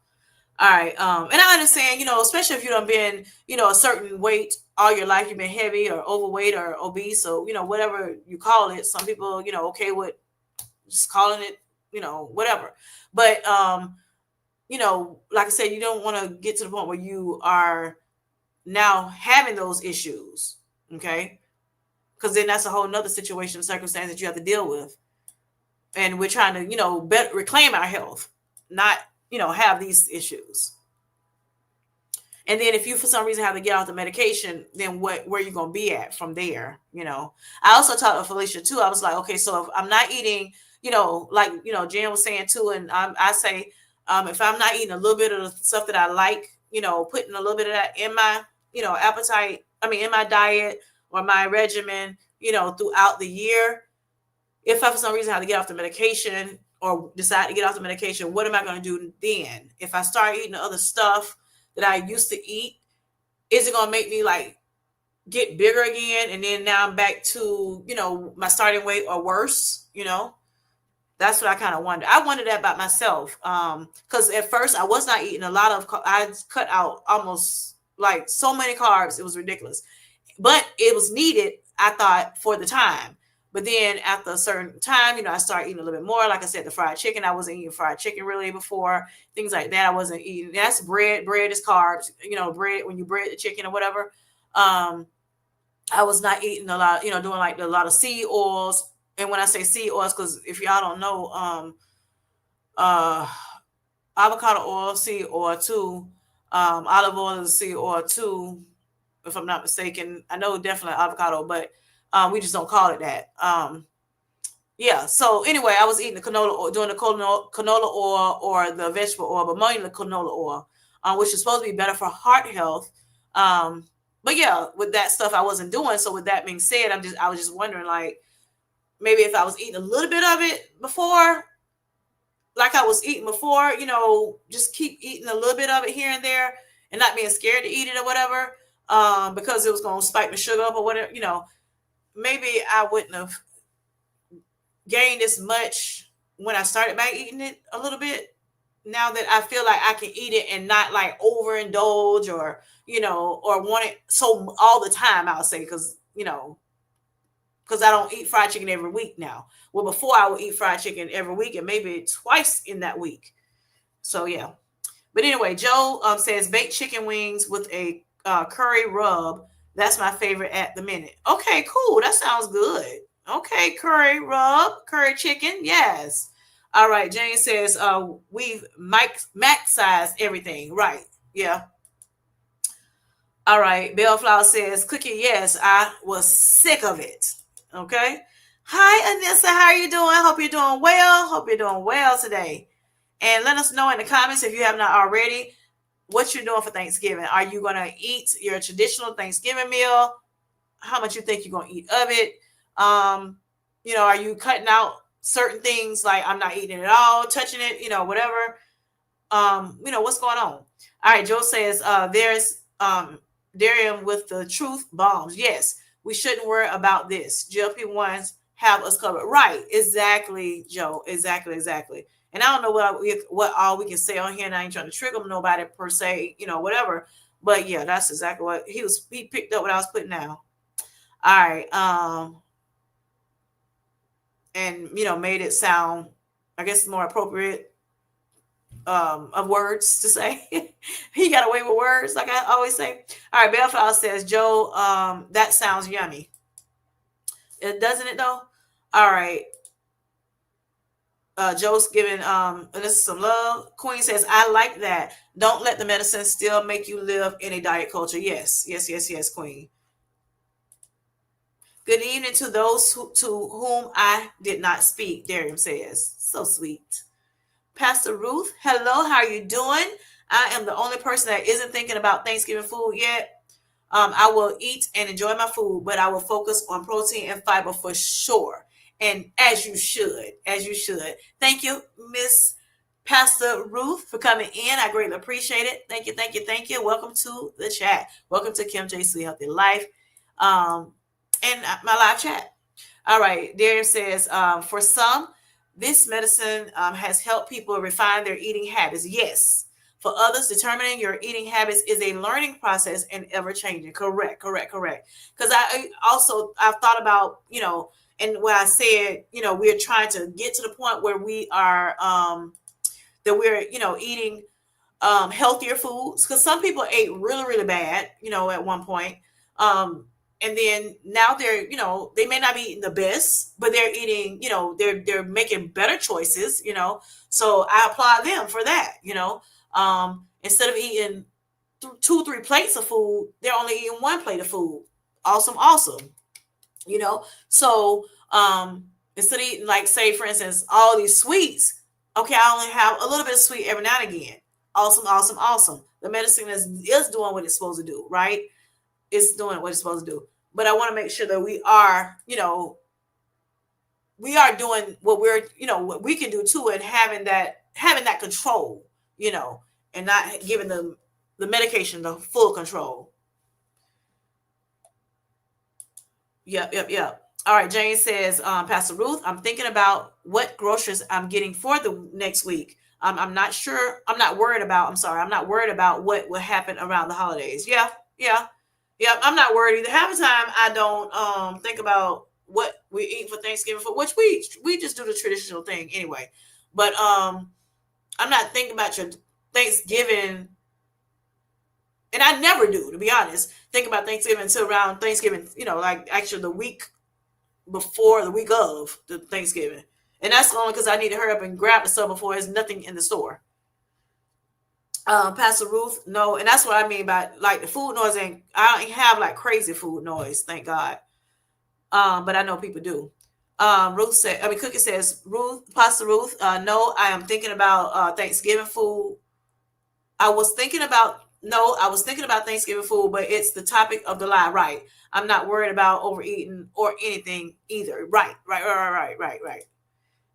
All right. And I understand, especially if you don't been, a certain weight all your life, you've been heavy or overweight or obese, or, whatever you call it. Some people, okay with just calling it, whatever. But, like I said, you don't want to get to the point where you are now having those issues. Okay. Because then that's a whole nother situation, circumstance that you have to deal with. And we're trying to, reclaim our health, not, have these issues. And then if you for some reason have to get off the medication, then where you gonna be at from there? I also talked to Felicia too. I was like, okay, so if I'm not eating, like Jen was saying too, and I say, if I'm not eating a little bit of the stuff that I like, putting a little bit of that in my, appetite. I mean, in my diet or my regimen, throughout the year. If I for some reason have to get off the medication or decide to get off the medication, what am I going to do then? If I start eating the other stuff that I used to eat, is it going to make me like get bigger again? And then now I'm back to, my starting weight or worse. That's what I kind of wonder. I wondered that about myself. Cause at first I was not eating a lot of, I cut out almost like so many carbs. It was ridiculous, but it was needed, I thought, for the time. But then after a certain time, I started eating a little bit more. Like I said, the fried chicken, I wasn't eating fried chicken really before. Things like that, I wasn't eating. That's bread. Bread is carbs. Bread, when you bread the chicken or whatever. I was not eating a lot, doing like a lot of seed oils. And when I say seed oils, because if y'all don't know, uh, avocado oil, seed oil too. Olive oil is seed oil too, if I'm not mistaken. I know definitely avocado, but we just don't call it that. Yeah. So anyway, I was eating the canola oil, doing the canola oil or the vegetable oil, but mainly the canola oil, which is supposed to be better for heart health. But yeah, with that stuff I wasn't doing. So with that being said, I was just wondering, like, maybe if I was eating a little bit of it before, like I was eating before, just keep eating a little bit of it here and there and not being scared to eat it or whatever, because it was going to spike my sugar up or whatever, maybe I wouldn't have gained as much when I started back eating it a little bit. Now that I feel like I can eat it and not like overindulge or want it so all the time, I'll say, because I don't eat fried chicken every week now. Well, before I would eat fried chicken every week and maybe twice in that week. So yeah. But anyway, Joe says baked chicken wings with a curry rub. That's my favorite at the minute. Okay, cool. That sounds good. Okay, curry rub, curry chicken. Yes. All right. Jane says we've max sized everything. Right. Yeah. All right. Bellflower says cookie. Yes, I was sick of it. Okay. Hi, Anissa. How are you doing? Hope you're doing well. Hope you're doing well today. And let us know in the comments if you have not already what you're doing for Thanksgiving. Are you going to eat your traditional Thanksgiving meal? How much you think you're going to eat of it? Are you cutting out certain things like I'm not eating it at all, touching it, whatever? What's going on? All right, Joe says there's Darian with the truth bombs. Yes, we shouldn't worry about this. GLP-1s have us covered. Right, exactly, Joe. Exactly. And I don't know what all we can say on here, and I ain't trying to trigger nobody per se, whatever. But yeah, that's exactly what he picked up what I was putting down. All right. And made it sound, I guess, more appropriate of words to say. He got away with words, like I always say. All right, Bellflower says, Joe, that sounds yummy. Doesn't it though? All right. Joe's giving this is some love. Queen says, I like that. Don't let the medicine still make you live in a diet culture. Yes, Queen. Good evening to those to whom I did not speak, Darian says. So sweet. Pastor Ruth, hello, how are you doing? I am the only person that isn't thinking about Thanksgiving food yet. I will eat and enjoy my food, but I will focus on protein and fiber for sure. And as you should. Thank you, Miss Pastor Ruth, for coming in. I greatly appreciate it. Thank you. Welcome to the chat. Welcome to Kim J. Sweet Healthy Life. And my live chat. All right. Darian says, for some, this medicine has helped people refine their eating habits. Yes. For others, determining your eating habits is a learning process and ever changing. Correct. Because I've thought about, and what I said, we're trying to get to the point where we are, that we're, eating healthier foods. Because some people ate really, really bad, at one point. And then now they're, they may not be eating the best, but they're eating, they're making better choices, So I applaud them for that, instead of eating two, three plates of food, they're only eating one plate of food. Awesome, awesome. You know, so instead of eating, like, say for instance, all these sweets, okay, I only have a little bit of sweet every now and again. Awesome, awesome, awesome. The medicine is doing what it's supposed to do, right? It's doing what it's supposed to do. But I want to make sure that we are, we are doing what we're, what we can do too, and having that control, you know, and not giving them the medication the full control. Yep, yep, yep. All right, Jane says, Pastor Ruth, I'm thinking about what groceries I'm getting for the next week. I'm not sure. I'm sorry. I'm not worried about what will happen around the holidays. Yeah, yeah, yeah. I'm not worried either. Half the time, I don't think about what we eat for Thanksgiving, for which we just do the traditional thing anyway. But I'm not thinking about your Thanksgiving, and I never do, to be honest. Think about Thanksgiving until around Thanksgiving, like actually the week before, the week of the Thanksgiving. And that's only because I need to hurry up and grab the stuff before there's nothing in the store. Pastor Ruth, no, and that's what I mean by, like, the food noise. And I don't have like crazy food noise, thank God. But I know people do. Cookie says, Ruth, Pastor Ruth, no, I am thinking about Thanksgiving food. I was thinking about Thanksgiving food, but it's the topic of the lie, right? I'm not worried about overeating or anything either. Right, right, right, right, right, right.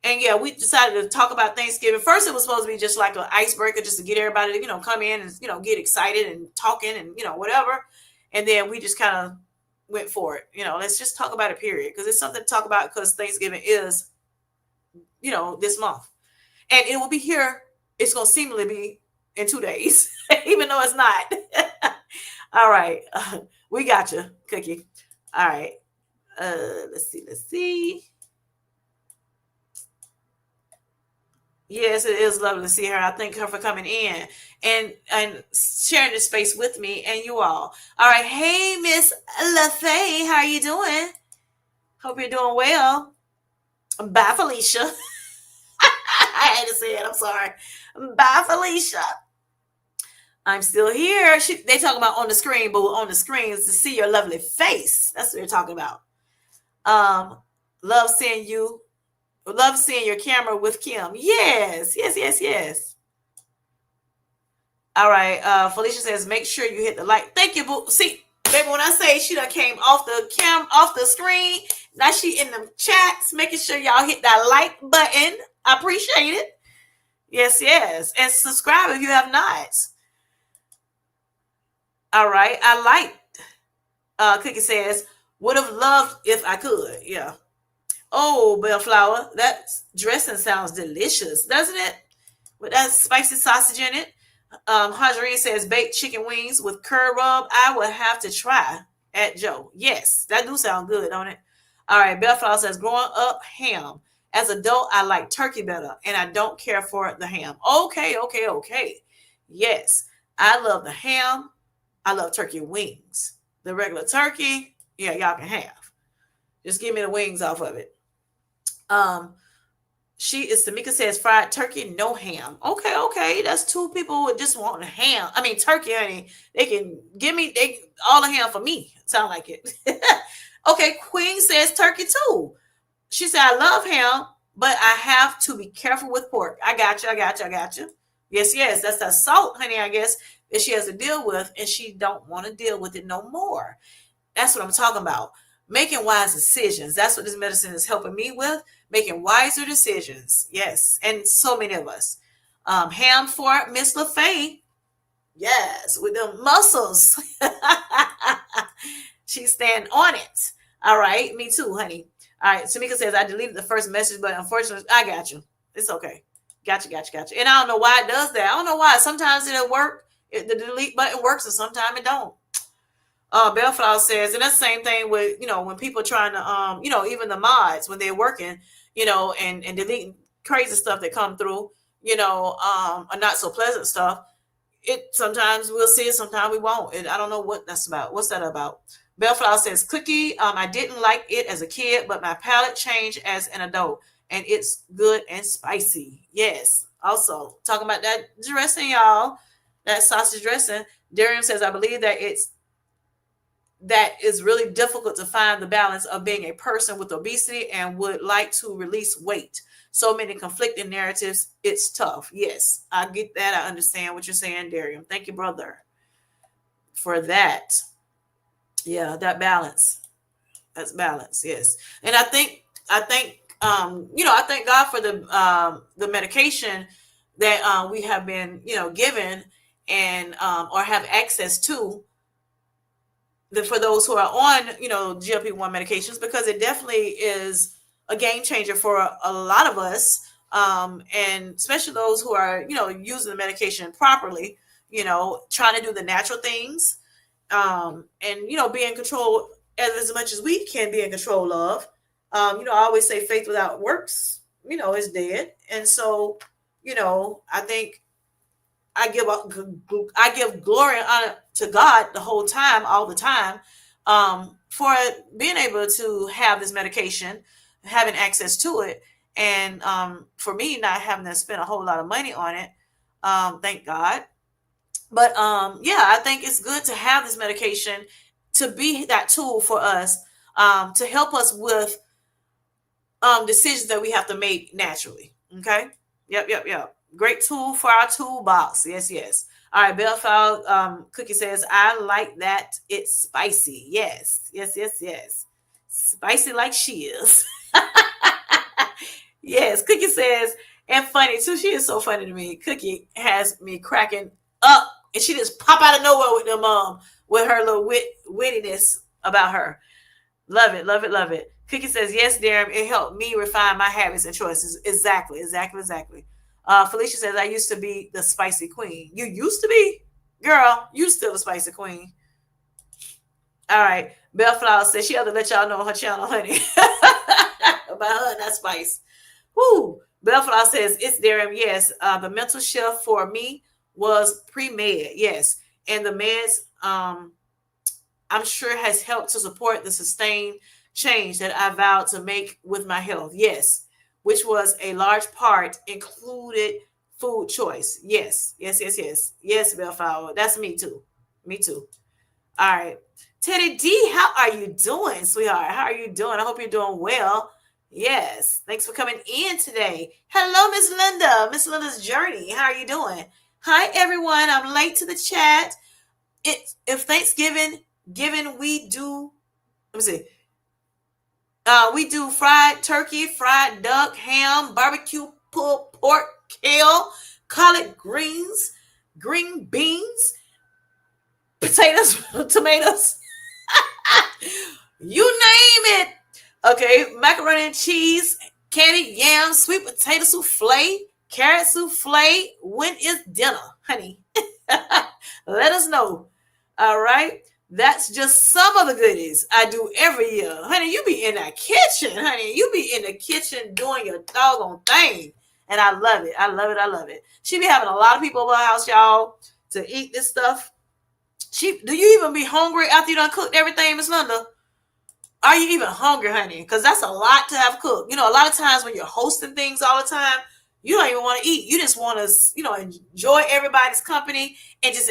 And yeah, we decided to talk about Thanksgiving. First, it was supposed to be just like an icebreaker, just to get everybody to, come in and, get excited and talking and, whatever. And then we just kind of went for it. Let's just talk about it, period. Because it's something to talk about, because Thanksgiving is, this month. And it will be here. It's going to seemingly be in 2 days, even though it's not. All right. We got you, Cookie. All right. Let's see. Let's see. Yes, it is lovely to see her. I thank her for coming in and sharing this space with me and you all. All right. Hey, Miss LaFay, how are you doing? Hope you're doing well. Bye, Felicia. I had to say it. I'm sorry. Bye, Felicia. I'm still here. They talking about on the screen, but on the screen is to see your lovely face. That's what they're talking about. Um, love seeing you. Love seeing your camera with Kim. Yes, yes, yes, yes. All right. Felicia says, make sure you hit the like. Thank you, boo. See, baby, when I say she done came off the screen, now she in the chats, making sure y'all hit that like button. I appreciate it. Yes, yes. And subscribe if you have not. All right. I like. Cookie says, would have loved if I could. Yeah. Oh, Bellflower, that dressing sounds delicious, doesn't it? With that spicy sausage in it. Hajarine says baked chicken wings with curd rub. I would have to try at Joe. Yes, that do sound good, don't it? All right, Bellflower says growing up ham. As adult, I like turkey better, and I don't care for the ham. Okay, okay, okay. Yes, I love the ham. I love turkey wings. The regular turkey, yeah, y'all can have. Just give me the wings off of it. Um, Tamika says fried turkey, no ham. Okay, okay. That's two people who just want a ham. I mean turkey, honey. They can give me all the ham for me. Sound like it. Okay, Queen says turkey too. She said, I love ham, but I have to be careful with pork. I got you, I got you, I got you. Yes, yes. That's that salt, honey, I guess, that she has to deal with, and she don't want to deal with it no more. That's what I'm talking about. Making wise decisions. That's what this medicine is helping me with. Making wiser decisions. Yes. And so many of us. Ham for Miss LaFay. Yes. With them muscles. She's standing on it. All right. Me too, honey. All right. Tamika says, I deleted the first message, but unfortunately, I got you. It's okay. Gotcha, gotcha, gotcha. And I don't know why it does that. I don't know why. Sometimes it'll work. The delete button works, and sometimes it don't. Bellflower says, and that's the same thing with, when people are trying to, even the mods, when they're working, and deleting crazy stuff that come through, or not so pleasant stuff. It sometimes we'll see it, sometimes we won't. And I don't know what that's about. What's that about? Bellflower says, cookie, I didn't like it as a kid, but my palate changed as an adult, and it's good and spicy. Yes. Also, talking about that dressing, y'all, that sausage dressing. Darian says, I believe that is really difficult to find the balance of being a person with obesity and would like to release weight. So many conflicting narratives. It's tough. Yes, I get that. I understand what you're saying, Darian. Thank you, brother, for that. Yeah, that balance. That's balance. Yes, and I thank God for the medication that we have been given and or have access to for those who are on GLP-1 medications, because it definitely is a game changer for a lot of us, and especially those who are using the medication properly, trying to do the natural things, and be in control as much as we can be in control of. I always say faith without works is dead. And so I think I give glory and honor to God the whole time, all the time, for being able to have this medication, having access to it, and for me not having to spend a whole lot of money on it. Thank God. But yeah, I think it's good to have this medication to be that tool for us, to help us with decisions that we have to make naturally. Okay. Yep, yep, yep. Great tool for our toolbox. Yes, yes. All right, Bellfowl Cookie says, I like that it's spicy. Yes, yes, yes, yes. Spicy like she is. Yes, Cookie says, and funny too. She is so funny to me. Cookie has me cracking up, and she just pop out of nowhere with them with her little wittiness about her. Love it, love it, love it. Cookie says, yes, Darren, it helped me refine my habits and choices. Exactly, exactly, exactly. Felicia says, I used to be the spicy queen. You used to be? Girl, you still the spicy queen. All right. Bellflower says she had to let y'all know on her channel, honey. About her and that spice. Woo. Bellflower says, it's Darren. Yes. The mental shift for me was pre-med. Yes. And the meds, I'm sure has helped to support the sustained change that I vowed to make with my health. Yes, which was a large part included food choice. Yes, yes, yes, yes, yes, Bellflower. That's me too. Me too. All right, Teddy D, how are you doing, sweetheart? How are you doing? I hope you're doing well. Yes, thanks for coming in today. Hello, Miss Linda. Miss Linda's Journey. How are you doing? Hi, everyone. I'm late to the chat. If Thanksgiving given we do, let me see, we do fried turkey, fried duck, ham, barbecue, pulled pork, kale, collard greens, green beans, potatoes, tomatoes, you name it. Okay, macaroni and cheese, candied yams, sweet potato souffle, carrot souffle. When is dinner, honey? Let us know. All right. That's just some of the goodies I do every year. Honey, you be in that kitchen, honey. You be in the kitchen doing your doggone thing. And I love it. I love it. I love it. She be having a lot of people over her house, y'all, to eat this stuff. Do you even be hungry after you done cooked everything, Miss Linda? Are you even hungry, honey? Because that's a lot to have cooked. A lot of times when you're hosting things all the time, you don't even want to eat. You just want to, enjoy everybody's company and just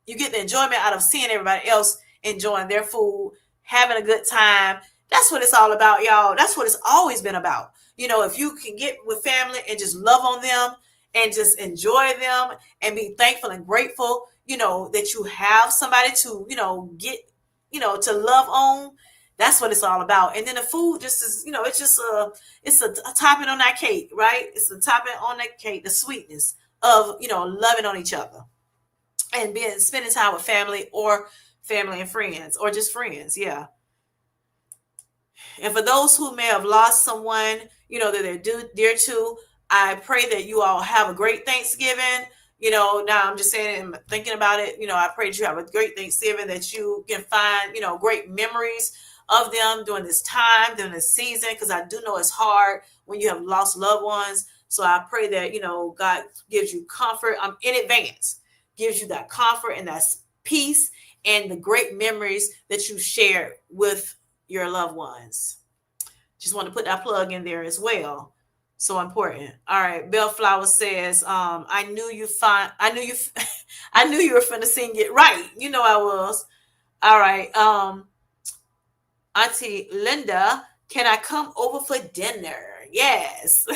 you get the enjoyment out of seeing everybody else enjoying their food, having a good time. That's what it's all about, y'all. That's what it's always been about. If you can get with family and just love on them and just enjoy them and be thankful and grateful, that you have somebody to, get, to love on. That's what it's all about. And then the food just is, it's a topping on that cake, right? It's a topping on that cake, the sweetness of, loving on each other and spending time with family or family and friends or just friends. Yeah. And for those who may have lost someone, that they're dear to, I pray that you all have a great Thanksgiving. Now I'm just saying and thinking about it, I pray that you have a great Thanksgiving, that you can find, great memories of them during this time, during this season, because I do know it's hard when you have lost loved ones. So I pray that, God gives you comfort in advance, gives you that comfort and that peace and the great memories that you share with your loved ones. Just want to put that plug in there as well. So important. All right. Bellflower says, I knew you find I knew you I knew you were finna sing it right. You know I was. All right. Auntie Linda, can I come over for dinner? Yes.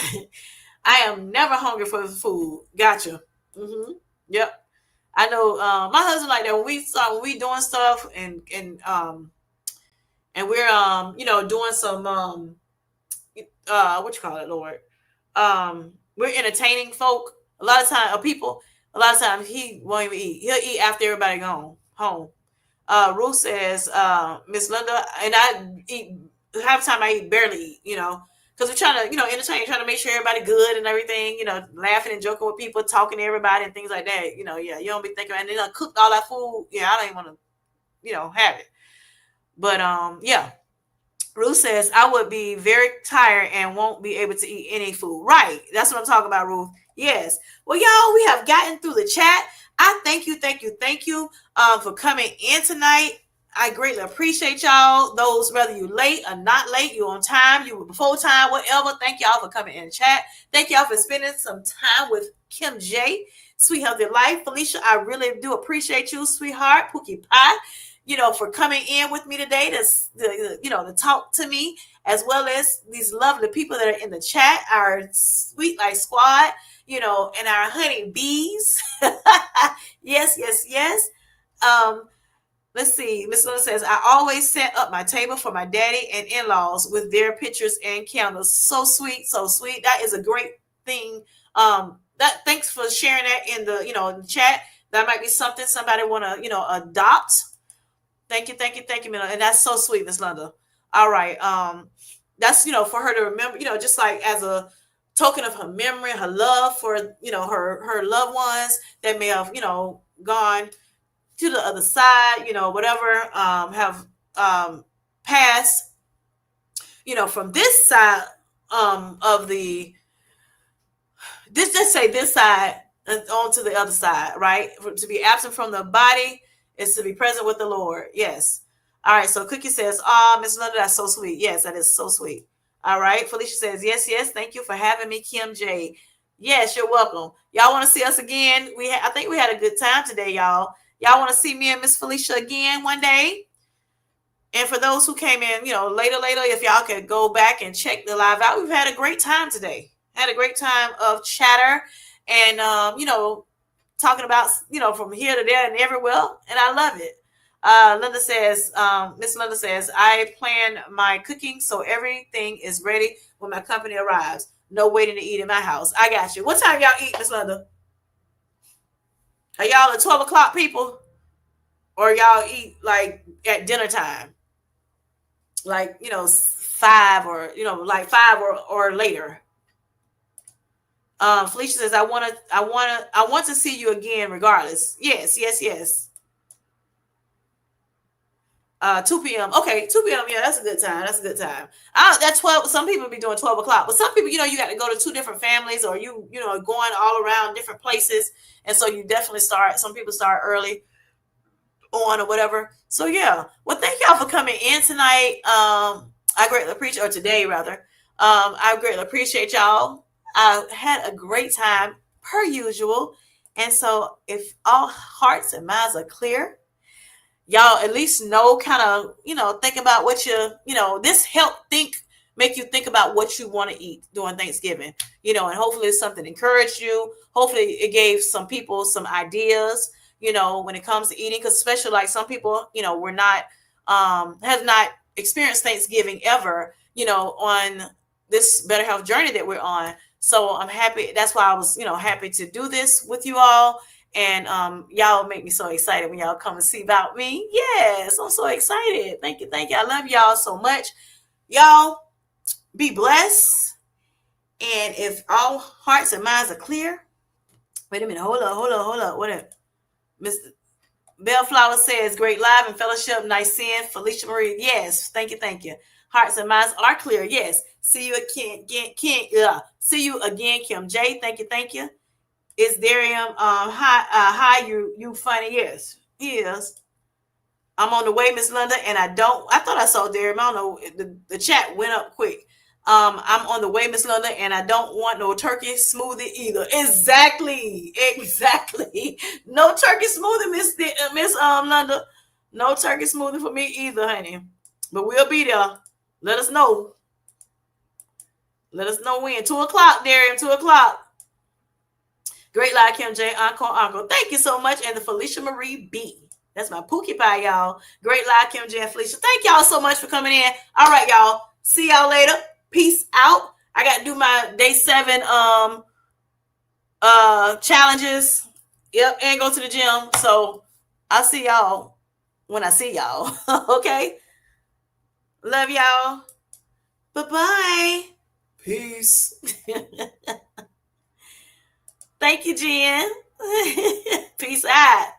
I am never hungry for food. Gotcha. Yep. I know my husband like that when we doing stuff and we're doing some what you call it, Lord. We're entertaining folk. A lot of time, people. A lot of times he won't even eat. He'll eat after everybody gone home. Ruth says, Miss Linda, and I eat half the time. I eat barely eat. Because we're trying to entertain, trying to make sure everybody good and everything. Laughing and joking with people, talking to everybody and things like that. Yeah, you don't be thinking. And then I cooked all that food. Yeah, I don't even want to have it. But yeah. Ruth says, I would be very tired and won't be able to eat any food. Right. That's what I'm talking about, Ruth. Yes. Well, y'all, we have gotten through the chat. I thank you for coming in tonight. I greatly appreciate y'all. Those, whether you late or not late, you on time, you were before time, whatever. Thank y'all for coming in the chat. Thank y'all for spending some time with Kim J. Sweet Healthy Life. Felicia, I really do appreciate you, sweetheart. Pookie Pie, for coming in with me today to talk to me, as well as these lovely people that are in the chat, our Sweet Life Squad, and our honey bees. Yes, yes, yes. Um, let's see. Miss Linda says, I always set up my table for my daddy and in-laws with their pictures and candles. So sweet, so sweet. That is a great thing. That thanks for sharing that in the chat. That might be something somebody want to adopt. Thank you, thank you, thank you, Mila. And that's so sweet, Miss Linda. All right. That's for her to remember, just like as a token of her memory, her love for, her loved ones that may have, gone to the other side, whatever, have passed, from this side of the this just say this side and on to the other side, right? To be absent from the body is to be present with the Lord. Yes. All right. So Cookie says, Miss Linda, that's so sweet. Yes, that is so sweet. All right. Felicia says, yes, yes. Thank you for having me, Kim J. Yes, you're welcome. Y'all want to see us again? I think we had a good time today, y'all. Y'all want to see me and Miss Felicia again one day? And for those who came in, later, if y'all could go back and check the live out, we've had a great time today. Had a great time of chatter and, talking about, from here to there and everywhere. And I love it. Linda says, Miss Linda says, I plan my cooking so everything is ready when my company arrives. No waiting to eat in my house. I got you. What time y'all eat, Miss Linda? Are y'all at 12 o'clock people? Or y'all eat like at dinner time? Like, 5 or, like 5 or later. Felicia says, I want to see you again regardless. Yes, yes, yes. 2 p.m. Okay, 2 p.m. Yeah, that's a good time. That's a good time. That's 12. Some people be doing 12 o'clock, but some people, you got to go to 2 different families or going all around different places. And so you definitely some people start early on or whatever. So yeah. Well, thank y'all for coming in tonight. I greatly appreciate, or today rather. I greatly appreciate y'all. I had a great time per usual. And so if all hearts and minds are clear, y'all at least know kind of, think about what this make you think about what you want to eat during Thanksgiving, and hopefully something encouraged you. Hopefully it gave some people some ideas, when it comes to eating, because especially like some people, we're not, have not experienced Thanksgiving ever, on this better health journey that we're on. So I'm happy. That's why I was, happy to do this with you all. And y'all make me so excited when y'all come and see about me. Yes, I'm so excited. Thank you. Thank you. I love y'all so much. Y'all be blessed. And if all hearts and minds are clear, wait a minute. Hold up. What up? Mr. Bellflower says, great live and fellowship. Nice seeing Felicia Marie. Yes. Thank you. Hearts and minds are clear. Yes. See you again, see you again, Kim J. Thank you. Is Darium hi you funny? Yes, he is. I'm on the way, Miss Linda, and I thought I saw Darium. I don't know. The chat went up quick. I'm on the way, Miss Linda, and I don't want no turkey smoothie either. Exactly, exactly. No turkey smoothie, Miss Linda. No turkey smoothie for me either, honey. But we'll be there. Let us know. Let us know when. 2 o'clock, Darian. 2 o'clock. Great Live Kim J, Uncle. Thank you so much. And the Felicia Marie B. That's my Pookie Pie, y'all. Great Live Kim J and Felicia. Thank y'all so much for coming in. All right, y'all. See y'all later. Peace out. I got to do my day 7 challenges. Yep, and go to the gym. So I'll see y'all when I see y'all. Okay. Love y'all. Bye-bye. Peace. Thank you, Jen. Peace out.